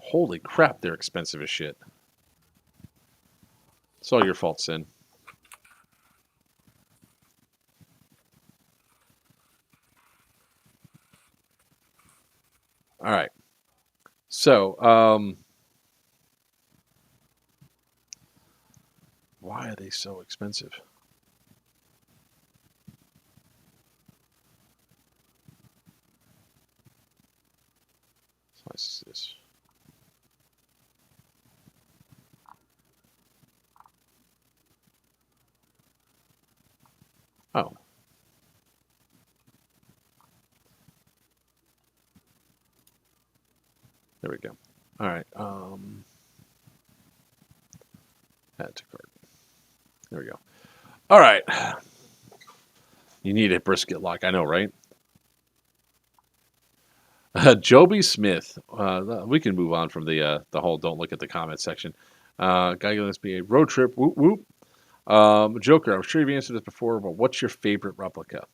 Holy crap, they're expensive as shit. It's all your fault, Sin. All right. So, why are they so expensive? What's this? Oh. There we go. All right. Add to cart. There we go. All right. You need a brisket lock. I know, right? Joby Smith. We can move on from the whole don't look at the comment section. Guy, let's be a road trip. Whoop, whoop. Joker, I'm sure you've answered this before, but what's your favorite replica?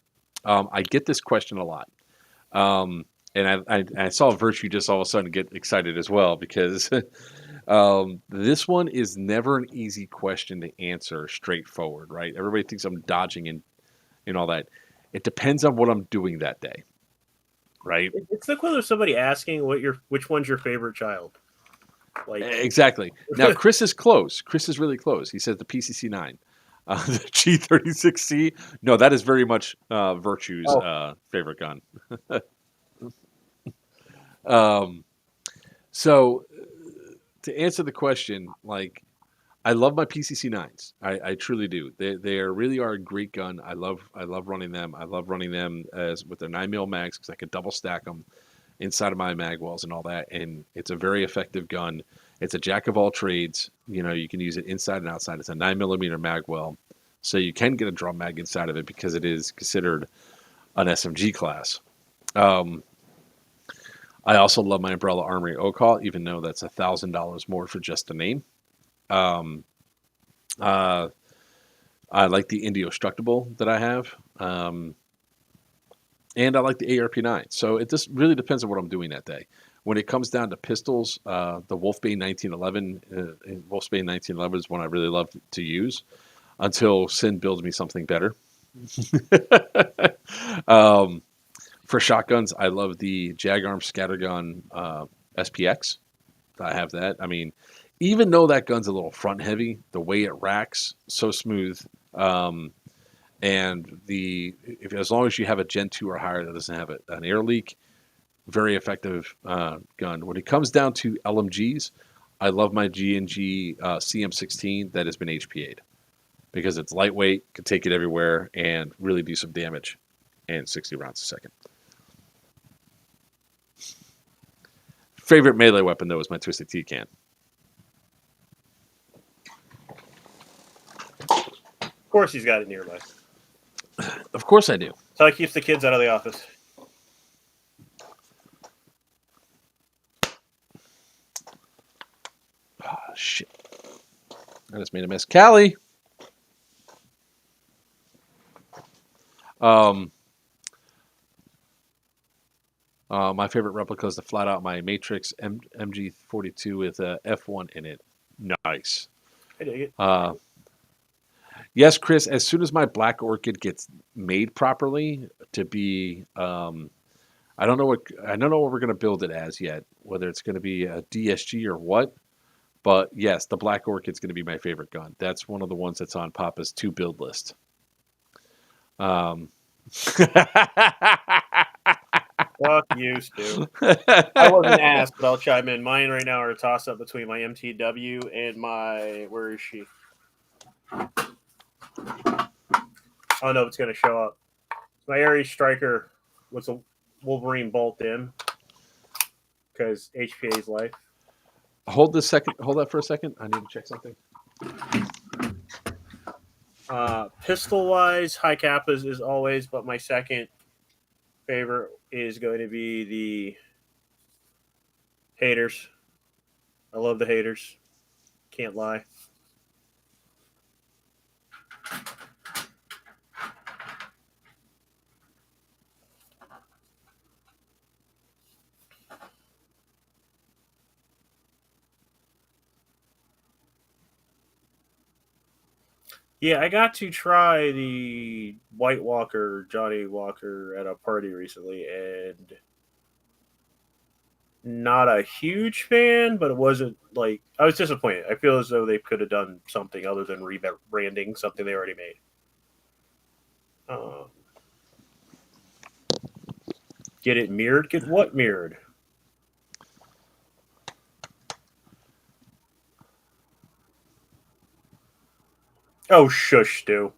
I get this question a lot. And I saw Virchew just all of a sudden get excited as well because this one is never an easy question to answer straightforward, right? Everybody thinks I'm dodging and all that. It depends on what I'm doing that day, right?
It's the equivalent of somebody asking which one's your favorite child. Like
exactly. Now Chris is close. Chris is really close. He says the PCC 9. The G36C. No, that is very much Virchew's favorite gun. So to answer the question, like I love my PCC 9s. I truly do. They really are a great gun. I love running them. I love running them as with their 9mm mags because I could double stack them inside of my mag wells and all that. And it's a very effective gun. It's a jack of all trades. You know, you can use it inside and outside. It's a 9mm mag well, so you can get a drum mag inside of it because it is considered an SMG class. I also love my Umbrella Armory Ocall, even though that's $1,000 more for just the name. I like the Indestructible that I have. And I like the ARP9. So it just really depends on what I'm doing that day. When it comes down to pistols, the Wolfsbane 1911, Wolfsbane 1911 is one I really love to use until Sin builds me something better. For shotguns, I love the Jagarm Scattergun SPX. I have that. I mean, even though that gun's a little front heavy, the way it racks, so smooth. And as long as you have a Gen 2 or higher that doesn't have an air leak, very effective gun. When it comes down to LMGs, I love my G&G CM16 that has been HPA'd because it's lightweight, can take it everywhere, and really do some damage, and 60 rounds a second. Favorite melee weapon, though, is my Twisted Tea can.
Of course he's got it nearby.
Of course I do.
That's how he keeps the kids out of the office.
Oh, shit. I just made a mess. Callie! My favorite replica is the flat out my Matrix MG42 with a F1 in it. Nice.
I dig it.
Yes, Chris, as soon as my Black Orchid gets made properly to be I don't know what we're going to build it as yet, whether it's going to be a DSG or what. But yes, the Black Orchid's going to be my favorite gun. That's one of the ones that's on Papa's to build list.
Well, Fuck you, Stu. I wasn't asked, but I'll chime in. Mine right now are a toss up between my MTW and my. Where is she? I don't know if it's going to show up. My Ares Striker was a Wolverine bolt in because HPA's life.
Hold that for a second. I need to check something.
Pistol wise, High Kappas is always, but my second favorite is going to be the Haters. I love the Haters. Can't lie. Yeah, I got to try the White Walker, Johnny Walker, at a party recently, and not a huge fan, but it wasn't like I was disappointed. I feel as though they could have done something other than rebranding something they already made. Get it mirrored? Get what mirrored? Oh, shush, Stu.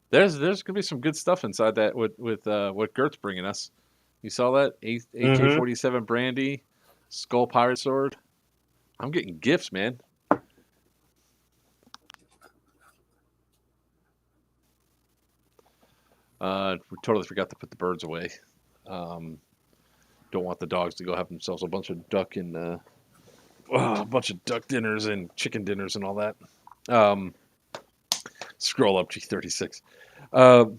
There's gonna be some good stuff inside that with what Gert's bringing us. You saw that AK-47 Brandy, Skull Pirate Sword. I'm getting gifts, man. We totally forgot to put the birds away. Don't want the dogs to go have themselves a bunch of duck dinners and chicken dinners and all that. Scroll up G36. All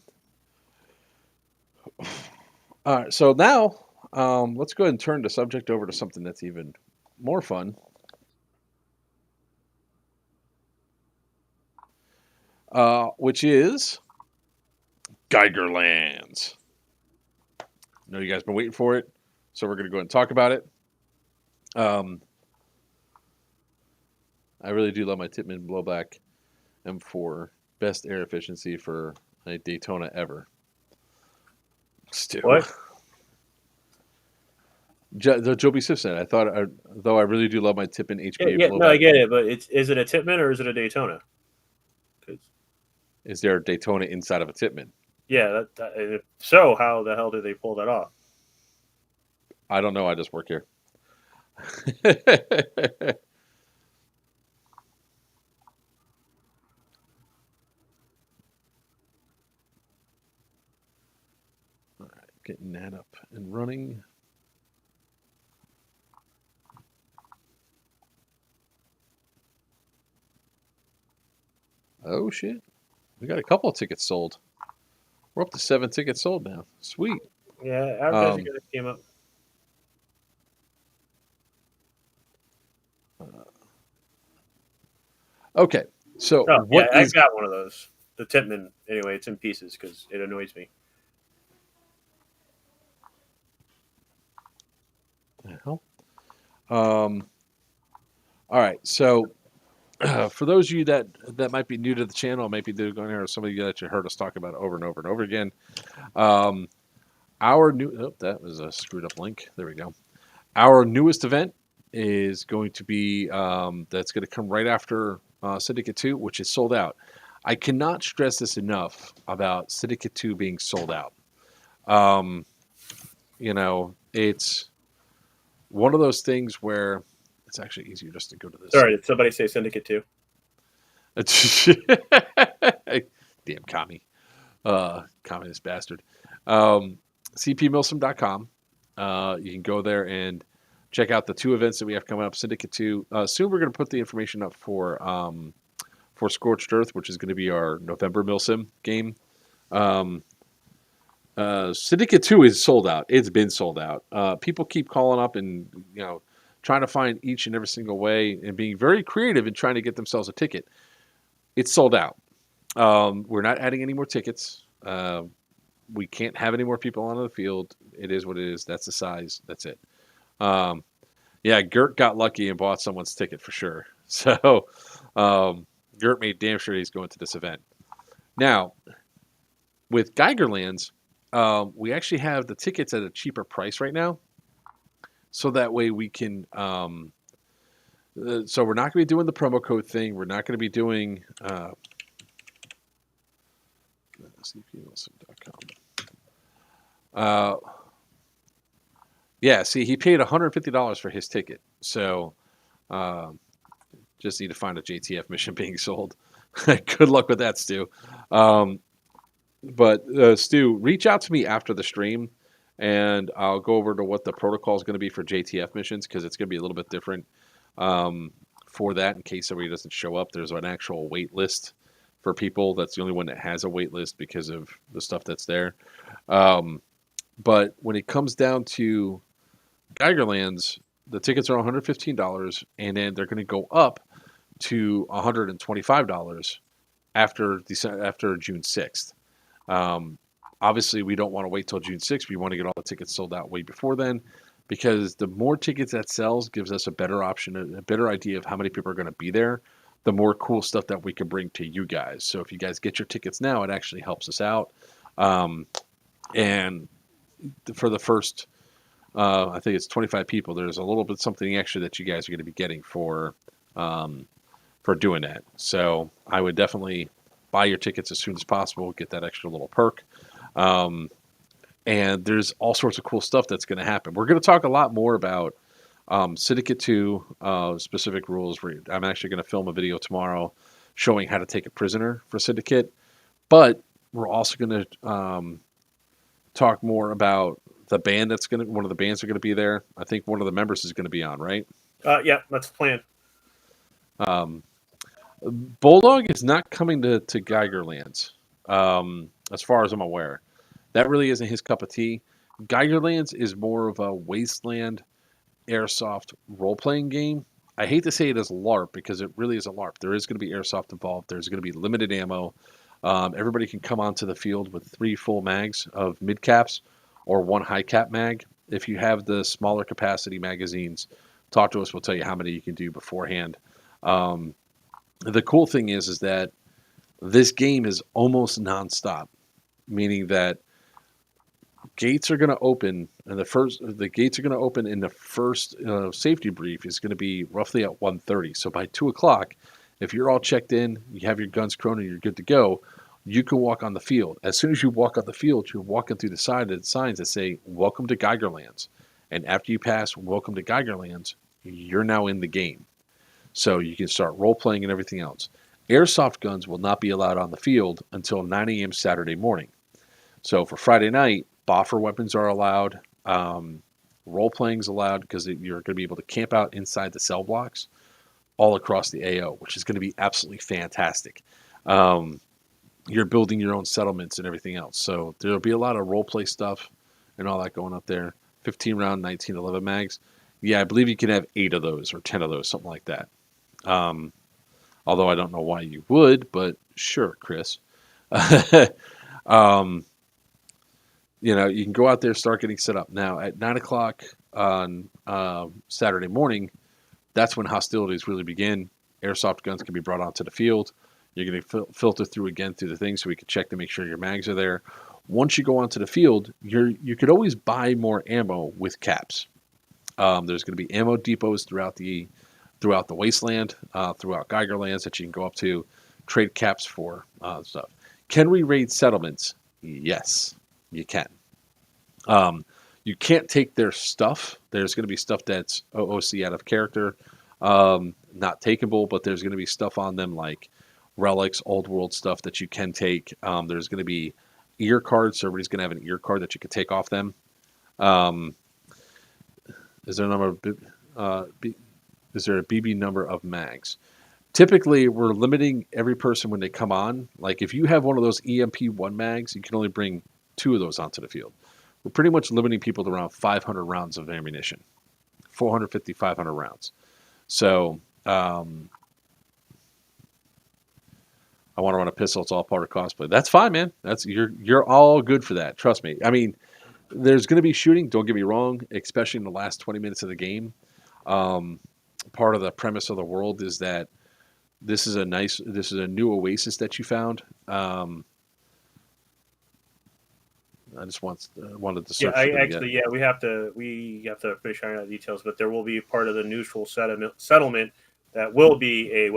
right, so now let's go ahead and turn the subject over to something that's even more fun. Which is Geigerlands. I know you guys have been waiting for it, so we're going to go ahead and talk about it. I really do love my Tippmann blowback M4. Best air efficiency for a Daytona ever. Stu.
What?
Joby Simpson. I thought, though I really do love my Tippmann HPA blowback.
No, I get it, but is it a Tippmann or is it a Daytona?
Is there a Daytona inside of a Tippmann?
Yeah, if so, how the hell did they pull that off?
I don't know. I just work here. All right, getting that up and running. Oh shit. We got a couple of tickets sold. We're up to 7 tickets sold now. Sweet.
Yeah, advertising came up.
Okay, so
I got one of those. The Tippmann. Anyway, it's in pieces because it annoys me.
The hell? All right, so for those of you that might be new to the channel, maybe they're going to some of you that you heard us talk about over and over and over again. Our new that was a screwed up link. There we go. Our newest event is going to be that's going to come right after Syndicate 2, which is sold out. I cannot stress this enough about Syndicate 2 being sold out. It's one of those things where it's actually easier just to go to this.
Sorry, did somebody say Syndicate 2?
Damn commie. Communist bastard. CPMilsom.com. You can go there and check out the 2 events that we have coming up. Syndicate 2. Soon we're going to put the information up for Scorched Earth, which is going to be our November Milsim game. Syndicate 2 is sold out. It's been sold out. People keep calling up and trying to find each and every single way and being very creative in trying to get themselves a ticket. It's sold out. We're not adding any more tickets. We can't have any more people on the field. It is what it is. That's the size. That's it. Gert got lucky and bought someone's ticket for sure. So Gert made damn sure he's going to this event. Now, with Geigerlands, we actually have the tickets at a cheaper price right now, so that way we can. So we're not going to be doing the promo code thing. We're not going to be doing cpnilson.com. Yeah, see, he paid $150 for his ticket, so just need to find a JTF mission being sold. Good luck with that, Stu. But Stu, reach out to me after the stream, and I'll go over to what the protocol is going to be for JTF missions, because it's going to be a little bit different for that. In case somebody doesn't show up, there's an actual wait list for people. That's the only one that has a wait list because of the stuff that's there. But when it comes down to Geigerlands, the tickets are $115, and then they're going to go up to $125 after June 6th. Obviously, we don't want to wait till June 6th. We want to get all the tickets sold out way before then, because the more tickets that sells gives us a better option, a better idea of how many people are going to be there, the more cool stuff that we can bring to you guys. So if you guys get your tickets now, it actually helps us out. And for the first, I think it's 25 people, there's a little bit something extra that you guys are going to be getting for doing that. So I would definitely buy your tickets as soon as possible, get that extra little perk. And there's all sorts of cool stuff that's going to happen. We're going to talk a lot more about Syndicate 2 specific rules. I'm actually going to film a video tomorrow showing how to take a prisoner for Syndicate. But we're also going to talk more about the band one of the bands are going to be there. I think one of the members is going to be on, right?
Yeah, that's the plan.
Bulldog is not coming to Geigerlands, as far as I'm aware. That really isn't his cup of tea. Geigerlands is more of a wasteland airsoft role-playing game. I hate to say it as LARP, because it really is a LARP. There is going to be airsoft involved. There's going to be limited ammo. Everybody can come onto the field with 3 full mags of mid-caps or 1 high-cap mag. If you have the smaller capacity magazines, talk to us. We'll tell you how many you can do beforehand. The cool thing is that this game is almost nonstop, meaning that gates are going to open, and the gates are going to open in the first safety brief is going to be roughly at 1:30. So by 2 o'clock, if you're all checked in, you have your guns croned, and you're good to go, you can walk on the field. As soon as you walk on the field, you're walking through the signs that say, "Welcome to Geigerlands." And after you pass "Welcome to Geigerlands," you're now in the game. So you can start role-playing and everything else. Airsoft guns will not be allowed on the field until 9 a.m. Saturday morning. So for Friday night, boffer weapons are allowed. Role-playing is allowed, because you're going to be able to camp out inside the cell blocks all across the AO, which is going to be absolutely fantastic. You're building your own settlements and everything else. So there'll be a lot of role-play stuff and all that going up there. 15-round 1911 mags. Yeah, I believe you can have 8 of those or 10 of those, something like that. Although I don't know why you would, but sure, Chris. You can go out there, start getting set up. Now, at 9 o'clock on Saturday morning, that's when hostilities really begin. Airsoft guns can be brought onto the field. You're going to filter through again through the thing so we can check to make sure your mags are there. Once you go onto the field, you could always buy more ammo with caps. There's going to be ammo depots throughout the wasteland, throughout Geigerlands that you can go up to, trade caps for stuff. Can we raid settlements? Yes, you can. You can't take their stuff. There's going to be stuff that's OOC out of character, not takeable, but there's going to be stuff on them like relics, old world stuff that you can take. There's going to be ear cards, so everybody's going to have an ear card that you can take off them. Is there a BB number of mags? Typically, we're limiting every person when they come on. Like if you have one of those EMP1 mags, you can only bring 2 of those onto the field. We're pretty much limiting people to around 500 rounds of ammunition, 450, 500 rounds. So I want to run a pistol. It's all part of cosplay. That's fine, man. You're all good for that. Trust me. I mean, there's going to be shooting. Don't get me wrong, especially in the last 20 minutes of the game. Part of the premise of the world is that this is a new oasis that you found. I just wanted to
Yeah,
search.
I
for them
actually, yeah, we have to finish ironing out the details, but there will be part of the neutral settlement that will be a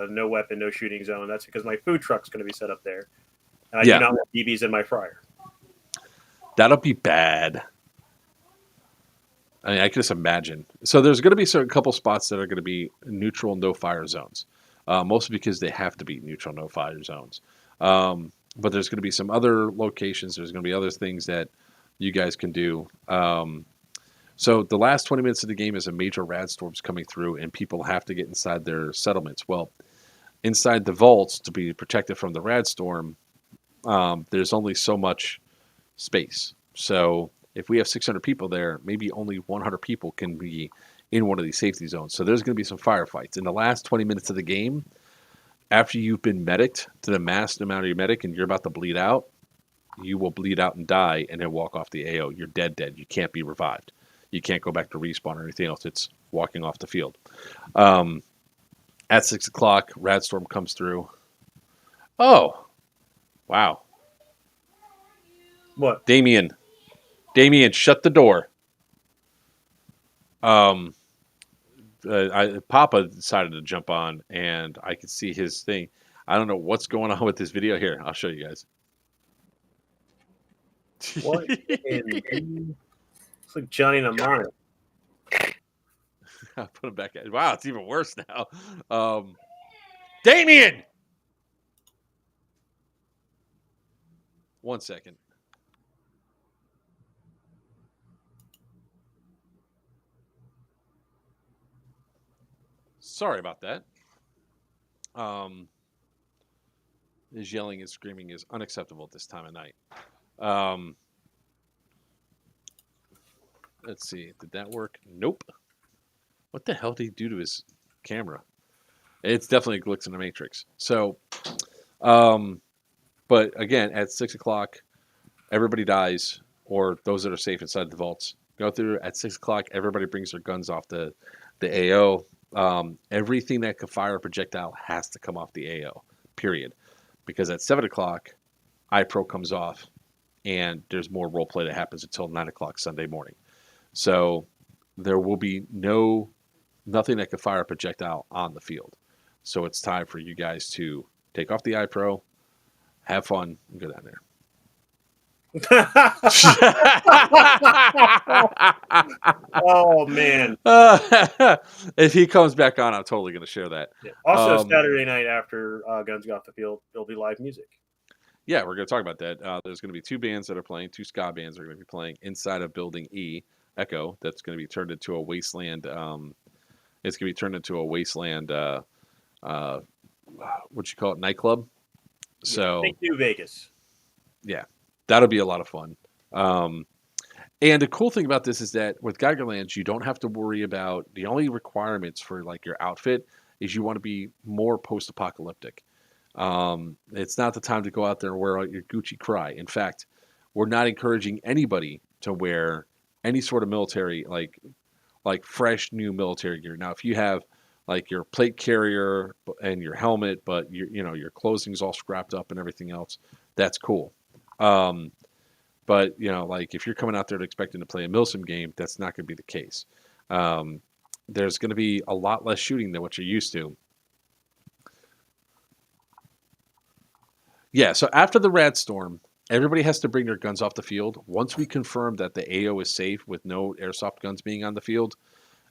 no weapon, no shooting zone. That's because my food truck's going to be set up there, and I do
Yeah.
not want BBs in my fryer.
That'll be bad. I mean, I can just imagine. So there's going to be a couple spots that are going to be neutral, no fire zones, mostly because they have to be neutral, no fire zones. But there's going to be some other locations. There's going to be other things that you guys can do. So the last 20 minutes of the game is a major rad storm's coming through, and people have to get inside their settlements. Well, inside the vaults to be protected from the rad storm, there's only so much space. So if we have 600 people there, maybe only 100 people can be in one of these safety zones. So there's going to be some firefights. In the last 20 minutes of the game, after you've been medicked to the max amount of your medic and you're about to bleed out, you will bleed out and die and then walk off the AO. You're dead. You can't be revived. You can't go back to respawn or anything else. It's walking off the field. At 6 o'clock, Radstorm comes through. Oh, wow.
What?
Damien, shut the door. Papa decided to jump on, and I could see his thing. I don't know what's going on with this video here. I'll show you guys.
What? It's like Johnny Mnemonic.
I put him back. Wow, it's even worse now. Damien! 1 second. Sorry about that. His yelling and screaming is unacceptable at this time of night. Let's see. Did that work? Nope. What the hell did he do to his camera? It's definitely a glitch in the Matrix. So, but again, at 6 o'clock, everybody dies, or those that are safe inside the vaults go through. At 6 o'clock, everybody brings their guns off the AO. Everything that could fire a projectile has to come off the AO, period. Because at 7 o'clock, iPro comes off, and there's more roleplay that happens until 9 o'clock Sunday morning. So there will be nothing that could fire a projectile on the field. So it's time for you guys to take off the iPro, have fun, and go down there.
Oh man!
If he comes back on, I'm totally going to share that.
Yeah. Also, Saturday night after Guns Go Off the Field, there'll be live music.
Yeah, we're going to talk about that. There's going to be two bands that are playing. Two ska bands are going to be playing inside of Building E, Echo. That's going to be turned into a wasteland. It's going to be turned into a wasteland. What you call it? Nightclub. So
Thank you, Vegas.
Yeah, that'll be a lot of fun. And the cool thing about this is that with Geigerlands, you don't have to worry about the only requirements for like your outfit is you want to be more post-apocalyptic. It's not the time to go out there and wear out your Gucci cry. In fact, we're not encouraging anybody to wear any sort of military, like fresh new military gear. Now, if you have like your plate carrier and your helmet, but your clothing's all scrapped up and everything else, that's cool. But like if you're coming out there expecting to play a Milsim game, that's not going to be the case. There's going to be a lot less shooting than what you're used to. Yeah, so after the Rad Storm, everybody has to bring their guns off the field. Once we confirm that the AO is safe with no airsoft guns being on the field,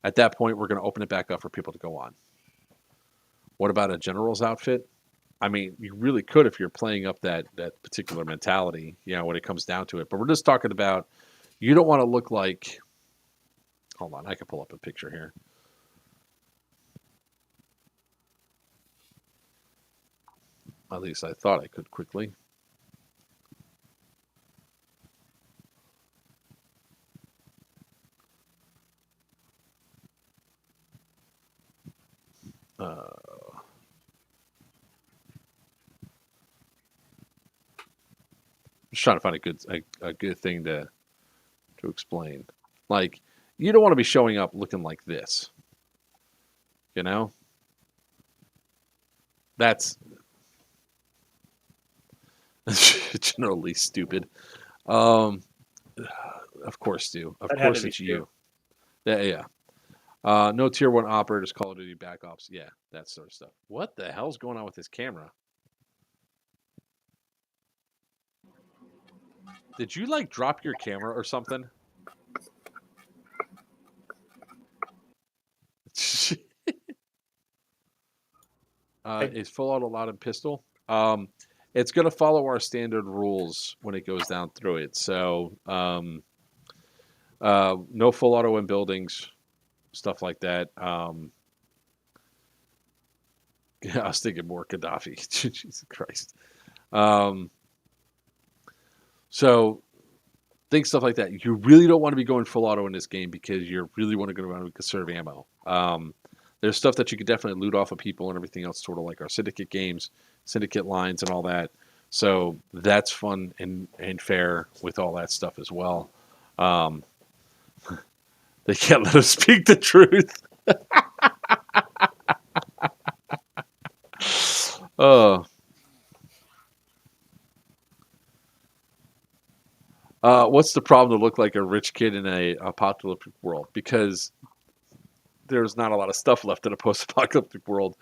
at that point, we're going to open it back up for people to go on. What about a general's outfit? I mean, you really could if you're playing up that particular mentality, when it comes down to it. But we're just talking about, you don't want to look like, hold on, I can pull up a picture here. At least I thought I could quickly. Just trying to find a good thing to explain. Like, you don't want to be showing up looking like this. That's generally stupid. Of course, Stu. Of
That had
course,
to be
it's
Stu.
you. Yeah. No tier 1 operators, Call of Duty back ops. Yeah, that sort of stuff. What the hell's going on with this camera? Did you like drop your camera or something? Is full auto allowed in pistol? It's going to follow our standard rules when it goes down through it. So, no full auto in buildings, stuff like that. Yeah, I was thinking more Gaddafi. Jesus Christ. So, think stuff like that. You really don't want to be going full auto in this game because you really want to go around and conserve ammo. There's stuff that you could definitely loot off of people and everything else, sort of like our syndicate games, syndicate lines, and all that. So that's fun and fair with all that stuff as well. They can't let us speak the truth. What's the problem to look like a rich kid in a apocalyptic world? Because there's not a lot of stuff left in a post-apocalyptic world.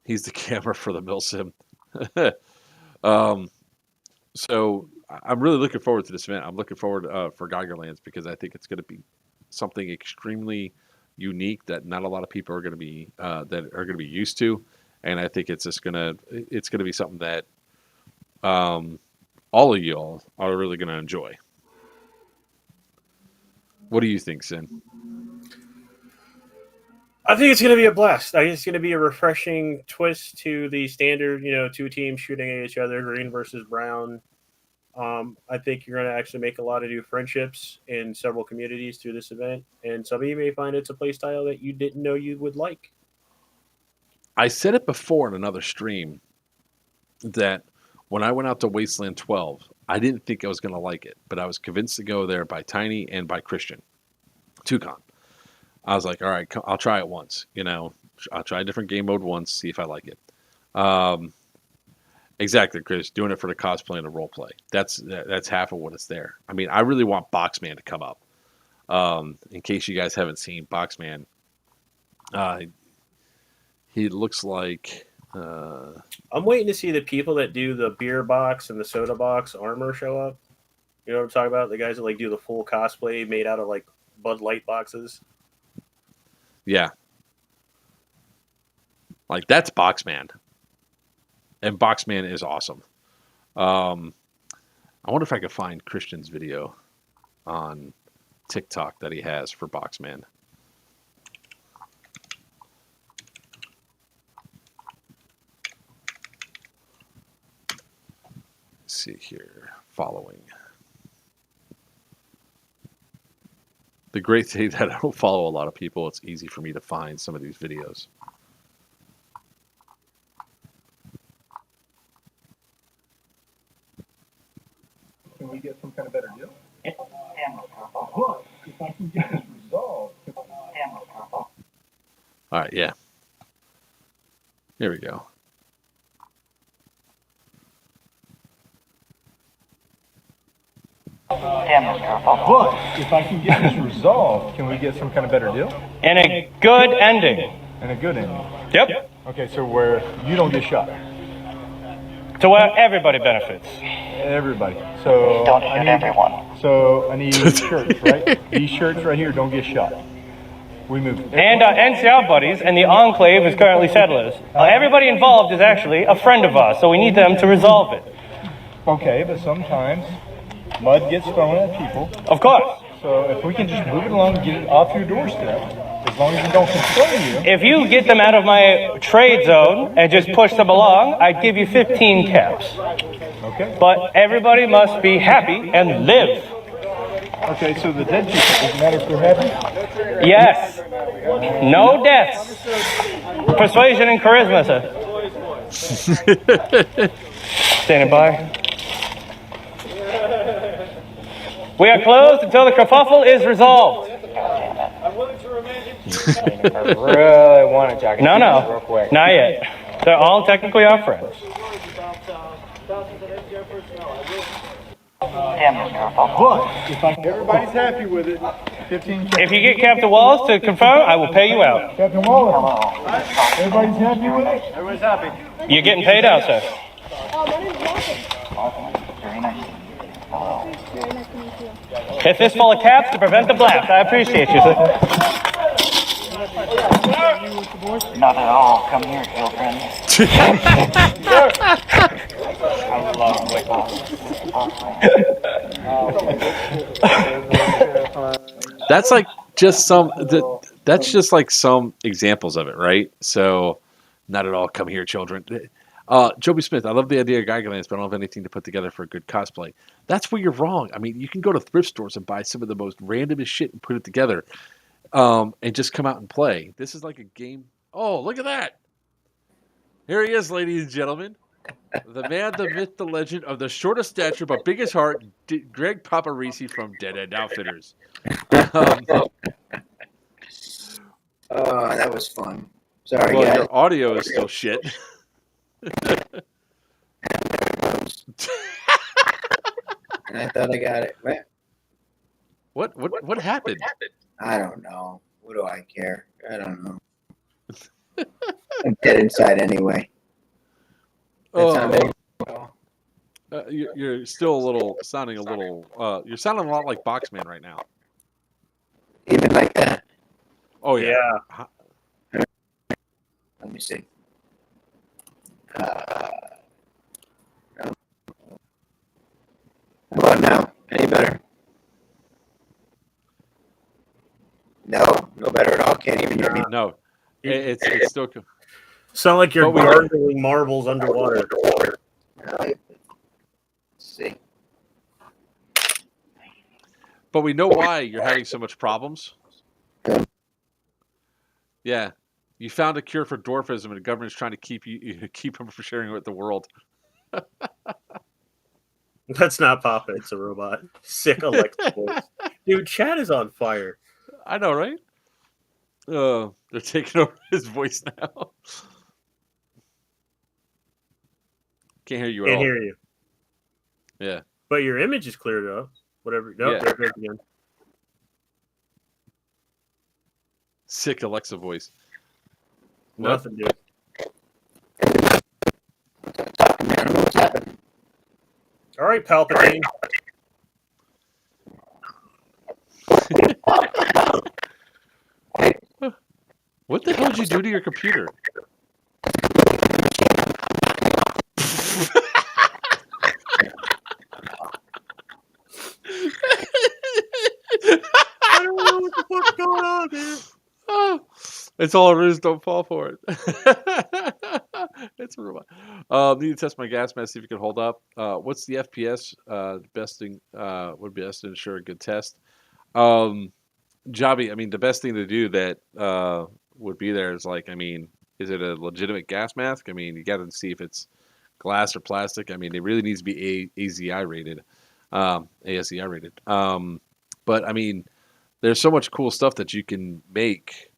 He's the camera for the milsim. So I'm really looking forward to this event. I'm looking forward for Geigerlands because I think it's going to be something extremely unique that not a lot of people are going to be used to, and I think it's going to be something that all of y'all are really going to enjoy. What do you think, Sin?
I think it's going to be a blast. I think it's going to be a refreshing twist to the standard, two teams shooting at each other, green versus brown. I think you're going to actually make a lot of new friendships in several communities through this event, and some of you may find it's a play style that you didn't know you would like.
I said it before in another stream that when I went out to Wasteland 12, I didn't think I was going to like it, but I was convinced to go there by Tiny and by Christian Toucan. I was like, all right, I'll try it once. I'll try a different game mode once, see if I like it. Exactly, Chris. Doing it for the cosplay and the role play. That's half of what it's there. I mean, I really want Boxman to come up. In case you guys haven't seen Boxman, he looks like.
I'm waiting to see the people that do the beer box and the soda box armor show up. You know what I'm talking about? The guys that do the full cosplay made out of Bud Light boxes.
Yeah. That's Boxman. And Boxman is awesome. I wonder if I could find Christian's video on TikTok that he has for Boxman. Let's see here. Following. The great thing that I don't follow a lot of people, it's easy for me to find some of these videos.
Can we get some kind of better deal? But if I can get this resolved.
All right, yeah. Here we go.
But if I can get this resolved, can we get some kind of better deal?
And a good ending.
And a good ending.
Yep.
Okay, so where you don't get shot.
To where everybody benefits.
Everybody. So
Don't shoot everyone.
So I need shirts, right? These shirts right here don't get shot. We move.
And our NCR buddies and the Enclave is currently settlers. Everybody involved is actually a friend of ours, so we need them to resolve it.
Okay, but sometimes mud gets thrown at people.
Of course.
So if we can just move it along and get it off your doorstep, as long as it don't concern you.
If you get them out of my trade zone and just push them along, I'd give you 15 caps.
Okay.
But everybody must be happy and live.
Okay, so the dead people, doesn't matter if they're happy?
Yes. No deaths. Persuasion and charisma, sir. Standing by. We are closed until the kerfuffle is resolved.
I really want to talk
No,
real quick.
not yet. They're all technically our friends.
Everybody's happy with it. 15.
If you get Captain Wallace to confirm, I will pay you out.
Captain Wallace. Everybody's happy with it. Everybody's happy.
You're getting paid out, sir. A fistful of caps to prevent the blast. I appreciate you, sir.
Not at all. Come here, children.
That's like just some. That's just like some examples of it, right? So, not at all. Come here, children. Joby Smith, I love the idea of Geigerlands, but I don't have anything to put together for a good cosplay. That's where you're wrong. I mean, you can go to thrift stores and buy some of the most randomest shit and put it together, and just come out and play. This is like a game. Oh, look at that! Here he is, ladies and gentlemen. The man, the myth, the legend of the shortest stature but biggest heart, Greg Paparisi from Dead End Outfitters.
Oh, that was fun. Sorry,
Well,
guys.
your audio is still shit.
And I thought I got it.
What happened?
I don't know. What do I care? I don't know. I'm dead inside anyway. That's how they go.
You're still sounding a little. You're sounding a lot like Boxman right now.
Even like that.
Oh yeah.
Let me see. How about now? Any better? No better at all. Can't even hear me.
No, it's still.
Sound like you're
But we-
gargling marbles underwater.
Let's see.
But we know why you're having so much problems.
Good.
Yeah, you found a cure for dwarfism, and the government's trying to keep him from sharing it with the world.
That's not Papa. It's a robot. Sick Alexa voice. Dude, chat is on fire.
I know, right? They're taking over his voice now. Can't hear you at
Can't
all.
hear you.
Yeah.
But your image is clear though. Whatever. No,
Yeah.
there it goes again.
Sick Alexa voice. What?
Nothing, dude. All right, Palpatine.
What the hell did you do to your computer?
I don't know what the fuck's going on, dude.
Oh, it's all it is. Don't fall for it. It's a robot. Need to test my gas mask, see if it can hold up. What's the FPS? Best thing would be best to ensure a good test. Jobby, I mean, the best thing to do that would be there is like, I mean, is it a legitimate gas mask? I mean, you got to see if it's glass or plastic. I mean, it really needs to be ASEI rated. But I mean, there's so much cool stuff that you can make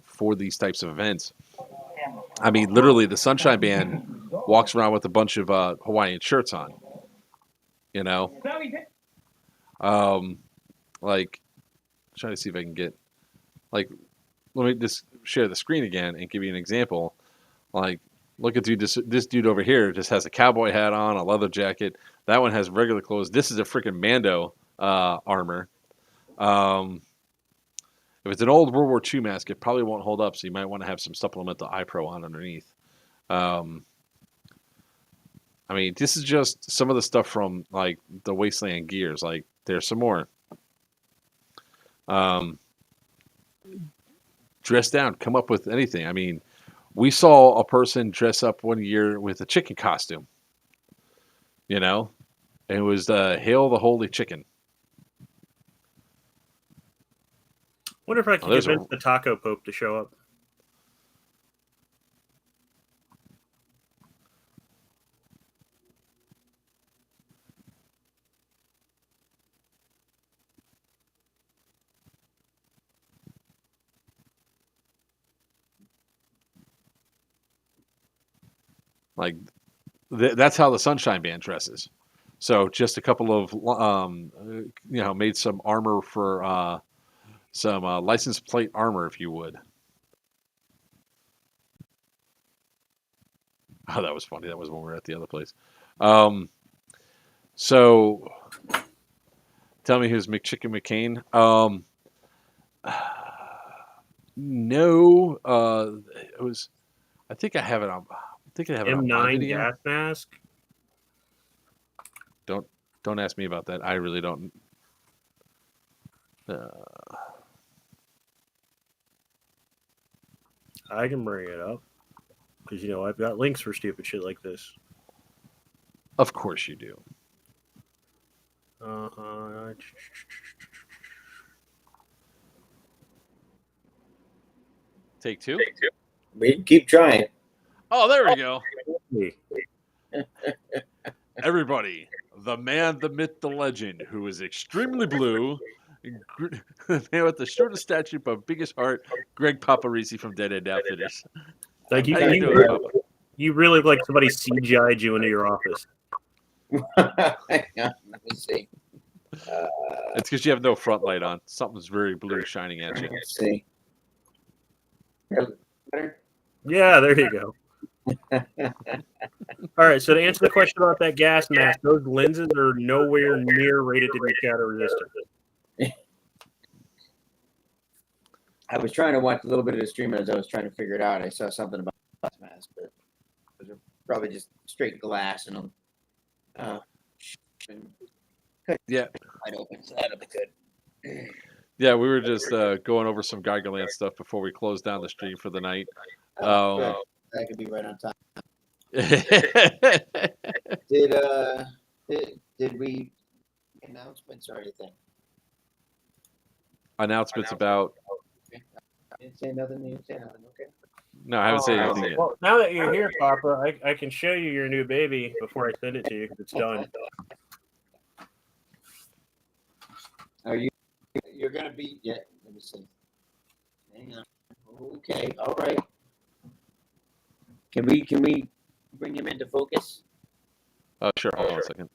for these types of events. I mean, literally, the Sunshine Band walks around with a bunch of Hawaiian shirts on. You know, like, trying to see if I can get, like, let me just share the screen again and give you an example. Like, look at this dude over here just has a cowboy hat on, a leather jacket. That one has regular clothes. This is a freaking Mando armor. If it's an old World War II mask, it probably won't hold up, so you might want to have some supplemental eye pro on underneath. I mean, this is just some of the stuff from, like, the Wasteland Gears. Like, there's some more. Dress down, come up with anything. I mean, we saw a person dress up one year with a chicken costume. You know? And it was Hail the Holy Chicken.
Wonder if I can
there's
convince the Taco Pope to show up.
Like, that's how the Sunshine Band dresses. So just a couple of made some armor for some license plate armor, if you would. Oh, that was funny. That was when we were at the other place. So tell me who's McChicken McCain. No, it was. I think I have it on. I think I have it on my
M9
video.
gas mask.
Don't ask me about that. I really don't.
I can bring it up because I've got links for stupid shit like this.
Of course you do. Take two.
We keep trying.
Oh, there we go. Everybody, the man, the myth, the legend, who is extremely blue, the man with the shortest stature but biggest heart, Greg Paparizzi from Dead End Outfitters.
Like
How you doing, Papa?
You really look like somebody CGI'd you into your office.
Let me see.
It's because you have no front light on. Something's very blue shining at you.
Let's see. Better?
Yeah, there you go. All right, so to answer the question about that gas mask, those lenses are nowhere near rated to be shadow resistant.
I was trying to watch a little bit of the stream as I was trying to figure it out. I saw something about glass mask, but those are probably just straight glass and
Yeah.
wide open, so that'll be good.
Yeah, we were just going over some Geigerland stuff before we closed down the stream for the night.
Good. That could be right on time. Did we announcements or anything?
Announcements about.
You didn't say nothing. Okay.
No, I haven't said anything yet.
Well, now that you're here, Papa, I can show you your new baby before I send it to you because it's done.
You're gonna be? Yeah. Let me see. Hang on. Okay. All right. Can we bring him into focus?
Sure. Hold on a second.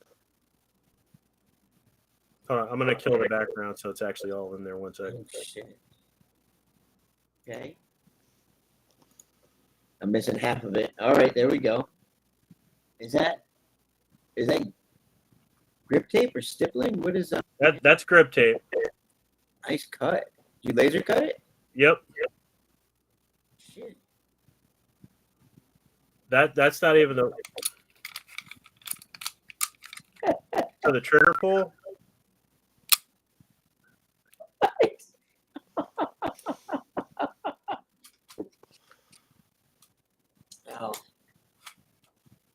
I'm gonna kill the background so it's actually all in there. 1 second.
Oh, shit. Okay. I'm missing half of it. All right, there we go. Is that grip tape or stippling? What is that?
That's grip tape.
Nice cut. Did you laser cut it?
Yep.
Shit.
That's not even the for the trigger pull.
Now,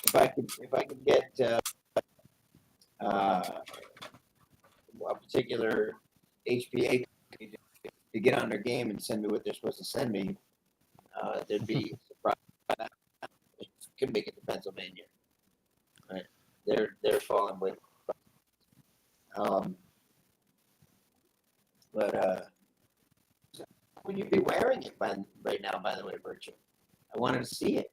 if I could get a particular HPA to get on their game and send me what they're supposed to send me, there'd be surprise. Can make it to Pennsylvania. Right. They're falling with. But would you be wearing it right now? By the way, Virchew, I wanted to see it.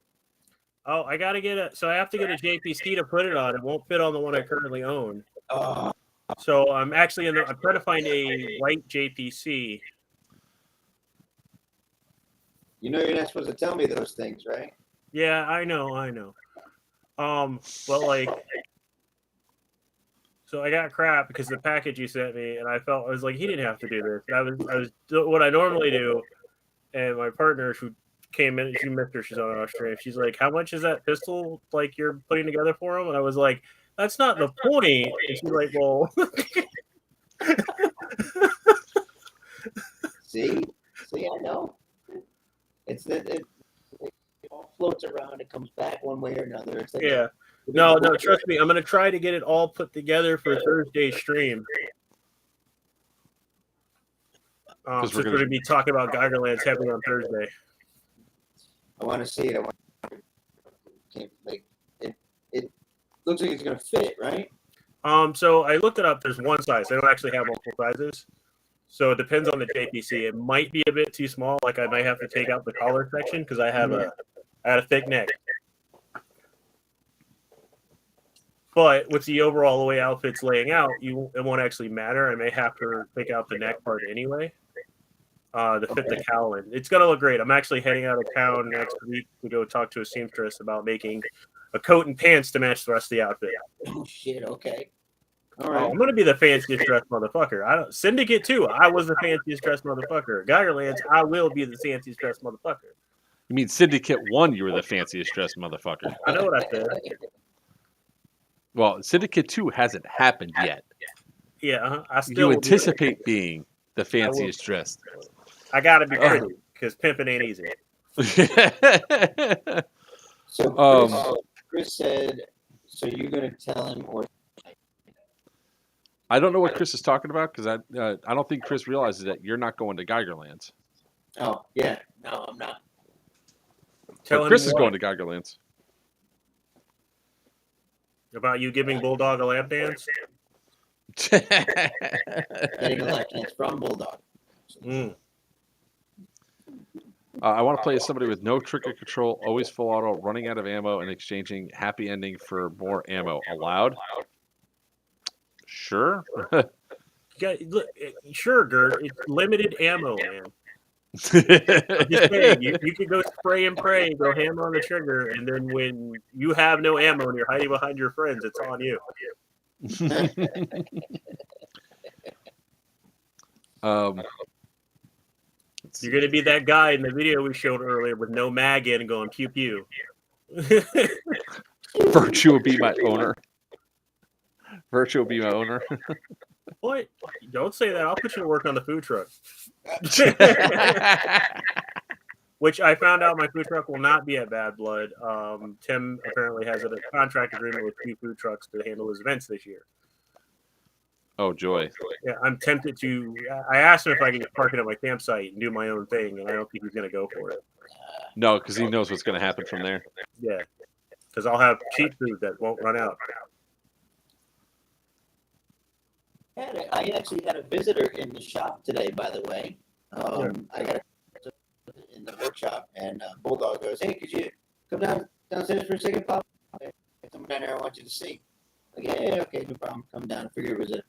Oh, I gotta get it. So I have to get a JPC to put it on. It won't fit on the one I currently own.
Oh.
So I'm actually I'm trying to find a white JPC.
You know you're not supposed to tell me those things, right?
Yeah, I know. But like, so I got crap because the package you sent me, and I was like, he didn't have to do this. And I was what I normally do, and my partner who came in, she missed her, she's on our stream. She's like, how much is that pistol like you're putting together for him? And I was like, that's not the point. And she's like, well,
see, I know. It's that it all floats around. It comes back one way or another. It's like
yeah. No, trust me. I'm gonna try to get it all put together for Thursday's stream. Since we're going to be talking about Geigerland's happening on Thursday.
I want to see it. It looks like it's going to fit, right?
So I looked it up. There's one size. They don't actually have multiple sizes. So it depends on the JPC. It might be a bit too small. Like I might have to take out the collar section because I had a thick neck. But with the overall the way outfit's laying out, it won't actually matter. I may have to pick out the neck part anyway to fit the cowl in. It's gonna look great. I'm actually heading out of town next week to go talk to a seamstress about making a coat and pants to match the rest of the outfit.
Oh shit. Okay. All
Oh,
right.
I'm gonna be the fanciest dressed motherfucker. I don't Syndicate too. I was the fanciest dressed motherfucker. Geigerlands, I will be the fanciest dressed motherfucker.
You mean Syndicate 1, you were the fanciest dressed motherfucker.
I know what I said.
Well, Syndicate 2 hasn't happened yet.
Yeah, I still
You
will
anticipate being the fanciest dressed.
I gotta be pretty because pimping ain't easy.
So Chris said, so you're gonna tell him or
I don't know what Chris is talking about because I don't think Chris realizes that you're not going to Geigerlands.
oh yeah, no, I'm not.
Tell
But
him
Chris is
what?
going to Geigerlands.
About you giving Bulldog a lap dance?
Getting a lap dance from Bulldog.
Mm.
I want to play as somebody with no trigger control, always full auto, running out of ammo, and exchanging happy ending for more ammo. Allowed? Sure.
Look, sure, Gert. It's limited ammo, man. I'm just saying, you could go spray and pray, go hammer on the trigger, and then when you have no ammo and you're hiding behind your friends, it's on you. You're going to be that guy in the video we showed earlier with no mag in and going pew pew.
Virchew will be my owner. Virchew will be my owner.
What? Don't say that. I'll put you to work on the food truck. Which I found out my food truck will not be at Bad Blood. Tim apparently has a contract agreement with 2 food trucks to handle his events this year.
Oh, joy.
Yeah, I'm tempted to. I asked him if I could just park it at my campsite and do my own thing, and I don't think he's going to go for it.
No, because he knows what's going to happen from there.
Yeah, because I'll have cheap food that won't run out.
I actually had a visitor in the shop today, by the way. I got in the workshop, and Bulldog goes, "Hey, could you come downstairs for a second, Pop? Someone down there I want you to see." Like, yeah, okay, no problem. Come down. I figured it was a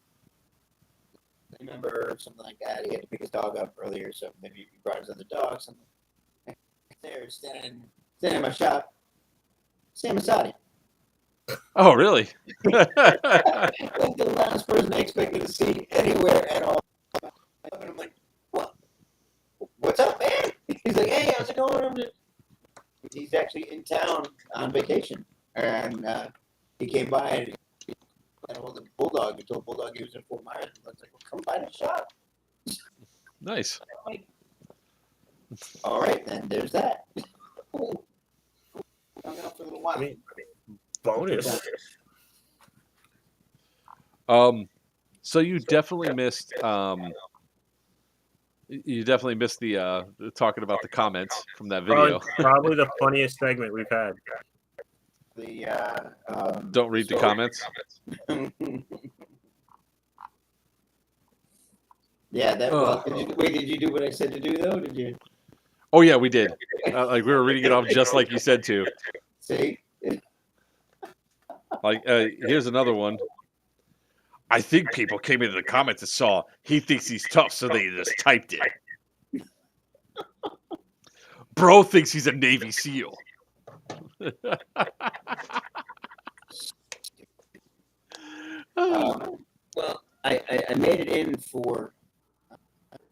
member or something like that. He had to pick his dog up earlier, so maybe he brought his other dog. Something. There, standing in my shop, Sam Asadi.
Oh, really?
Like the last person I expected to see anywhere at all. And I'm like, what? What's up, man? He's like, hey, how's it going? He's actually in town on vacation. And he came by and he had a hold of Bulldog. He told Bulldog he was in Fort Myers. I was like, well, come by the shop.
Nice.
Like, all right, then. There's that. Hung out for a little while.
I mean, bonus.
So you definitely missed the talking about the comments from that video.
Probably the funniest segment we've had.
The
Don't read the comments.
Yeah, that. Well, did you do what I said to do though? Did you?
Oh yeah, we did. Like we were reading it off just like you said to.
See.
Like here's another one. I think people came into the comments and saw he thinks he's tough, so they just typed it. Bro thinks he's a Navy SEAL.
Well, I made it in for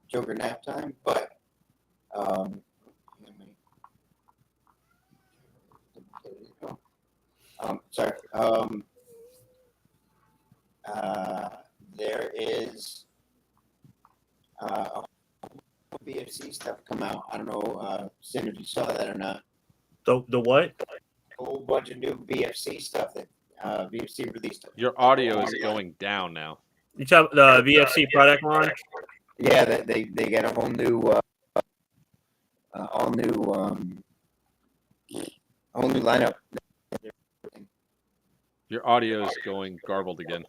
Joker nap time, but sorry. There is BFC stuff come out. I don't know, Sin, if you saw that or not.
The what?
A whole bunch of new BFC stuff that BFC released.
Your audio is going down now.
You talk the VFC product launch?
Yeah, they got a whole new, all new lineup.
Your audio is going garbled again.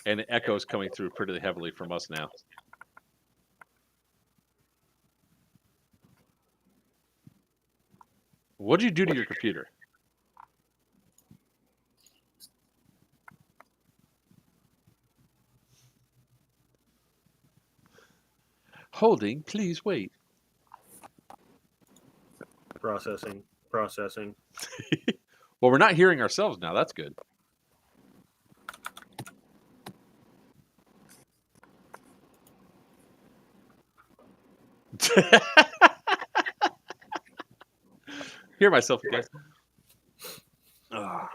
And the echo's coming through pretty heavily from us now. What'd you do to your computer? Holding, please wait.
Processing.
Well, we're not hearing ourselves now. That's good. Hear myself again. Ah.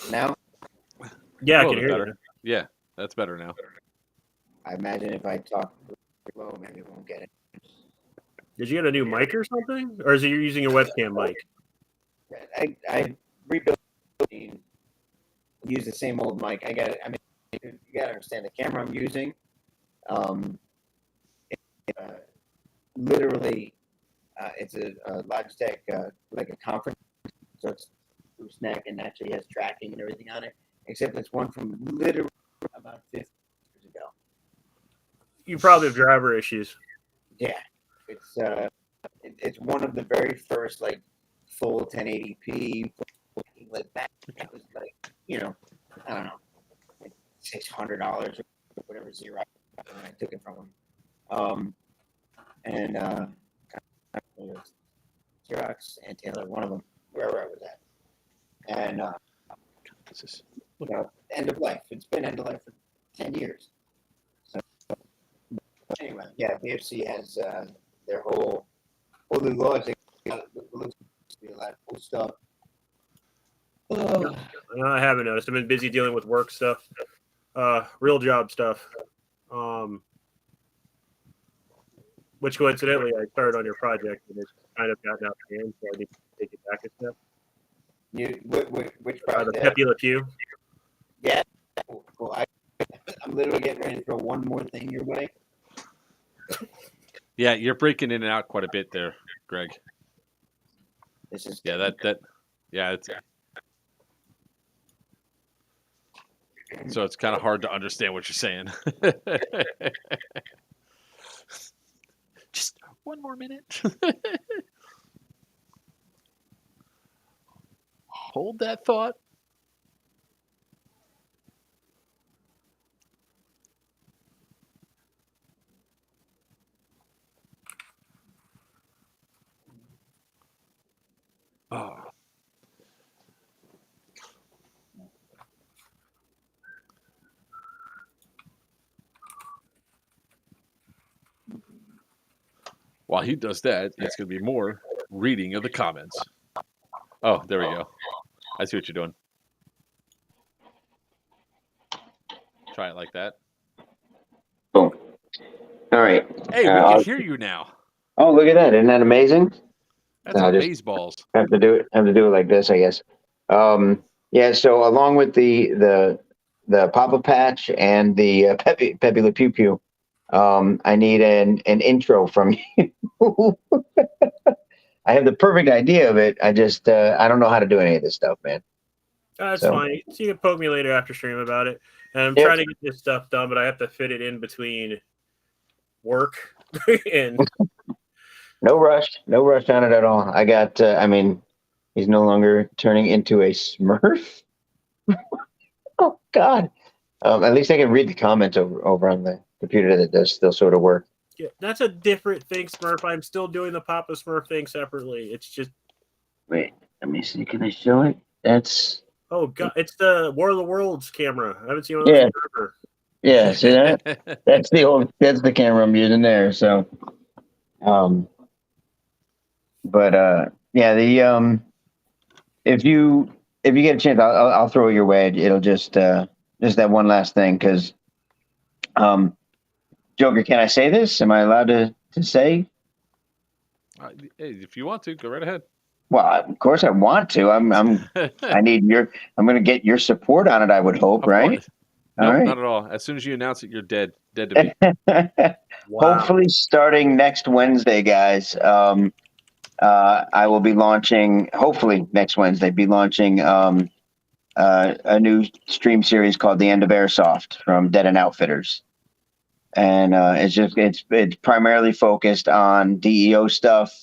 Now,
Yeah, I
Oh,
can hear
better.
you.
Yeah, that's better now.
I imagine if I talk low, maybe it won't get it.
Did you get a new mic or something? Or is it you're using your webcam mic?
I rebuilt and use the same old mic. I mean, you got to understand the camera I'm using. Literally, it's a Logitech, like a conference. So it's gooseneck and actually has tracking and everything on it. Except it's one from literally about 50 years ago.
You probably have driver issues.
Yeah, it's one of the very first like full 1080p like that. It was like, you know, I don't know, like $600 or whatever Xerox. I took it from him. And it was Xerox and Taylor, one of them, wherever I was at. And end of life. It's been end of life for 10 years. So anyway, yeah, BFC has their whole new laws. They got a lot of cool stuff.
I haven't noticed. I've been busy dealing with work stuff, real job stuff. Which coincidentally, I started on your project and it's kind of gotten out of hand, so I need to take it back a step.
Which project?
The Pepe Le Pew.
Yeah, cool. I'm literally getting ready to throw one more thing your way.
Yeah, you're breaking in and out quite a bit there, Greg.
This is
it's so it's kind of hard to understand what you're saying. Just one more minute. Hold that thought. Oh. While he does that, it's going to be more reading of the comments. Oh, there we go. I see what you're doing. Try it like that.
Boom. All right.
Hey, we can hear you now.
Oh, look at that! Isn't that amazing?
That's amazeballs.
Have to do it like this, I guess. Yeah. So along with the Papa Patch and the Pepe Le Pew Pew, I need an intro from you. I have the perfect idea of it. I just I don't know how to do any of this stuff, man.
That's fine. So you can poke me later after stream about it. And I'm trying to get this stuff done, but I have to fit it in between work and.
No rush on it at all. I got. I mean, he's no longer turning into a Smurf. Oh God. At least I can read the comments over on the computer that does still sort of work.
Yeah, that's a different thing, Smurf. I'm still doing the Papa Smurf thing separately. It's just.
Wait, let me see. Can I show it? That's.
Oh God! It's the War of the Worlds camera. I haven't seen one of those forever.
Yeah, see that? That's the camera I'm using there. So, but yeah, if you get a chance, I'll throw it your way. It'll just that one last thing, because, Joker, can I say this? Am I allowed to say?
Hey, if you want to, go right ahead.
Well, of course I want to. I'm going to get your support on it, I would hope, right?
No,
right.
Not at all. As soon as you announce it, you're dead to me.
Wow. Hopefully starting next Wednesday, guys. I will be launching, hopefully next Wednesday, a new stream series called The End of Airsoft from Dead and Outfitters. And it's primarily focused on DEO stuff,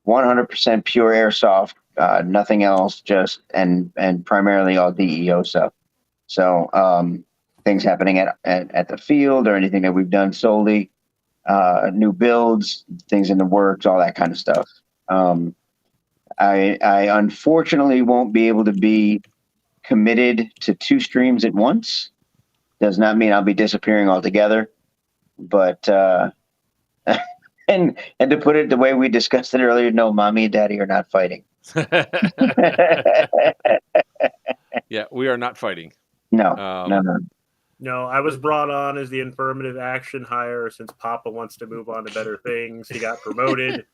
100% pure airsoft, nothing else, just and primarily all DEO stuff. So things happening at the field or anything that we've done solely, new builds, things in the works, all that kind of stuff. I unfortunately won't be able to be committed to 2 streams at once. Does not mean I'll be disappearing altogether, but and to put it the way we discussed it earlier, no, mommy and daddy are not fighting.
Yeah, we are not fighting.
No, no.
No, I was brought on as the affirmative action hire since Papa wants to move on to better things. He got promoted.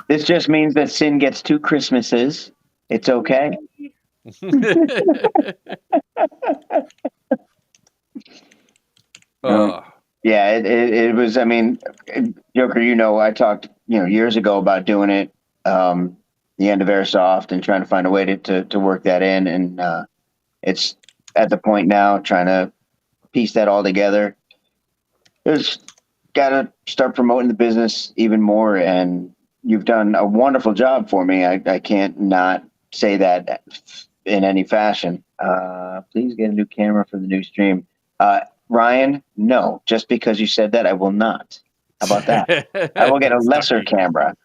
This just means that Sin gets 2 Christmases. It's okay. Yeah, it was. I mean, Joker, I talked years ago about doing it the end of Airsoft and trying to find a way to work that in, and it's at the point now trying to piece that all together. Just got to start promoting the business even more, and you've done a wonderful job for me. I can't not say that in any fashion. Please get a new camera for the new stream. Ryan, no, just because you said that, I will not. How about that? I will get a lesser camera.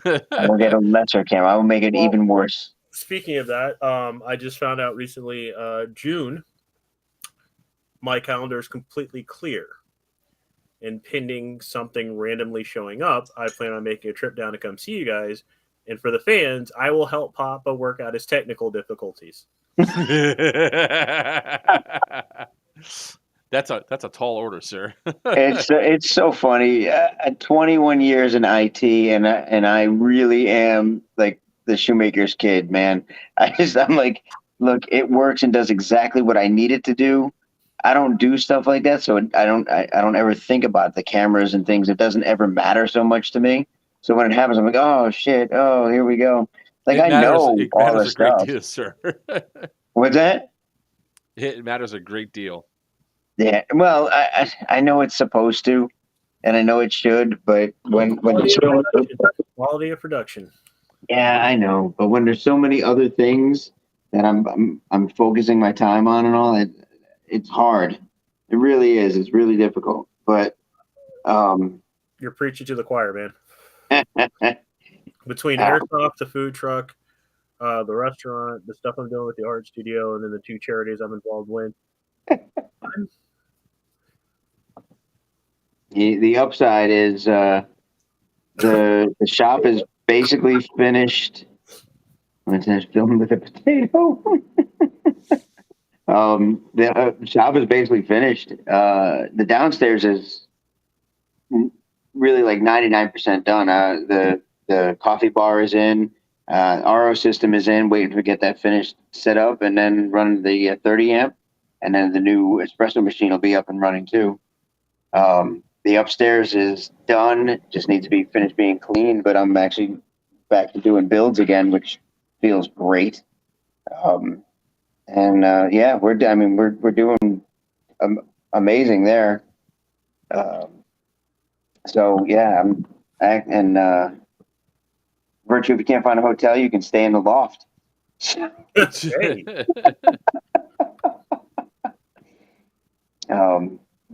I will get a lesser camera. I will make it even worse.
Speaking of that, I just found out recently, June, my calendar is completely clear. And pending something randomly showing up, I plan on making a trip down to come see you guys. And for the fans, I will help Papa work out his technical difficulties.
That's a tall order, sir.
It's so funny. 21 years in IT, and I really am like the shoemaker's kid, man. I'm like, look, it works and does exactly what I need it to do. I don't do stuff like that, so I don't ever think about the cameras and things. It doesn't ever matter so much to me. So when it happens, I'm like, oh shit, oh here we go. Like
it
know
it
all
matters
this
a great
stuff.
deal, sir.
What's that?
It matters a great deal.
Yeah, well, I know it's supposed to, and I know it should, but when
Quality of production.
Yeah, I know, but when there's so many other things that I'm focusing my time on and all, it's hard. It really is. It's really difficult. But
you're preaching to the choir, man. Between Airsoft, the food truck, the restaurant, the stuff I'm doing with the art studio, and then the 2 charities I'm involved with.
The upside is the shop is basically finished. What's that? Filmed with a potato. The shop is basically finished. The downstairs is really like 99% done. The coffee bar is in. RO system is in. Waiting to get that finished, set up, and then run the 30 amp, and then the new espresso machine will be up and running too. The upstairs is done. Just needs to be finished being cleaned, but I'm actually back to doing builds again, which feels great. Yeah, we're doing amazing there. So yeah, Virchew, if you can't find a hotel, you can stay in the loft.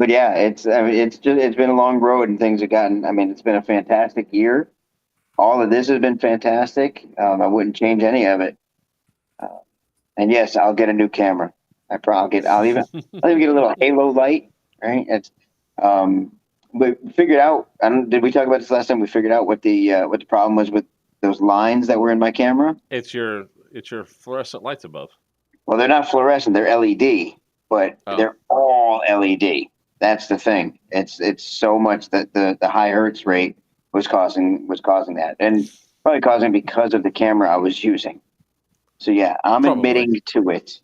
But yeah, it's been a long road, and things have gotten. It's been a fantastic year. All of this has been fantastic. I wouldn't change any of it. And yes, I'll get a new camera. I'll even get a little halo light. Right? We figured out. Did we talk about this last time? We figured out what the problem was with those lines that were in my camera.
It's your fluorescent lights above.
Well, they're not fluorescent; they're LED, but they're all LED. That's the thing. It's so much that the high hertz rate was causing that, and probably causing because of the camera I was using. So yeah, I'm admitting to it.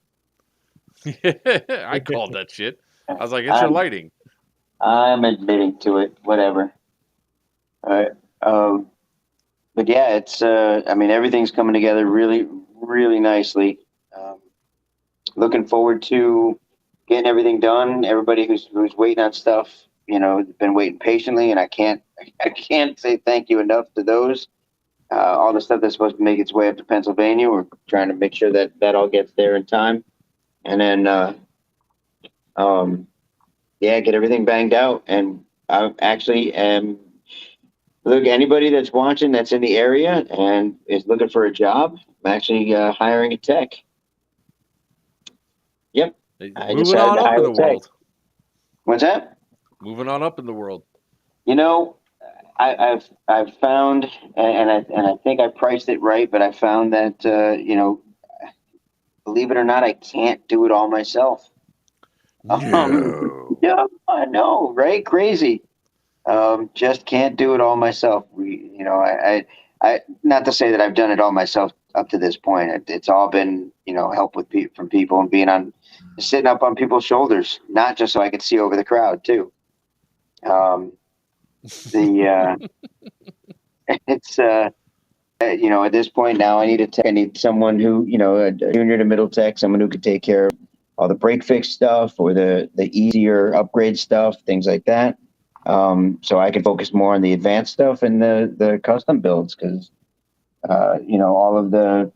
I called that shit. I was like, it's your lighting.
I'm admitting to it. Whatever. But yeah, it's everything's coming together really, really nicely. Looking forward to getting everything done. Everybody who's waiting on stuff, been waiting patiently, and I can't say thank you enough to those. all the stuff that's supposed to make its way up to Pennsylvania. We're trying to make sure that that all gets there in time, and then get everything banged out. And I actually am. Look, anybody that's watching that's in the area and is looking for a job, I'm actually hiring a tech. Yep. I
Moving
decided
on
to
up
hire
in
a
the
tech.
world.
What's that?
Moving on up in the world.
You know, I've found, and I think I priced it right, but I found that believe it or not, I can't do it all myself.
No.
Yeah, I know, right? Crazy. Just can't do it all myself. I not to say that I've done it all myself up to this point. It's all been, help with from people and sitting up on people's shoulders, not just so I could see over the crowd too. It's at this point now, I need a tech. I need someone who, a junior to middle tech, someone who could take care of all the break fix stuff or the easier upgrade stuff, things like that. So I can focus more on the advanced stuff and the custom builds because, all of the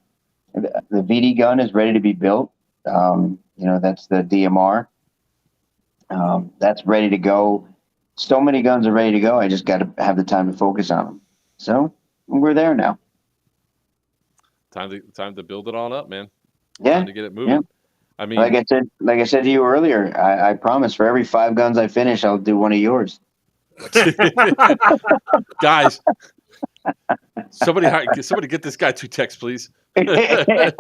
VD gun is ready to be built. That's the DMR. That's ready to go. So many guns are ready to go. I just got to have the time to focus on them. So we're there now.
Time to build it all up, man.
Yeah.
Time to get it moving.
Yeah.
I mean,
like I said to you earlier, I promise for every 5 guns I finish, I'll do one of yours.
Guys, somebody get this guy 2 texts, please.
Yeah,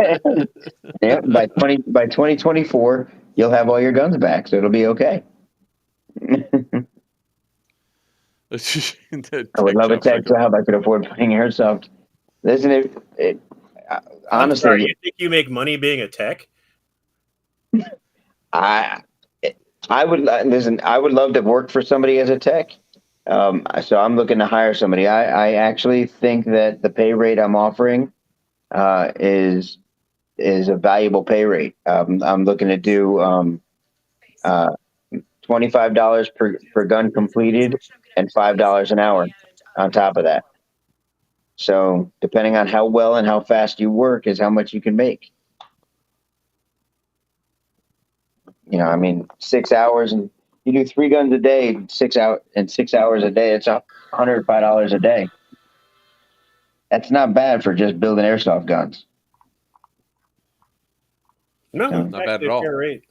by 2024, you'll have all your guns back, so it'll be okay. I would love a tech job. I could afford putting airsoft. Isn't it honestly,
sorry, you think you make money being a tech?
I would listen. I would love to work for somebody as a tech. So I'm looking to hire somebody. I actually think that the pay rate I'm offering is a valuable pay rate. I'm looking to do $25 per gun completed and $5 an hour on top of that. So depending on how well and how fast you work is how much you can make. 6 hours, and you do 3 guns a day, 6 hours a day, it's $105 a day. That's not bad for just building airsoft guns.
No,
not bad at all.
Rate.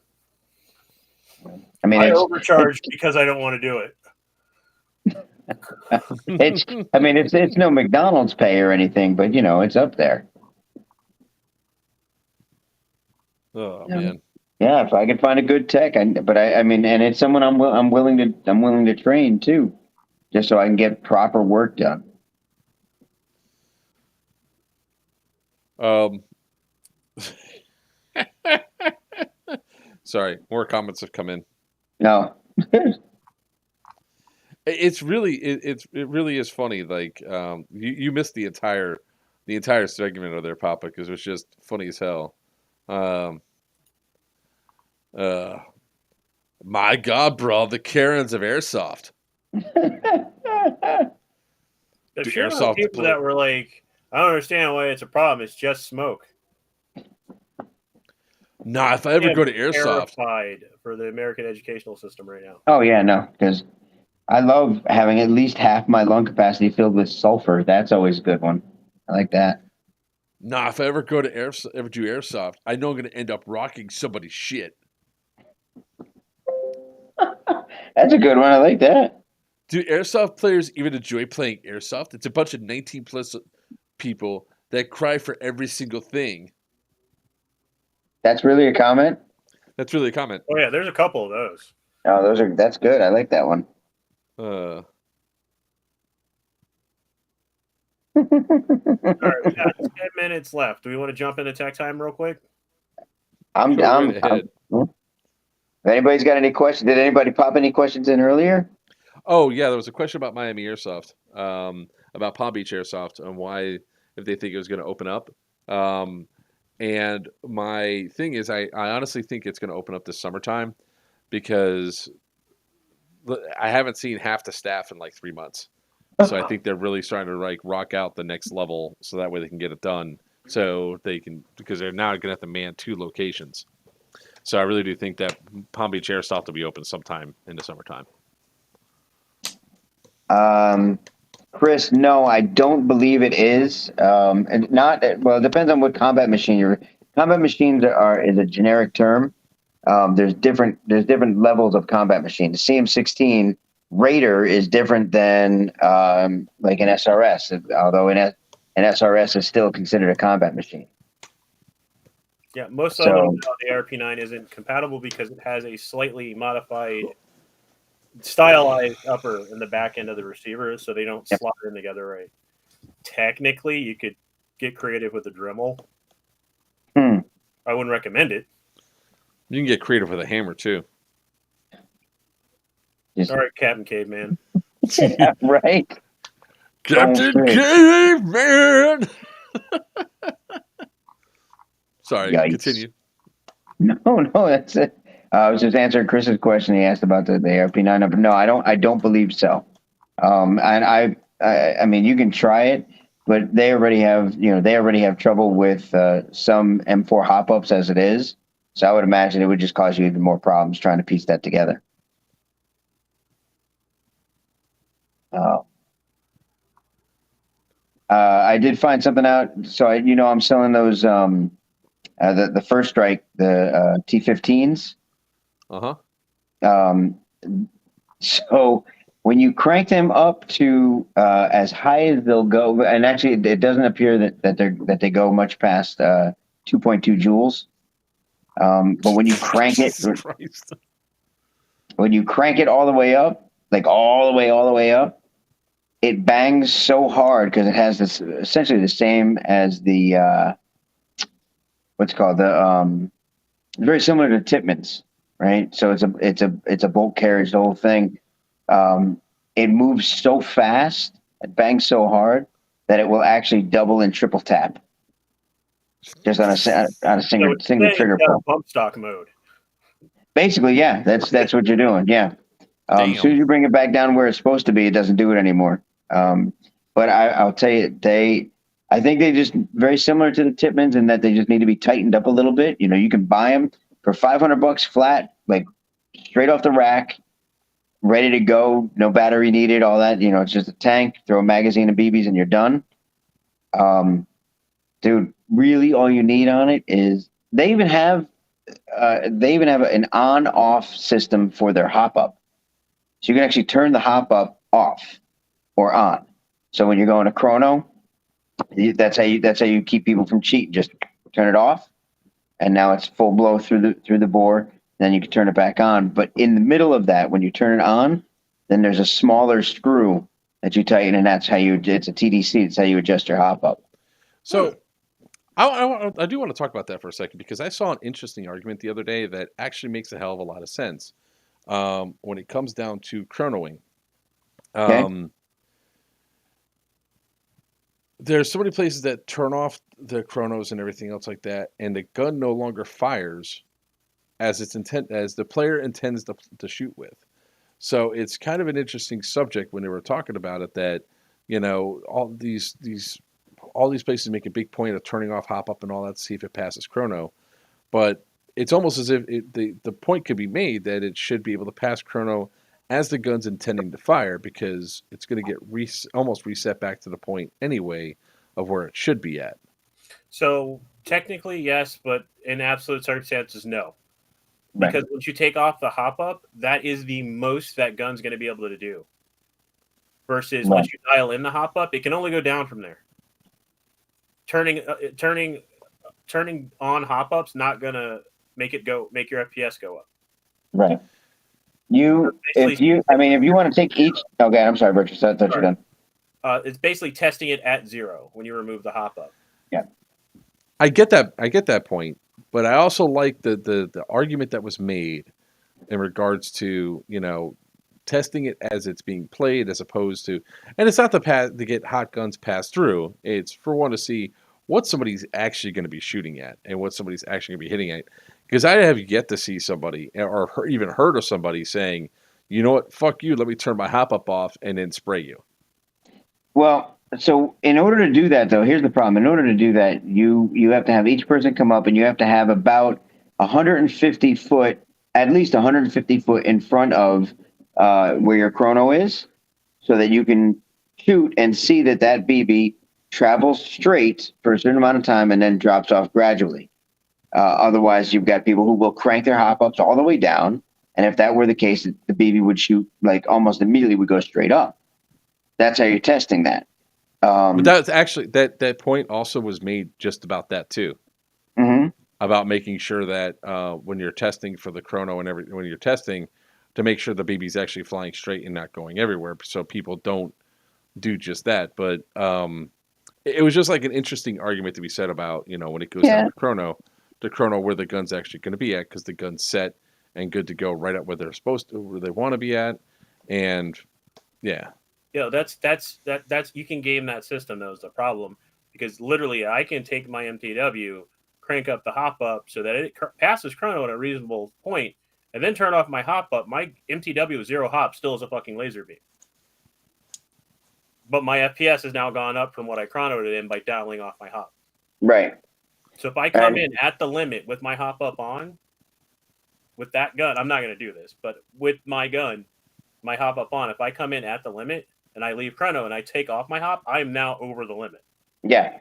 I
overcharge because I don't want to do it.
It's no McDonald's pay or anything, but it's up there.
Oh man.
Yeah, if I could find a good tech, and it's someone I'm willing to train too, just so I can get proper work done.
Sorry, more comments have come in.
No.
It really is funny. Like you missed the entire segment of there, Papa, because it was just funny as hell. My God, bro, the Karens of airsoft.
There's sure people that were like, I don't understand why it's a problem. It's just smoke.
Nah, if I ever go to airsoft,
terrified for the American educational system right now.
Oh yeah, no, because I love having at least half my lung capacity filled with sulfur. That's always a good one. I like that.
Nah, if I ever go to do airsoft, I know I'm going to end up rocking somebody's shit.
That's a good one. I like that.
Do airsoft players even enjoy playing airsoft? It's a bunch of 19-plus people that cry for every single thing.
That's really a comment?
That's really a comment.
Oh, yeah, there's a couple of those.
Oh, that's good. I like that one.
All right, we got 10 minutes left. Do we want to jump into tech time real quick?
If anybody's got any questions, did anybody pop any questions in earlier?
Oh, yeah, there was a question about Miami Airsoft, about Palm Beach Airsoft, and why, if they think it was going to open up. And my thing is, I honestly think it's going to open up this summertime because I haven't seen half the staff in like 3 months. So I think they're really starting to like rock out the next level, so that way they can get it done. So they can, because they're now going to have to man 2 locations. So I really do think that Palm Beach Airsoft will be open sometime in the summertime.
Chris, no, I don't believe it is. And not well. It depends on what combat machine you're. Combat machines is a generic term. There's different levels of combat machine. The CM16 Raider is different than like an SRS, although an SRS is still considered a combat machine.
Yeah, most of them, the ARP9 isn't compatible because it has a slightly modified, stylized upper in the back end of the receiver, so they don't slot in together right. Technically, you could get creative with the Dremel. I wouldn't recommend it.
You can get creative with a hammer too.
All right, Captain Caveman.
Yeah, right.
Captain Caveman. Sorry,
Yikes.
continue.
No, that's it. I was just answering Chris's question. He asked about the ARP9 number. No, I don't believe so. And I mean, you can try it, but they already have trouble with some M4 hop-ups as it is. So I would imagine it would just cause you even more problems trying to piece that together. I did find something out. So I'm selling those the First Strike, the T15s. So when you crank them up to as high as they'll go, and actually it doesn't appear that they go much past 2.2 joules. But when you crank it, when you crank it all the way up, like all the way up, it bangs so hard because it has this essentially the same as the what's called the very similar to Tipman's, right? So it's a bolt carriage, the whole thing. It moves so fast, it bangs so hard that it will actually double and triple tap. Just on a single trigger pull.
Bump stock mode.
Basically, yeah, that's what you're doing. Yeah. As soon as you bring it back down where it's supposed to be, it doesn't do it anymore. But I'll tell you, I think they just very similar to the Tipmans in that they just need to be tightened up a little bit. You can buy them for $500 flat, like straight off the rack, ready to go, no battery needed, all that. It's just a tank, throw a magazine of BBs, and you're done. Dude, really, all you need on it is they even have an on-off system for their hop-up. So you can actually turn the hop-up off or on. So when you're going to chrono, that's how you keep people from cheating. Just turn it off, and now it's full blow through the bore. Then you can turn it back on. But in the middle of that, when you turn it on, then there's a smaller screw that you tighten, and it's a TDC. It's how you adjust your hop-up.
So I do want to talk about that for a second because I saw an interesting argument the other day that actually makes a hell of a lot of sense when it comes down to chronoing.
Okay.
There's so many places that turn off the chronos and everything else like that, and the gun no longer fires as the player intends to shoot with. So it's kind of an interesting subject when they were talking about it that all these places make a big point of turning off hop up and all that to see if it passes chrono, but it's almost as if the point could be made that it should be able to pass chrono as the gun's intending to fire because it's going to get almost reset back to the point anyway of where it should be at.
So technically yes, but in absolute circumstances no. Because once you take off the hop up, that is the most that gun's going to be able to do. Versus once you dial in the hop up, it can only go down from there. Turning on hop up's not going to make your FPS go up.
Right. If you want to take each. Okay, I'm sorry, Virchew. That's you're done.
It's basically testing it at 0 when you remove the hop up.
Yeah.
I get that point, but I also like the argument that was made in regards to testing it as it's being played as opposed to, and it's not to get hot guns passed through. It's for one to see what somebody's actually going to be shooting at and what somebody's actually going to be hitting at. Because I have yet to see somebody or even heard of somebody saying, you know what, fuck you, let me turn my hop up off and then spray you.
Well, so in order to do that, though, here's the problem. In order to do that, you have to have each person come up, and you have to have about 150 foot, at least 150 foot in front of where your chrono is, so that you can shoot and see that that BB travels straight for a certain amount of time and then drops off gradually. Otherwise, you've got people who will crank their hop ups all the way down, and if that were the case, the BB would shoot like almost immediately would go straight up. That's how you're testing that.
But that's actually that point also was made just about that too.
Mhm.
About making sure that when you're testing for the chrono and when you're testing, to make sure the BB's actually flying straight and not going everywhere, so people don't do just that. But it was just like an interesting argument to be said about, when it goes down to chrono where the gun's actually going to be at, because the gun's set and good to go right at where they're supposed to, where they want to be at, and yeah.
That's you can game that system. That was the problem, because literally I can take my MTW, crank up the hop up so that it passes chrono at a reasonable point, and then turn off my hop up. My MTW 0 hop still is a fucking laser beam, but my FPS has now gone up from what I chronoed it in by dialing off my hop.
Right.
So if I come in at the limit with my hop up on, with that gun, I'm not going to do this, but with my gun, my hop up on, if I come in at the limit and I leave chrono and I take off my hop, I am now over the limit.
Yeah.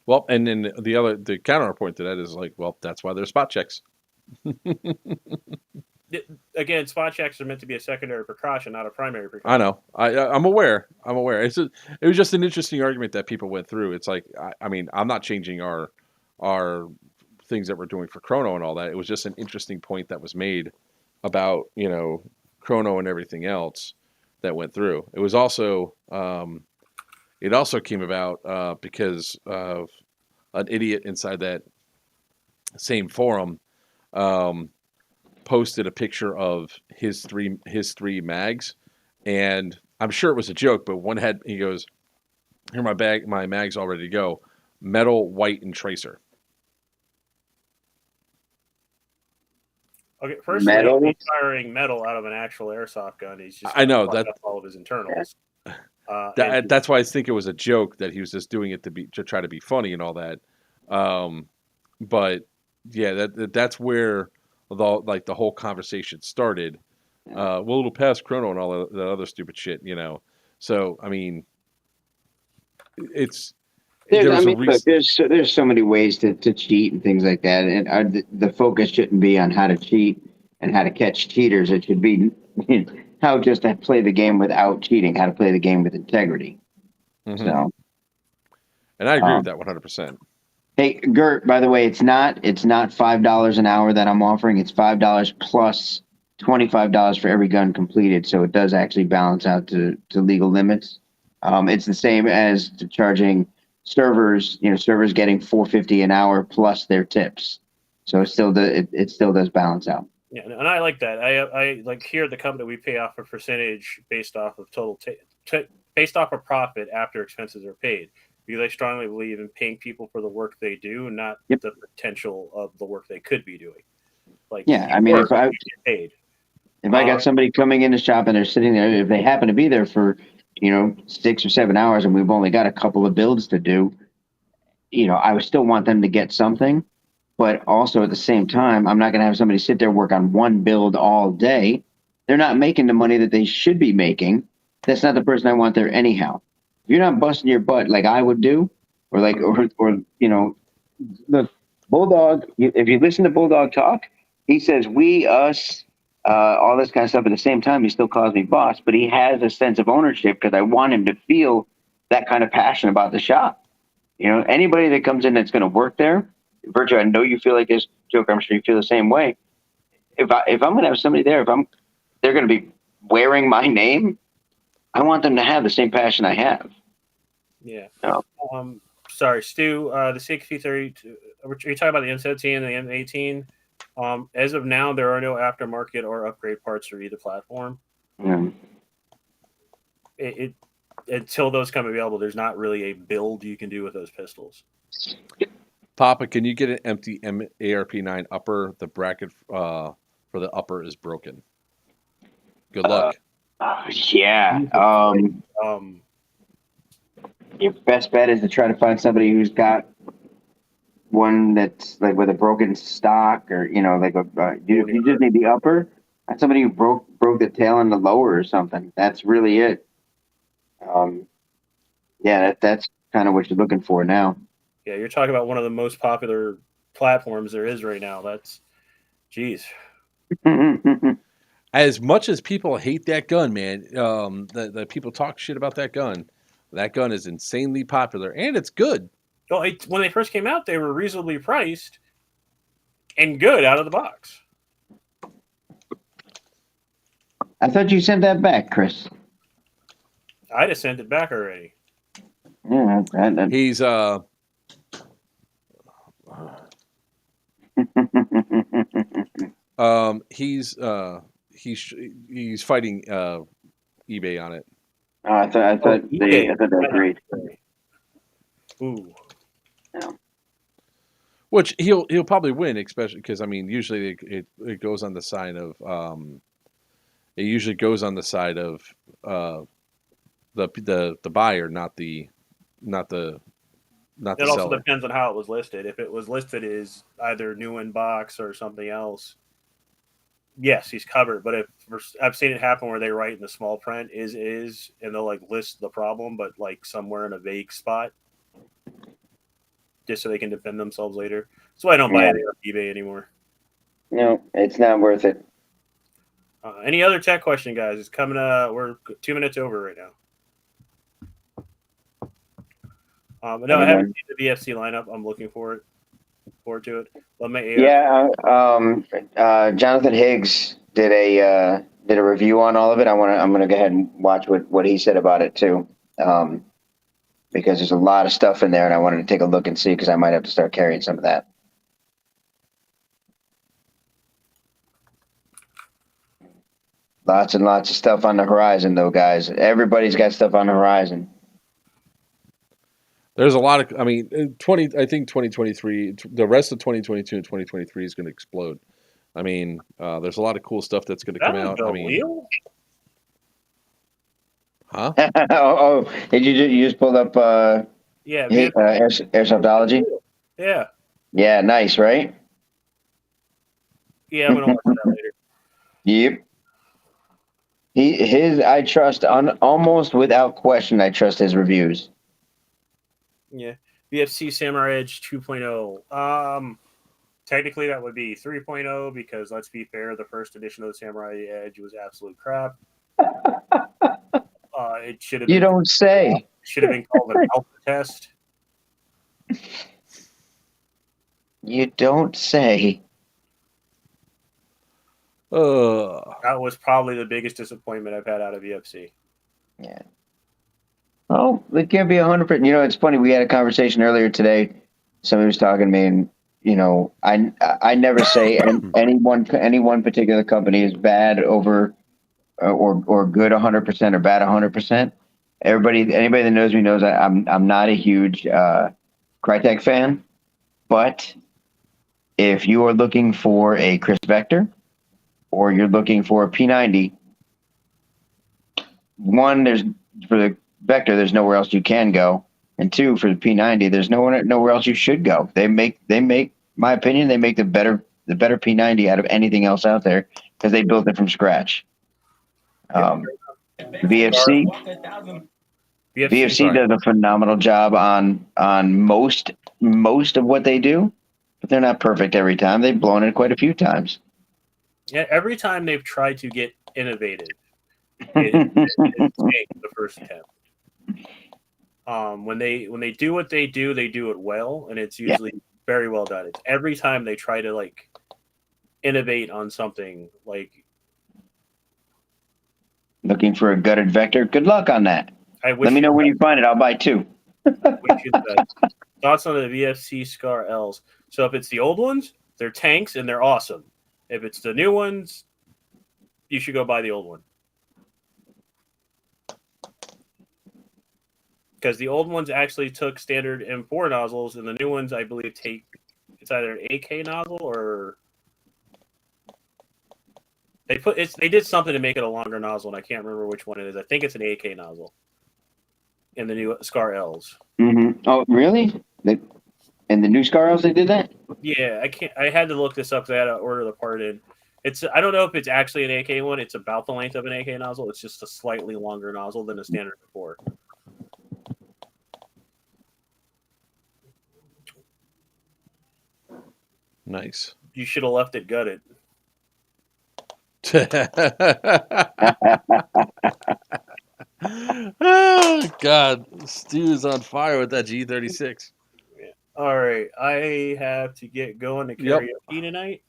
Well, and then the counterpoint to that is like, well, that's why there's spot checks.
Again, spot checks are meant to be a secondary precaution, not a primary precaution.
I know. I'm aware. It was just an interesting argument that people went through. It's like, I mean, I'm not changing our things that we're doing for chrono and all that. It was just an interesting point that was made about, chrono and everything else that went through. It was also it also came about because of an idiot inside that same forum posted a picture of his three mags, and I'm sure it was a joke, but he goes, "Here, my mags all ready to go, metal, white, and tracer."
Okay, firstly, he's firing metal out of an actual airsoft gun. He's just
that
all of his internals.
That's why I think it was a joke, that he was just doing it to try to be funny and all that. But yeah, that's where the whole conversation started. Well, it'll pass chrono and all that other stupid shit, So I mean,
there's so many ways to cheat and things like that, and the focus shouldn't be on how to cheat and how to catch cheaters. It should be how just to play the game without cheating, how to play the game with integrity.
Mm-hmm.
So,
and I agree with that 100%.
Hey, Gert, by the way, it's not $5 an hour that I'm offering. It's $5 plus $25 for every gun completed. So it does actually balance out to legal limits. It's the same as charging servers. Servers getting $4.50 an hour plus their tips. So it still does balance out.
Yeah, and I like that. I like, here at the company, we pay off a percentage based off of based off of profit after expenses are paid, because I strongly believe in paying people for the work they do and not the potential of the work they could be doing. Like,
yeah, I mean, if I got somebody coming in the shop and they're sitting there, if they happen to be there for 6 or 7 hours and we've only got a couple of builds to do, I would still want them to get something. But also at the same time, I'm not going to have somebody sit there work on one build all day. They're not making the money that they should be making. That's not the person I want there anyhow. If you're not busting your butt like I would do, or the Bulldog, if you listen to Bulldog talk, he says we, us, all this kind of stuff. At the same time, he still calls me boss, but he has a sense of ownership because I want him to feel that kind of passion about the shop. Anybody that comes in that's going to work there, Virchew, I know you feel like this, Joker. I'm sure you feel the same way. If I'm going to have somebody there, they're going to be wearing my name, I want them to have the same passion I have.
Yeah. No. Sorry, Stu. The CXP32. Are you talking about the M17 and the M18? As of now, there are no aftermarket or upgrade parts for either platform.
Yeah.
Until those come available, there's not really a build you can do with those pistols.
Papa, can you get an empty ARP9 upper? The bracket for the upper is broken. Good luck.
Yeah. Your best bet is to try to find somebody who's got one that's like with a broken stock, or like you just need the upper. That's somebody who broke the tail and the lower or something. That's really it. Yeah, that's kind of what you're looking for now.
Yeah, you're talking about one of the most popular platforms there is right now. That's, geez.
As much as people hate that gun, man, the people talk shit about that gun is insanely popular, and it's good.
Well, when they first came out, they were reasonably priced and good out of the box.
I thought you sent that back, Chris.
I just sent it back already.
Yeah,
he's he's fighting eBay on it.
Oh, I thought they agreed.
Ooh.
Yeah.
Which he'll probably win, especially because usually it goes on the side of it usually goes on the side of the buyer, not the
It also
seller.
depends on how it was listed. If it was listed as either new in box or something else, yes, he's covered. But I've seen it happen where they write in the small print is, and they'll like list the problem, but like somewhere in a vague spot, just so they can defend themselves later. So I don't buy it on eBay anymore.
No, it's not worth it.
Any other tech question, guys? It's coming. We're 2 minutes over right now. No, I haven't seen the VFC lineup. I'm looking forward to it.
Jonathan Higgs did a review on all of it. I'm gonna go ahead and watch what he said about it too, because there's a lot of stuff in there, and I wanted to take a look and see, because I might have to start carrying some of that. Lots and lots of stuff on the horizon, though, guys. Everybody's got stuff on the horizon.
There's a lot of, I think 2023, the rest of 2022 and 2023 is going to explode. There's a lot of cool stuff that's going to come out. Huh?
Did you just pulled up? Airsoftology.
Yeah.
Yeah, nice, right?
Yeah, I'm gonna watch that later.
Yep. I trust almost without question. I trust his reviews.
Yeah, VFC Samurai Edge 2.0. Technically, that would be 3.0 because, let's be fair, the first edition of the Samurai Edge was absolute crap. It should have been.
You don't say.
Should have been called an alpha test.
You don't say.
That was probably the biggest disappointment I've had out of VFC.
Yeah. Oh, it can't be 100%. It's funny. We had a conversation earlier today. Somebody was talking to me, and I never say any one particular company is bad over or good 100% or bad 100%. Anybody that knows me knows I'm not a huge Crytek fan, but if you are looking for a Chris Vector or you're looking for a P90, one, there's for the Vector, there's nowhere else you can go, and two, for the P90, there's nowhere else you should go. They make, my opinion, they make the better P90 out of anything else out there because they built it from scratch. VFC does a phenomenal job on most of what they do, but they're not perfect every time. They've blown it quite a few times.
Yeah, every time they've tried to get innovative, it the first attempt. When they do what they do it well, and it's usually very well done. It's every time they try to innovate on something.
Looking for a gutted Vector? Good luck on that. Let me know when you find it. I'll buy two.
Thoughts on the VFC Scar Ls? So if it's the old ones, they're tanks and they're awesome. If it's the new ones, you should go buy the old one. Because the old ones actually took standard M4 nozzles, and the new ones, I believe, it's either an AK nozzle or They did something to make it a longer nozzle, and I can't remember which one it is. I think it's an AK nozzle in the new Scar Ls.
Mm-hmm. Oh, really? In the new Scarls, they did that?
Yeah, I had to look this up because I had to order the part in. I don't know if it's actually an AK one. It's about the length of an AK nozzle. It's just a slightly longer nozzle than a standard before.
Nice.
You should have left it gutted.
Oh, God, Stu is on fire with that G36.
All right, I have to get going to karaoke tonight.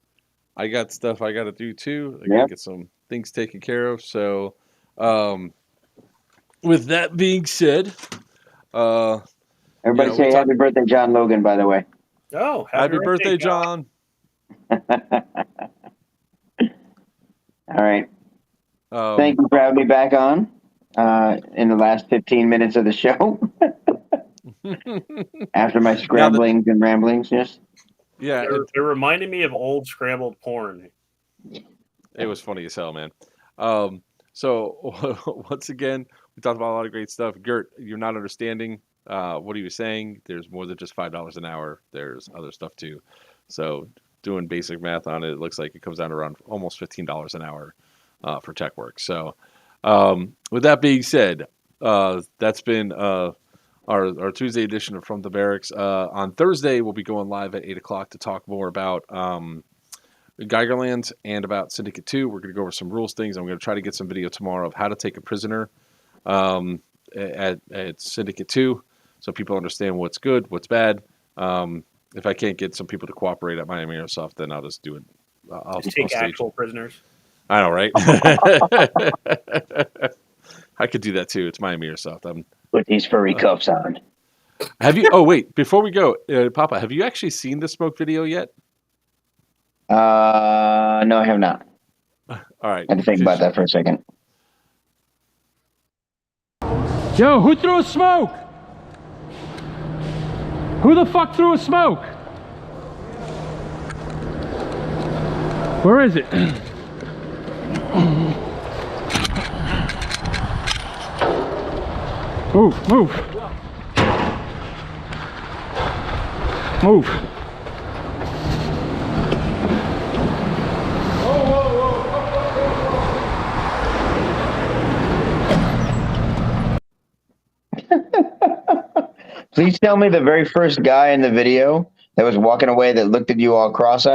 I got stuff I got to do too. I got to get some things taken care of. So, with that being said,
everybody say happy birthday, John Logan. By the way.
Oh,
happy birthday, John!
All right. Thank you for having me back on in the last 15 minutes of the show. After my scramblings and ramblings, yes.
Yeah,
it reminded me of old scrambled porn.
It was funny as hell, man. So once again, we talked about a lot of great stuff. Gert, you're not understanding what he was saying. There's more than just $5 an hour. There's other stuff too. So doing basic math on it, it looks like it comes down to around almost $15 an hour for tech work. So with that being said, that's been our Tuesday edition of From the Barracks. On Thursday, we'll be going live at 8 o'clock to talk more about Geigerlands and about Syndicate 2. We're going to go over some rules things. I'm going to try to get some video tomorrow of how to take a prisoner at Syndicate 2 so people understand what's good, what's bad. If I can't get some people to cooperate at Miami Airsoft, then I'll just do it. I'll
take actual prisoners.
I know, right? I could do that too. It's Miami Airsoft.
Put these furry cuffs on.
Have you? Oh, wait. Before we go, Papa, have you actually seen the smoke video yet?
No, I have not.
All right.
I had to think about that for a second.
Yo, who threw a smoke? Who the fuck threw a smoke? Where is it? Move, move. Move.
Please tell me the very first guy in the video that was walking away that looked at you all cross-eyed.